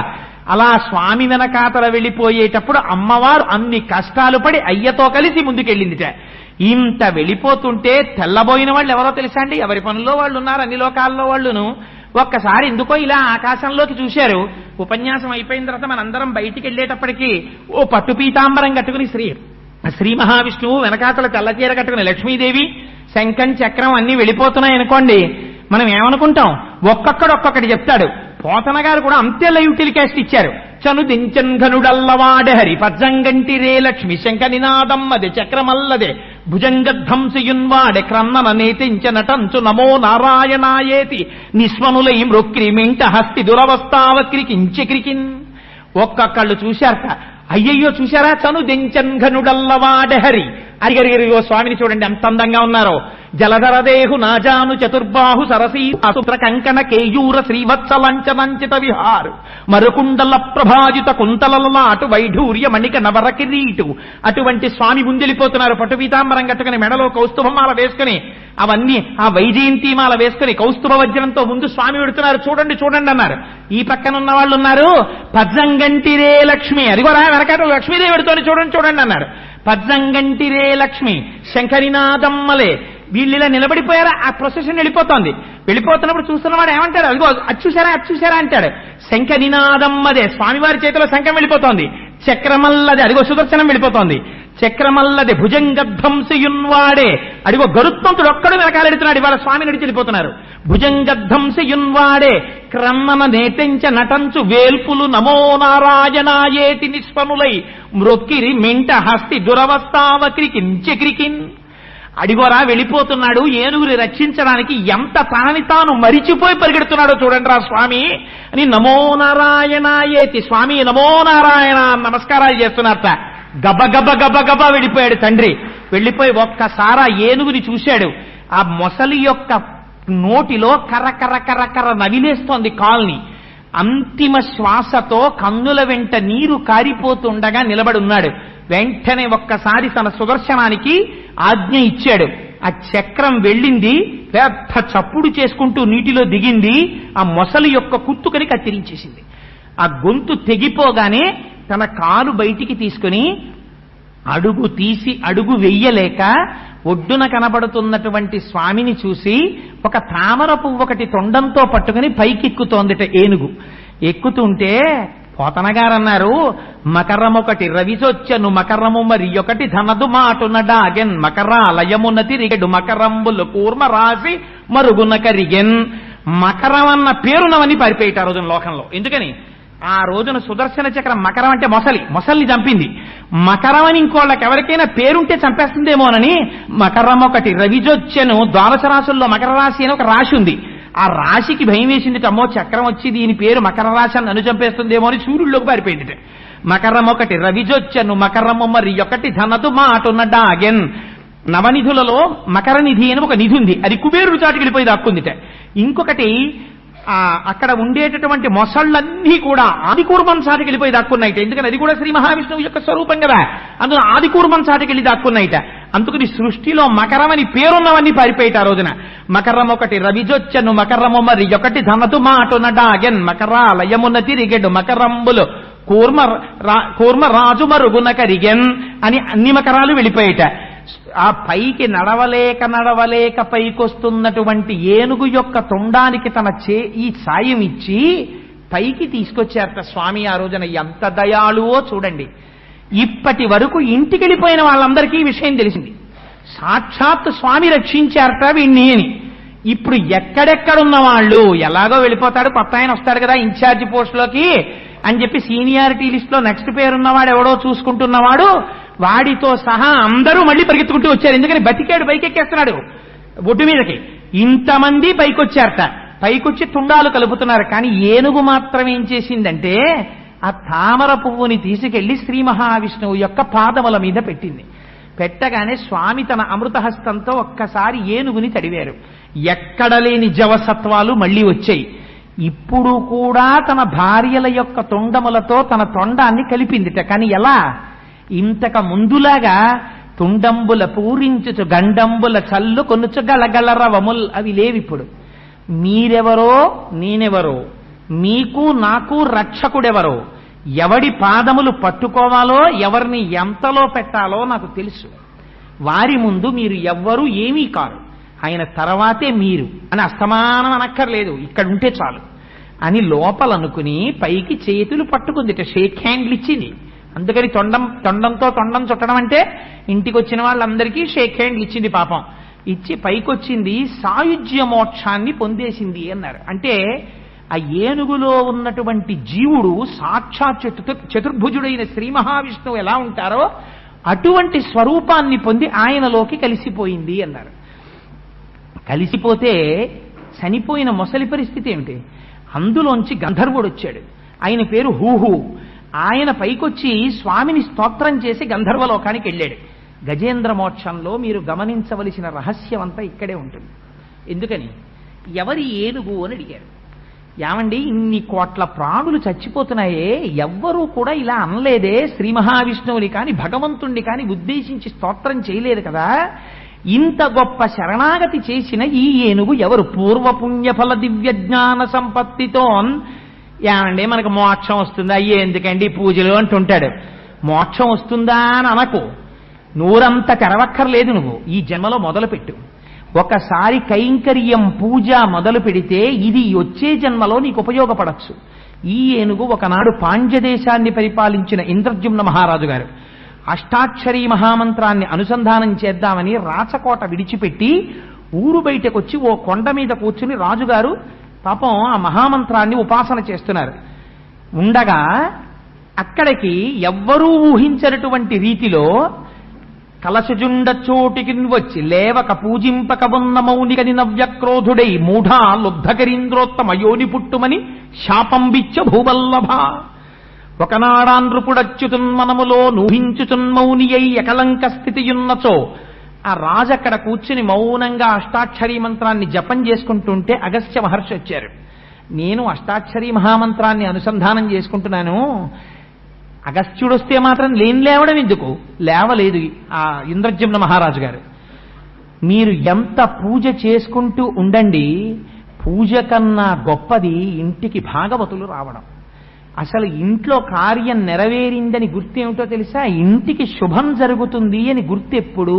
A: అలా స్వామి వెనకాతల వెళ్ళిపోయేటప్పుడు అమ్మవారు అన్ని కష్టాలు పడి అయ్యతో కలిసి ముందుకెళ్ళిందిట. ఇంత వెళ్ళిపోతుంటే తెల్లబోయిన వాళ్ళు ఎవరో తెలుసా అండి? ఎవరి పనుల్లో వాళ్ళు ఉన్నారు, అన్ని లోకాల్లో వాళ్ళును. ఒక్కసారి ఎందుకో ఇలా ఆకాశంలోకి చూశారు. ఉపన్యాసం అయిపోయిన తర్వాత మనందరం బయటికి వెళ్ళేటప్పటికీ ఓ పట్టు పీతాంబరం కట్టుకుని శ్రీ మహావిష్ణువు వెనకాతల తెల్లచీర కట్టుకుని లక్ష్మీదేవి శంఖం చక్రం అన్ని వెళ్ళిపోతున్నాయి అనుకోండి, మనం ఏమనుకుంటాం? ఒక్కొక్కటి చెప్తాడు. పోతన గారు కూడా అంతే లైవ్ టెలికాస్ట్ ఇచ్చారు. చను దించన్ ఘనుడల్లవాడే హరి పజ్జంగంటి రే లక్ష్మి శంఖ నినాదమ్మదే చక్రమల్లదే భుజంగధ్వంసియున్వాడే క్రన్నన నేతించ నటంచు నమో నారాయణాయేతి నిస్వనులై మృక్రిమింట హస్తి దురవస్థావక్రికించి క్రికిన్. ఒక్కొక్కళ్ళు చూశారట. అయ్యయ్యో చూశారా? చను దించన్ ఘనుడల్లవాడే హరి అరిగరిగరిగో స్వామిని చూడండి ఎంత అందంగా ఉన్నారో. జలధరదేహు నాజాను చతుర్బాహు సరసీ అసుత్ర కంకణ కేయూర శ్రీవత్సలంచనంచిత విహారు మరుకుండల ప్రభాజిత కుంతలలాటు వైఢూర్య మణిక నవర కిరీటు. అటువంటి స్వామి ముందెళ్ళిపోతున్నారు పటుపీతాంబరం కట్టుకుని, మెడలో కౌస్తుభమాల వేసుకుని, అవన్నీ ఆ వైజయంతిమాల వేసుకుని కౌస్తుభ వజ్రంతో ముందు స్వామి పెడుతున్నారు. చూడండి చూడండి అన్నారు. ఈ పక్కన ఉన్న వాళ్ళు ఉన్నారు, పజ్జంగంటిరే లక్ష్మి, అదిగోరా వెనకాట లక్ష్మీదేవి పెడుతోని చూడండి చూడండి అన్నారు. పజ్జంగంటిరే లక్ష్మి, శంకరినాదమ్మలే. వీళ్ళిలా నిలబడిపోయారా, ఆ ప్రొసెషన్ వెళ్ళిపోతోంది. వెళ్ళిపోతున్నప్పుడు చూస్తున్నవాడు ఏమంటాడు, అదిగో అచ్చుసారా అంటాడు. శంఖనినాదమ్మదే, స్వామివారి చేతిలో శంఖం వెళ్ళిపోతోంది. చక్రమల్లదే, అదిగో సుదర్శనం వెళ్ళిపోతోంది. చక్రమల్లదే భుజంగధ్వంసయున్వాడే, అడిగో గరుత్మంతుడు ఒక్కడు వెనకాలెడుతున్నాడు. ఇవాళ స్వామి నడిచి వెళ్ళిపోతున్నారు. భుజంగధ్వంసయున్వాడే క్రమ్మన నేటెంచ నటంచు వేల్పులు నమో నారాయణాయేటి నిస్పనులై మ్రొక్కిరి మెంట హస్తి దురవస్థావక్రికిన్ చక్రికిన్. అడిగోరా వెళ్ళిపోతున్నాడు, ఏనుగుని రక్షించడానికి ఎంత తనని తాను మరిచిపోయి పరిగెడుతున్నాడో చూడండి రా స్వామి అని నమో నారాయణాయేతి, స్వామి నమో నారాయణ నమస్కారాలు చేస్తున్నారట. గబ గబ గబ గబ వెళ్ళిపోయాడు తండ్రి. వెళ్ళిపోయి ఒక్కసారి ఆ ఏనుగుని చూశాడు. ఆ మొసలి యొక్క నోటిలో కర్ర కర్ర కర్ర నవిలేస్తోంది కాల్ని. అంతిమ శ్వాసతో కన్నుల వెంట నీరు కారిపోతుండగా నిలబడున్నాడు. వెంటనే ఒక్కసారి తన సుదర్శనానికి ఆజ్ఞ ఇచ్చాడు. ఆ చక్రం వెళ్ళింది, పెద్ద చప్పుడు చేసుకుంటూ నీటిలో దిగింది. ఆ మొసలి యొక్క కుత్తుకని కత్తిరించేసింది. ఆ గొంతు తెగిపోగానే తన కాలు బయటికి తీసుకుని అడుగు తీసి అడుగు వెయ్యలేక ఒడ్డున కనబడుతున్నటువంటి స్వామిని చూసి ఒక తామర పువ్వు ఒకటి తొండంతో పట్టుకుని పైకెక్కుతోందిట ఏనుగు. ఎక్కుతుంటే పోతనగారన్నారు, మకరమొకటి రవిసొచ్చను మకరము మరి ఒకటి ధనదు మాటున డాగెన్ మకరాలయమున తిరిగెడు మకరంబులు కూర్మ రాసి మరుగున కరిగెన్. మకరం అన్న పేరునవని పారిపోయేట ఆ రోజున లోకంలో. ఎందుకని ఆ రోజున సుదర్శన చక్రం, మకరం అంటే మొసల్ని చంపింది. మకరం అని ఇంకోళ్ళకి ఎవరికైనా పేరుంటే చంపేస్తుందేమోనని మకరం ఒకటి రవిజొచ్చెను. ద్వాదశ రాశుల్లో మకర రాశి అని ఒక రాశి ఉంది. ఆ రాశికి భయం వేసింది, అమ్మో చక్రం వచ్చి దీని పేరు మకర రాశి అని నన్ను చంపేస్తుందేమో అని సూర్యుల్లోకి పారిపోయింది. మకరం ఒకటి రవిజొచ్చెను మకరము మరి ఒకటి ధనదు మాటున డాగెన్. నవనిధులలో మకర నిధి అని ఒక నిధి ఉంది, అది కుబేరుడు చాటుకి వెళ్ళిపోయి దాక్కుందిట. ఇంకొకటి అక్కడ ఉండేటటువంటి మొసళ్ళన్నీ కూడా ఆదికూర్మం చాటుకి వెళ్ళిపోయి దాక్కున్నాయిట. ఎందుకని అది కూడా శ్రీ మహావిష్ణువు యొక్క స్వరూపం కదా, అందులో ఆదికూర్మం చాటుకి వెళ్ళి దాక్కున్నాయిట. అందుకని సృష్టిలో మకరం అని పేరున్నవన్నీ పారిపోయిట ఆ రోజున. మకరం ఒకటి రవిజొచ్చను మకరము మరి ఒకటి ధనదు మాటున డాగెన్ మకరాలయమున తిరిగెడు మకరంబులు కూర్మ రాజు మరుగున కరిగెన్ అని అన్ని మకరాలు వెళ్ళిపోయిట. ఆ పైకి నడవలేక పైకొస్తున్నటువంటి ఏనుగు యొక్క తొండానికి తన ఈ సాయం ఇచ్చి పైకి తీసుకొచ్చారట స్వామి. ఆ రోజున ఎంత దయాళువో చూడండి. ఇప్పటి వరకు ఇంటికి వెళ్ళిపోయిన వాళ్ళందరికీ ఈ విషయం తెలిసింది, సాక్షాత్ స్వామి రక్షించారట వీణ్ణి అని. ఇప్పుడు ఎక్కడెక్కడున్న వాళ్ళు, ఎలాగో వెళ్ళిపోతాడు, కొత్త ఆయన వస్తాడు కదా ఇన్ఛార్జి పోస్టులోకి అని చెప్పి సీనియారిటీ లిస్ట్ లో నెక్స్ట్ పేరున్నవాడు ఎవడో చూసుకుంటున్నవాడు, వాడితో సహా అందరూ మళ్ళీ పరిగెత్తుకుంటూ వచ్చారు. ఎందుకని బతికాడు, పైకెక్కేస్తున్నాడు ఒడ్డు మీదకి. ఇంతమంది పైకొచ్చారట. పైకొచ్చి తుండాలు కలుపుతున్నారు. కానీ ఏనుగు మాత్రం ఏం చేసిందంటే ఆ తామర పువ్వుని తీసుకెళ్లి శ్రీ మహావిష్ణువు యొక్క పాదముల మీద పెట్టింది. పెట్టగానే స్వామి తన అమృతహస్తంతో ఒక్కసారి ఏనుగుని తడివారు. ఎక్కడ లేని జవసత్వాలు మళ్లీ వచ్చాయి. ఇప్పుడు కూడా తన భార్యల యొక్క తొండములతో తన తొండాన్ని కలిపిందిట. కానీ ఎలా? ఇంతక ముందులాగా తుండంబుల పూరించుచు గండంబుల చల్లు కొనుచు గలగలరవముల్ అవి లేవిప్పుడు. మీరెవరో నేనెవరో, మీకు నాకు రక్షకుడెవరో, ఎవడి పాదములు పట్టుకోవాలో ఎవరిని ఎంతలో పెట్టాలో నాకు తెలుసు. వారి ముందు మీరు ఎవ్వరూ ఏమీ కారు, ఆయన తర్వాతే మీరు అని అస్తమానం అనక్కర్లేదు, ఇక్కడుంటే చాలు అని లోపలనుకుని పైకి చేతులు పట్టుకుందిట. షేక్ హ్యాండ్లు ఇచ్చింది. అందుకని తొండంతో తొండం చుట్టడం అంటే ఇంటికి వచ్చిన వాళ్ళందరికీ షేక్ హ్యాండ్లు ఇచ్చింది. పాపం ఇచ్చి పైకొచ్చింది, సాయుజ్య మోక్షాన్ని పొందేసింది అన్నారు. అంటే ఆ ఏనుగులో ఉన్నటువంటి జీవుడు సాక్షాత్ చతుర్భుజుడైన శ్రీ మహావిష్ణువు ఎలా ఉంటారో అటువంటి స్వరూపాన్ని పొంది ఆయనలోకి కలిసిపోయింది అన్నారు. కలిసిపోతే చనిపోయిన మొసలి పరిస్థితి ఏమిటి? అందులోంచి గంధర్వుడు వచ్చాడు. ఆయన పేరు హూహు. ఆయన పైకొచ్చి స్వామిని స్తోత్రం చేసి గంధర్వలోకానికి వెళ్ళాడు. గజేంద్ర మోక్షంలో మీరు గమనించవలసిన రహస్యం అంతా ఇక్కడే ఉంటుంది. ఎందుకని ఎవరి ఏనుగు అని అడిగారు. ఏమండి ఇన్ని కోట్ల ప్రాణులు చచ్చిపోతున్నాయే, ఎవ్వరూ కూడా ఇలా అనలేదే, శ్రీ మహావిష్ణువుని కాని భగవంతుణ్ణి కాని ఉద్దేశించి స్తోత్రం చేయలేదు కదా, ఇంత గొప్ప శరణాగతి చేసిన ఈ ఏనుగు ఎవరు? పూర్వపుణ్యఫల దివ్య జ్ఞాన సంపత్తితో. ఏమండి మనకు మోక్షం వస్తుందా, ఎందుకండి పూజలు అంటుంటాడు. మోక్షం వస్తుందా అని అనకు, నూరంతా తెరవక్కర్లేదు. నువ్వు ఈ జన్మలో మొదలుపెట్టు. ఒకసారి కైంకర్యం పూజ మొదలు పెడితే ఇది వచ్చే జన్మలో నీకు ఉపయోగపడచ్చు. ఈ ఏనుగు ఒకనాడు పాండ్యదేశాన్ని పరిపాలించిన ఇంద్రద్యుమ్న మహారాజు గారు అష్టాక్షరీ మహామంత్రాన్ని అనుసంధానం చేద్దామని రాచకోట విడిచిపెట్టి ఊరు బయటకొచ్చి ఓ కొండ మీద కూర్చుని రాజుగారు పాపం ఆ మహామంత్రాన్ని ఉపాసన చేస్తున్నారు. ఉండగా అక్కడికి ఎవ్వరూ ఊహించినటువంటి రీతిలో కలశజుండ చోటికి వచ్చి లేవక పూజింపకబున్న మౌనికని నవ్యక్రోధుడై మూఢా లుబ్ధకరీంద్రోత్తమ యోని పుట్టుమని శాపంబిచ్చ భూవల్లభ ఒకనాడానృపుడచ్యుతున్మనములో నూహించుచున్మౌని అయి ఎకలంక స్థితియున్నచో. ఆ రాజు అక్కడ కూర్చుని మౌనంగా అష్టాక్షరీ మంత్రాన్ని జపం చేసుకుంటుంటే అగస్త్య మహర్షి వచ్చారు. నేను అష్టాక్షరీ మహామంత్రాన్ని అనుసంధానం చేసుకుంటున్నాను, అగస్త్యుడు వస్తే మాత్రం లేవడం ఎందుకు? లేవలేదు ఆ ఇంద్రద్యుమ్న మహారాజు గారు. మీరు ఎంత పూజ చేసుకుంటూ ఉండండి, పూజ కన్నా గొప్పది ఇంటికి భాగవతులు రావడం. అసలు ఇంట్లో కార్యం నెరవేరిందని గుర్తేమిటో తెలుసా? ఇంటికి శుభం జరుగుతుంది అని గుర్తెప్పుడు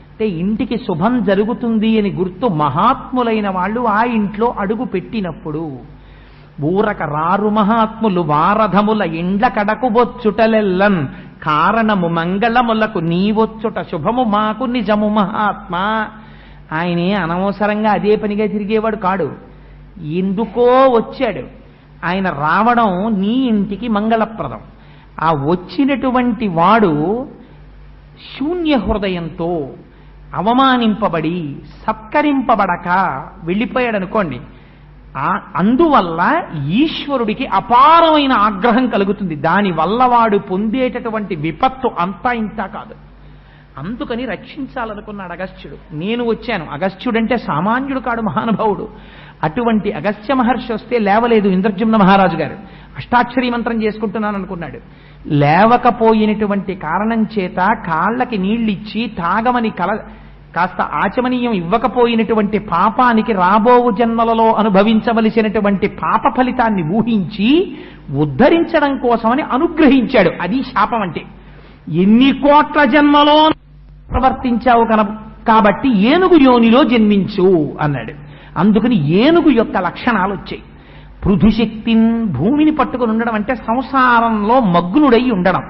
A: అంటే ఇంటికి శుభం జరుగుతుంది అని గుర్తు మహాత్ములైన వాళ్ళు ఆ ఇంట్లో అడుగు పెట్టినప్పుడు. ఊరక రారు మహాత్ములు వారధముల ఇండ్ల కడకుబొచ్చుటలెల్లన్ కారణము మంగళములకు నీవొచ్చుట శుభము మాకు నిజము మహాత్మా. ఆయనే అనవసరంగా అదే పనిగా తిరిగేవాడు కాడు, ఎందుకో వచ్చాడు. ఆయన రావడం నీ ఇంటికి మంగళప్రదం. ఆ వచ్చినటువంటి వాడు శూన్య హృదయంతో అవమానింపబడి సత్కరింపబడక వెళ్ళిపోయాడు అనుకోండి, అందువల్ల ఈశ్వరుడికి అపారమైన ఆగ్రహం కలుగుతుంది. దానివల్ల వాడు పొందేటటువంటి విపత్తు అంతా ఇంతా కాదు. అందుకని రక్షించాలనుకున్నాడు అగస్త్యుడు. నేను వచ్చాను. అగస్త్యుడంటే సామాన్యుడు కాడు, మహానుభావుడు. అటువంటి అగస్త్య మహర్షి వస్తే లేవలేదు ఇంద్రద్యుమ్న మహారాజు గారు. అష్టాక్షరీ మంత్రం చేసుకుంటున్నాను అనుకున్నాడు. లేవకపోయినటువంటి కారణం చేత కాళ్ళకి నీళ్ళిచ్చి తాగమని కాస్త ఆచమనీయం ఇవ్వకపోయినటువంటి పాపానికి రాబోవు జన్మలలో అనుభవించవలసినటువంటి పాప ఫలితాన్ని ఊహించి ఉద్ధరించడం కోసమని అనుగ్రహించాడు. అది శాపం అంటే. ఎన్ని కోట్ల జన్మలో ప్రవర్తించావు కాబట్టి ఏనుగు యోనిలో జన్మించు అన్నాడు. అందుకని ఏనుగు యొక్క లక్షణాలు వచ్చాయి. పృథుశక్తిన్, భూమిని పట్టుకుని ఉండడం అంటే సంసారంలో మగ్నుడై ఉండడం.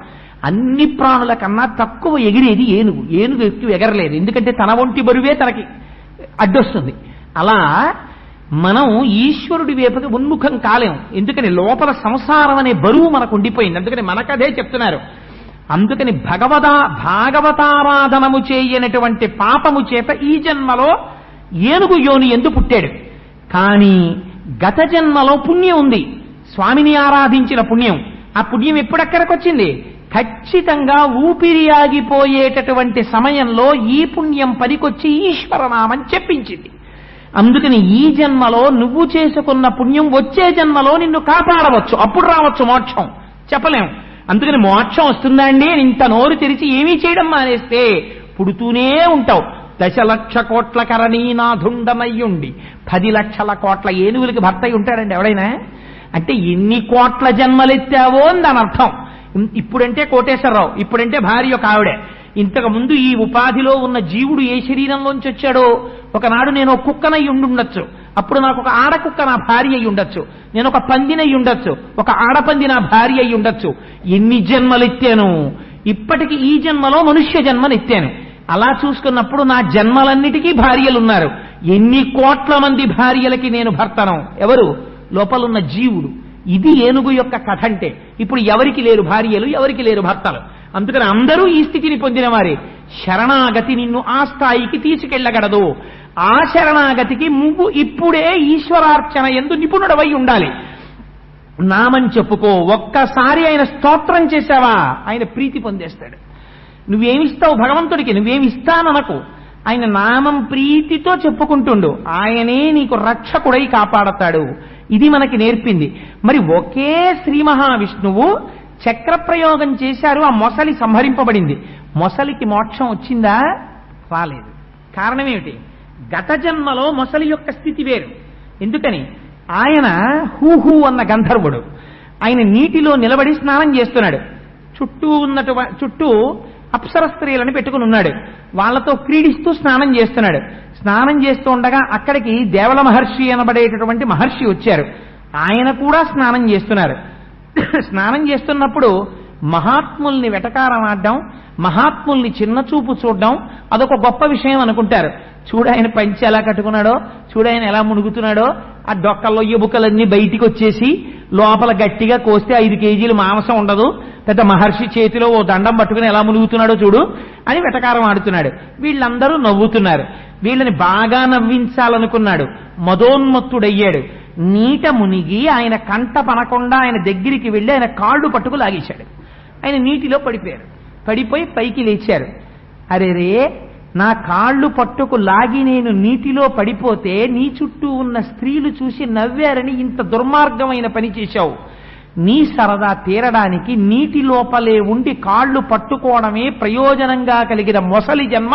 A: అన్ని ప్రాణుల కన్నా తక్కువ ఎగిరేది ఏనుగు. ఏనుగు ఎక్కువ ఎగరలేదు, ఎందుకంటే తన ఒంటి బరువే తనకి అడ్డొస్తుంది. అలా మనం ఈశ్వరుడి వైపుకి ఉన్ముఖం కాలేము, ఎందుకని లోపల సంసారం అనే బరువు మనకు ఉండిపోయింది. అందుకని మనకదే చెప్తున్నారు. అందుకని భాగవతారాధనము చేయనటువంటి పాపము చేత ఈ జన్మలో ఏనుగు యోని ఎందు పుట్టాడు. కానీ గత జన్మలో పుణ్యం ఉంది, స్వామిని ఆరాధించిన పుణ్యం. ఆ పుణ్యం ఎప్పుడెక్కడికి వచ్చింది? ఖచ్చితంగా ఊపిరి ఆగిపోయేటటువంటి సమయంలో ఈ పుణ్యం పనికొచ్చి ఈశ్వరనామం చెప్పించింది. అందుకని ఈ జన్మలో నువ్వు చేసుకున్న పుణ్యం వచ్చే జన్మలో నిన్ను కాపాడవచ్చు, అప్పుడు రావచ్చు మోక్షం. చెప్పలేము. అందుకని మోక్షం వస్తుందా అండి అని ఇంత నోరు తెరిచి ఏమీ చేయడం మానేస్తే పుడుతూనే ఉంటావు. 10,00,000 కోట్ల కరణీనాథుండమయ్యుండి 10 లక్షల కోట్ల ఏనుగులకి భర్త అయి ఉంటాడండి ఎవడైనా? అంటే ఎన్ని కోట్ల జన్మలెత్తావో అని దాని అర్థం. ఇప్పుడంటే కోటేశ్వరరావు, ఇప్పుడంటే భార్య ఒక ఆవిడే. ఇంతకు ముందు ఈ ఉపాధిలో ఉన్న జీవుడు ఏ శరీరంలోంచి వచ్చాడో, ఒకనాడు నేను ఒక కుక్కనై ఉండుండొచ్చు, అప్పుడు నాకు ఒక ఆడకుక్క నా భార్య అయి ఉండొచ్చు. నేను ఒక పందినై ఉండొచ్చు, ఒక ఆడపంది నా భార్య అయి ఉండొచ్చు. ఎన్ని జన్మలెత్తాను? ఇప్పటికి ఈ జన్మలో మనుష్య జన్మనెత్తాను. అలా చూసుకున్నప్పుడు నా జన్మలన్నిటికీ భార్యలున్నారు. ఎన్ని కోట్ల మంది భార్యలకి నేను భర్తను? ఎవరు? లోపలున్న జీవుడు. ఇది ఏనుగు యొక్క కథ అంటే. ఇప్పుడు ఎవరికి లేరు భార్యలు, ఎవరికి లేరు భర్తలు. అందుకని అందరూ ఈ స్థితిని పొందిన వారే. శరణాగతి నిన్ను ఆ స్థాయికి తీసుకెళ్లగలదు. ఆ శరణాగతికి నువ్వు ఇప్పుడే ఈశ్వరార్చన యందు నిపుణుడవై ఉండాలి. నామని చెప్పుకో. ఒక్కసారి ఆయన స్తోత్రం చేశావా ఆయన ప్రీతి పొందేస్తాడు. నువ్వేమిస్తావు భగవంతుడికి? నువ్వేమిస్తాననకు. ఆయన నామం ప్రీతితో చెప్పుకుంటుండు. ఆయనే నీకు రక్షకుడై కాపాడతాడు. ఇది మనకి నేర్పింది. మరి ఒకే శ్రీ మహావిష్ణువు చక్రప్రయోగం చేశారు, ఆ మొసలి సంహరింపబడింది. మొసలికి మోక్షం వచ్చిందా? రాలేదు. కారణం ఏమిటి? గత జన్మలో మొసలి యొక్క స్థితి వేరు. ఎందుకని? ఆయన హూహూ అన్న గంధర్వుడు. ఆయన నీటిలో నిలబడి స్నానం చేస్తున్నాడు. చుట్టూ అప్సర స్త్రీలను పెట్టుకుని ఉన్నాడు. వాళ్లతో క్రీడిస్తూ స్నానం చేస్తున్నాడు. స్నానం చేస్తూ ఉండగా అక్కడికి దేవల మహర్షి అనబడేటటువంటి మహర్షి వచ్చారు. ఆయన కూడా స్నానం చేస్తున్నారు. స్నానం చేస్తున్నప్పుడు మహాత్ముల్ని వెటకారం ఆడడం, మహాత్ముల్ని చిన్న చూపు చూడడం అదొక గొప్ప విషయం అనుకుంటారు. చూడాయన పంచి ఎలా కట్టుకున్నాడో, చూడాయన ఎలా మునుగుతున్నాడో, ఆ డొక్కల్లో ఎముకలన్నీ బయటికి వచ్చేసి లోపల గట్టిగా కోస్తే 5 కేజీలు మాంసం ఉండదు, పెద్ద మహర్షి చేతిలో ఓ దండం పట్టుకుని ఎలా మునుగుతున్నాడో చూడు అని వెటకారం ఆడుతున్నాడు. వీళ్ళందరూ నవ్వుతున్నారు. వీళ్ళని బాగా నవ్వించాలనుకున్నాడు. మదోన్మత్తుడయ్యాడు. నీట మునిగి ఆయన కంట పనకుండా ఆయన దగ్గరికి వెళ్ళి ఆయన కాళ్ళు పట్టుకు లాగేశాడు. ఆయన నీటిలో పడిపోయారు. పడిపోయి పైకి లేచారు. అరేరే, నా కాళ్ళు పట్టుకు లాగి నేను నీటిలో పడిపోతే నీ చుట్టూ ఉన్న స్త్రీలు చూసి నవ్వారని ఇంత దుర్మార్గమైన పని చేశావు. నీ సరదా తీరడానికి నీటి లోపలే ఉండి కాళ్ళు పట్టుకోవడమే ప్రయోజనంగా కలిగిన మొసలి జన్మ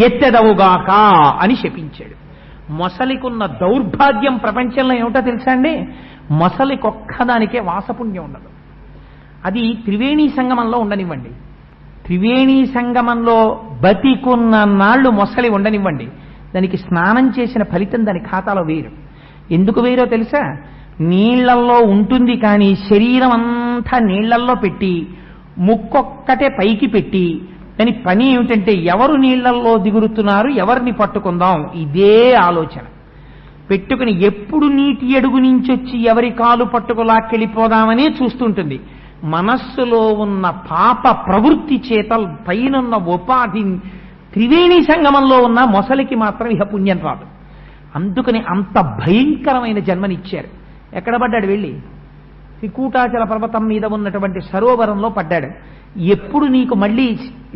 A: ఎత్తెదవుగాక అని శపించాడు. మొసలికున్న దౌర్భాగ్యం ప్రపంచంలో ఏమిటో తెలుసా అండి? మొసలికొక్కదానికే వాసపుణ్యం ఉండదు. అది త్రివేణీ సంగమంలో ఉండనివ్వండి. త్రివేణీ సంగమంలో బతికున్న నాళ్లు మొసలి ఉండనివ్వండి. దానికి స్నానం చేసిన ఫలితం దాని ఖాతాలో వేరు. ఎందుకు వేరో తెలుసా? నీళ్లల్లో ఉంటుంది కానీ శరీరం అంతా నీళ్లల్లో పెట్టి ముక్కొక్కటే పైకి పెట్టి దాని పని ఏమిటంటే ఎవరు నీళ్లల్లో దిగురుతున్నారు, ఎవరిని పట్టుకుందాం, ఇదే ఆలోచన పెట్టుకుని ఎప్పుడు నీటి అడుగు నుంచి వచ్చి ఎవరి కాలు పట్టుకు లాక్కెళ్ళిపోదామనే చూస్తుంటుంది. మనస్సులో ఉన్న పాప ప్రవృత్తి చేత పైనున్న ఉపాధి త్రివేణి సంగమంలో ఉన్న మొసలికి మాత్రం ఇహ పుణ్యం రాదు. అందుకని అంత భయంకరమైన జన్మనిచ్చారు. ఎక్కడ పడ్డాడు? వెళ్ళి త్రికూటాచల పర్వతం మీద ఉన్నటువంటి సరోవరంలో పడ్డాడు. ఎప్పుడు నీకు మళ్ళీ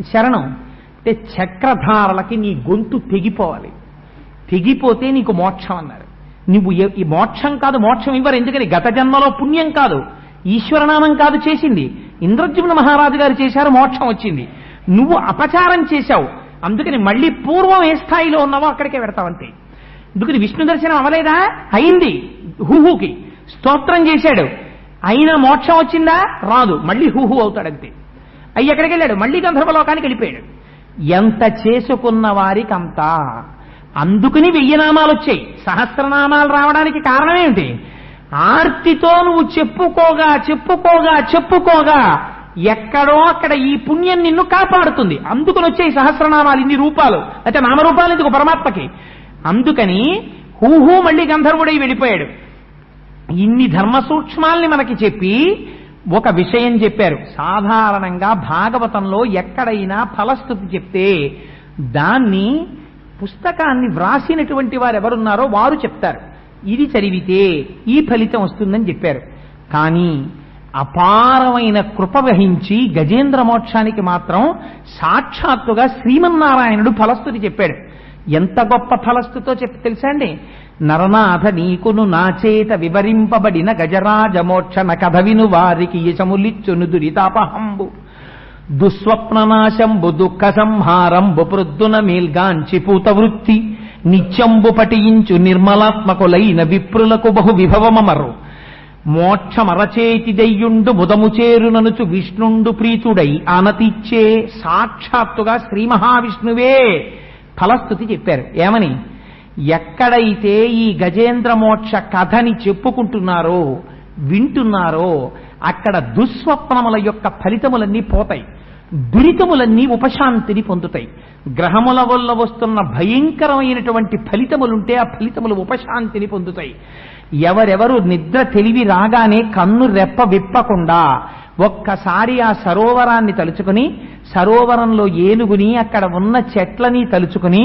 A: శరణం అంటే చక్రధారలకి నీ గొంతు తెగిపోవాలి. తెగిపోతే నీకు మోక్షం అన్నారు. నువ్వు ఈ మోక్షం కాదు, మోక్షం ఇవ్వరు. ఎందుకని? గత జన్మలో పుణ్యం కాదు, ఈశ్వరనామం కాదు చేసింది. ఇంద్రద్యుమ్న మహారాజు గారు చేశారు, మోక్షం వచ్చింది. నువ్వు అపచారం చేశావు. అందుకని మళ్ళీ పూర్వం ఏ స్థాయిలో ఉన్నావో అక్కడికే పెడతావంతే. అందుకని విష్ణు దర్శనం అవలేదా? అయింది. హూహూకి స్తోత్రం చేశాడు, అయినా మోక్షం వచ్చిందా? రాదు. మళ్ళీ హూహూ అవుతాడంతే. అయ్యి ఎక్కడికి వెళ్ళాడు? మళ్ళీ గంధర్వలోకానికి వెళ్ళిపోయాడు. ఎంత చేసుకున్న వారికి అంత. అందుకని 1000 నామాలు వచ్చాయి. సహస్రనామాలు రావడానికి కారణం ఏమిటి? ఆర్తితో నువ్వు చెప్పుకోగా చెప్పుకోగా చెప్పుకోగా ఎక్కడో అక్కడ ఈ పుణ్యం నిన్ను కాపాడుతుంది. అందుకని వచ్చాయి సహస్రనామాలు, ఇన్ని రూపాలు. అయితే నామరూపాలు ఎందుకు పరమాత్మకి? అందుకని హూహూ మళ్ళీ గంధర్వుడై వెళ్ళిపోయాడు. ఇన్ని ధర్మ సూక్ష్మాల్ని మనకి చెప్పి ఒక విషయం చెప్పారు. సాధారణంగా భాగవతంలో ఎక్కడైనా ఫలస్థుతి చెప్తే దాన్ని పుస్తకాన్ని వ్రాసినటువంటి వారు ఎవరున్నారో వారు చెప్తారు, ఇది చదివితే ఈ ఫలితం వస్తుందని చెప్పారు. కానీ అపారమైన కృప వహించి గజేంద్ర మోక్షానికి మాత్రం సాక్షాత్తుగా శ్రీమన్నారాయణుడు ఫలస్థుతి చెప్పాడు. ఎంత గొప్ప ఫలస్థుతో చెప్పి తెలుసా అండి? నరనాథ నీకును నాచేత వివరింపబడిన గజరాజమోక్షణ కథ విను వారికి యశములిచ్చును దురితాపహంబు దుస్వప్ననాశంబు దుఃఖ సంహారంబు ప్రొద్దున మేల్గాంచి పూత వృత్తి నిత్యంబు పటించు నిర్మలాత్మకులైన విప్రులకు బహు విభవమమరు మోక్షమరచేతి దయ్యుండు ముదము చేరుననుచు విష్ణుండు ప్రీతుడై ఆనతిచ్చే సాక్షాత్తుగా శ్రీ మహావిష్ణువే ఫలస్థుతి చెప్పారు. ఏమని? ఎక్కడైతే ఈ గజేంద్ర మోక్ష కథని చెప్పుకుంటున్నారో వింటున్నారో అక్కడ దుస్వప్నముల యొక్క ఫలితములన్నీ పోతాయి, దురితములన్నీ ఉపశాంతిని పొందుతాయి. గ్రహముల వల్ల వస్తున్న భయంకరమైనటువంటి ఫలితములుంటే ఆ ఫలితములు ఉపశాంతిని పొందుతాయి. ఎవరెవరు నిద్ర తెలివి రాగానే కన్ను రెప్ప విప్పకుండా ఒక్కసారి ఆ సరోవరాన్ని తలుచుకుని, సరోవరంలో ఏనుగుని, అక్కడ ఉన్న చెట్లని తలుచుకుని,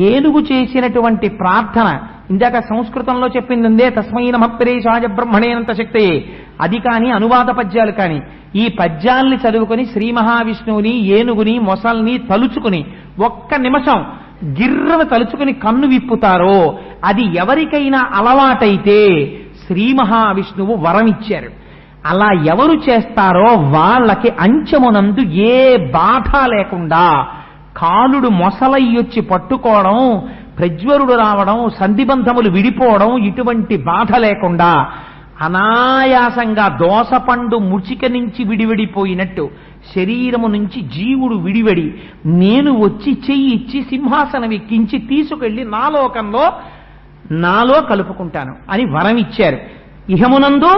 A: ఏనుగు చేసినటువంటి ప్రార్థన, ఇందాక సంస్కృతంలో చెప్పిందే తస్మై నమః పరేశాయ బ్రహ్మణేనంత శక్తయే, అది కాని అనువాద పద్యాలు కాని, ఈ పద్యాల్ని చదువుకుని శ్రీ మహావిష్ణువుని, ఏనుగుని, మొసల్ని తలుచుకుని ఒక్క నిమిషం గిర్రను తలుచుకుని కన్ను విప్పుతారో, అది ఎవరికైనా అలవాటైతే శ్రీ మహావిష్ణువు వరం ఇచ్చారు. అలా ఎవరు చేస్తారో వాళ్ళకి అంచెమునందు ఏ బాధ లేకుండా, కాలుడు మొసలయ్యొచ్చి పట్టుకోవడం, ప్రజ్వరుడు రావడం, సంధిబంధములు విడిపోవడం, ఇటువంటి బాధ లేకుండా అనాయాసంగా దోసపండు ముచిక నుంచి విడివిడిపోయినట్టు శరీరము నుంచి జీవుడు విడివడి, నేను వచ్చి చెయ్యి ఇచ్చి సింహాసనం ఎక్కించి తీసుకెళ్లి నా లోకంలో నాలో కలుపుకుంటాను అని వరం ఇచ్చారు. ఇహమునందు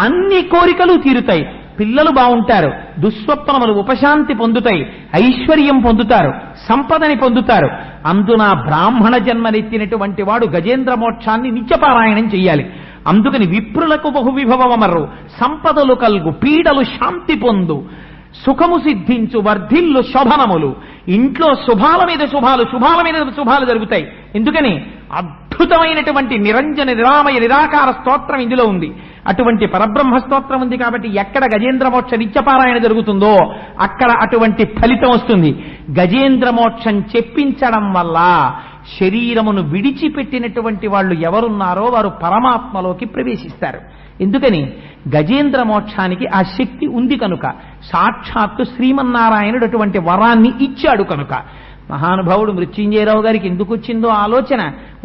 A: అన్ని కోరికలు తీరుతాయి, పిల్లలు బాగుంటారు, దుస్వప్నములు ఉపశాంతి పొందుతాయి, ఐశ్వర్యం పొందుతారు, సంపదని పొందుతారు. అందున బ్రాహ్మణ జన్మనెత్తినటువంటి వాడు గజేంద్ర మోక్షాన్ని నిత్యపారాయణం చెయ్యాలి. అందుకని విప్రులకు బహువిభవమర్రు, సంపదలు కల్గు, పీడలు శాంతి పొందు, సుఖము సిద్ధించు, వర్ధిల్లు శోభనములు. ఇంట్లో శుభాల మీద శుభాలు, శుభాల మీద శుభాలు జరుగుతాయి. ఎందుకని? అద్భుతమైనటువంటి నిరంజన నిరామయ నిరాకార స్తోత్రం ఇందులో ఉంది. అటువంటి పరబ్రహ్మ స్తోత్రం ఉంది కాబట్టి ఎక్కడ గజేంద్ర మోక్ష నిత్యపారాయణ జరుగుతుందో అక్కడ అటువంటి ఫలితం వస్తుంది. గజేంద్ర మోక్షం చెప్పించడం వల్ల శరీరమును విడిచిపెట్టినటువంటి వాళ్ళు ఎవరున్నారో వారు పరమాత్మలోకి ప్రవేశిస్తారు. ఎందుకని? గజేంద్ర మోక్షానికి ఆ శక్తి ఉంది కనుక, సాక్షాత్తు శ్రీమన్నారాయణుడు అటువంటి వరాన్ని ఇచ్చాడు కనుక. మహానుభావుడు మృత్యుంజయరావు గారికి ఎందుకు వచ్చిందో ఆలోచన,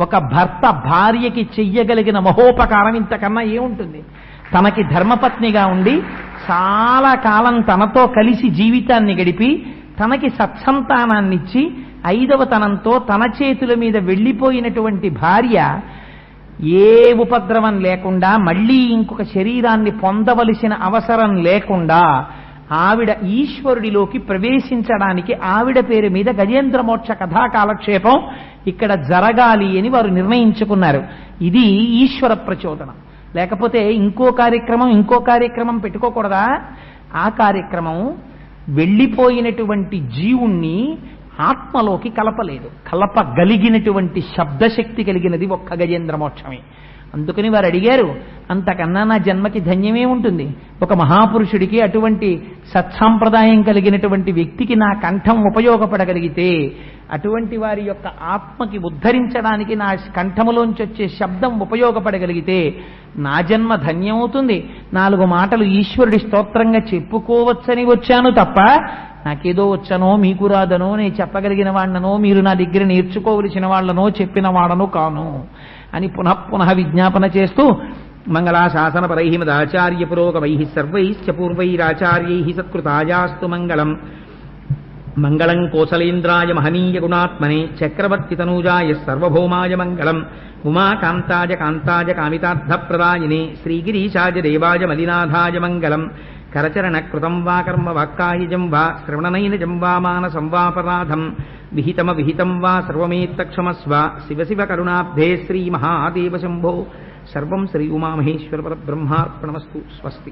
A: ఒక భర్త భార్యకి చెయ్యగలిగిన మహోపకారం ఇంతకన్నా ఏముంటుంది? తనకి ధర్మపత్నిగా ఉండి చాలా కాలం తనతో కలిసి జీవితాన్ని గడిపి తనకి సత్సంతానాన్నిచ్చి 5వ తనంతో తన చేతుల మీద వెళ్ళిపోయినటువంటి భార్య ఏ ఉపద్రవం లేకుండా, మళ్లీ ఇంకొక శరీరాన్ని పొందవలసిన అవసరం లేకుండా ఆవిడ ఈశ్వరుడిలోకి ప్రవేశించడానికి ఆవిడ పేరు మీద గజేంద్ర మోక్ష కథా కాలక్షేపం ఇక్కడ జరగాలి అని వారు నిర్ణయించుకున్నారు. ఇది ఈశ్వర ప్రచోదనం. లేకపోతే ఇంకో కార్యక్రమం పెట్టుకోకూడదా? ఆ కార్యక్రమం వెళ్ళిపోయినటువంటి జీవుణ్ణి ఆత్మలోకి కలపలేదు. కలపగలిగినటువంటి శబ్దశక్తి కలిగినది ఒక్క గజేంద్ర మోక్షమే. అందుకని వారు అడిగారు, అంతకన్నా నా జన్మకి ధన్యమే ఉంటుంది? ఒక మహాపురుషుడికి, అటువంటి సత్సాంప్రదాయం కలిగినటువంటి వ్యక్తికి నా కంఠం ఉపయోగపడగలిగితే, అటువంటి వారి యొక్క ఆత్మకి ఉద్ధరించడానికి నా కంఠములోంచి వచ్చే శబ్దం ఉపయోగపడగలిగితే నా జన్మ ధన్యమవుతుంది. 4 మాటలు ఈశ్వరుడి స్తోత్రంగా చెప్పుకోవచ్చని వచ్చాను తప్ప నాకేదో వచ్చానో మీకు రాదనో, నేను చెప్పగలిగిన వాళ్లనో, మీరు నా దగ్గర నేర్చుకోవలసిన వాళ్లనో చెప్పిన వాడను కాను అని పునః విజ్ఞాపన చేస్తూ, మంగళాశాసనపరై మదాచార్య పురోగమై సర్వైశ్చ పూర్వైరాచార్యై సత్కృతాయాస్తు మంగళం. మంగళం కోసలేంద్రాయ మహనీయ గుణాత్మనే చక్రవర్తి తనూజాయ సర్వభౌమాయ మంగళం. ఉమాకాంతాయ కాంతాయ కామితార్థప్రదాయినే శ్రీగిరీశాయ దేవాయ మలినాథాయ మంగళం. కరచరణ కృతం వా కర్మ వాక్కాయజం వా శ్రవణనైనజం వా మానసం వాపరాధం విహితం వా సర్వమేత్తక్షమస్వ. శివ శివ కరుణాబ్ధే శ్రీ మహాదేవ శంభో. సర్వం శ్రీ ఉమామహేశ్వర పరబ్రహ్మార్పణమస్తు. స్వస్తి.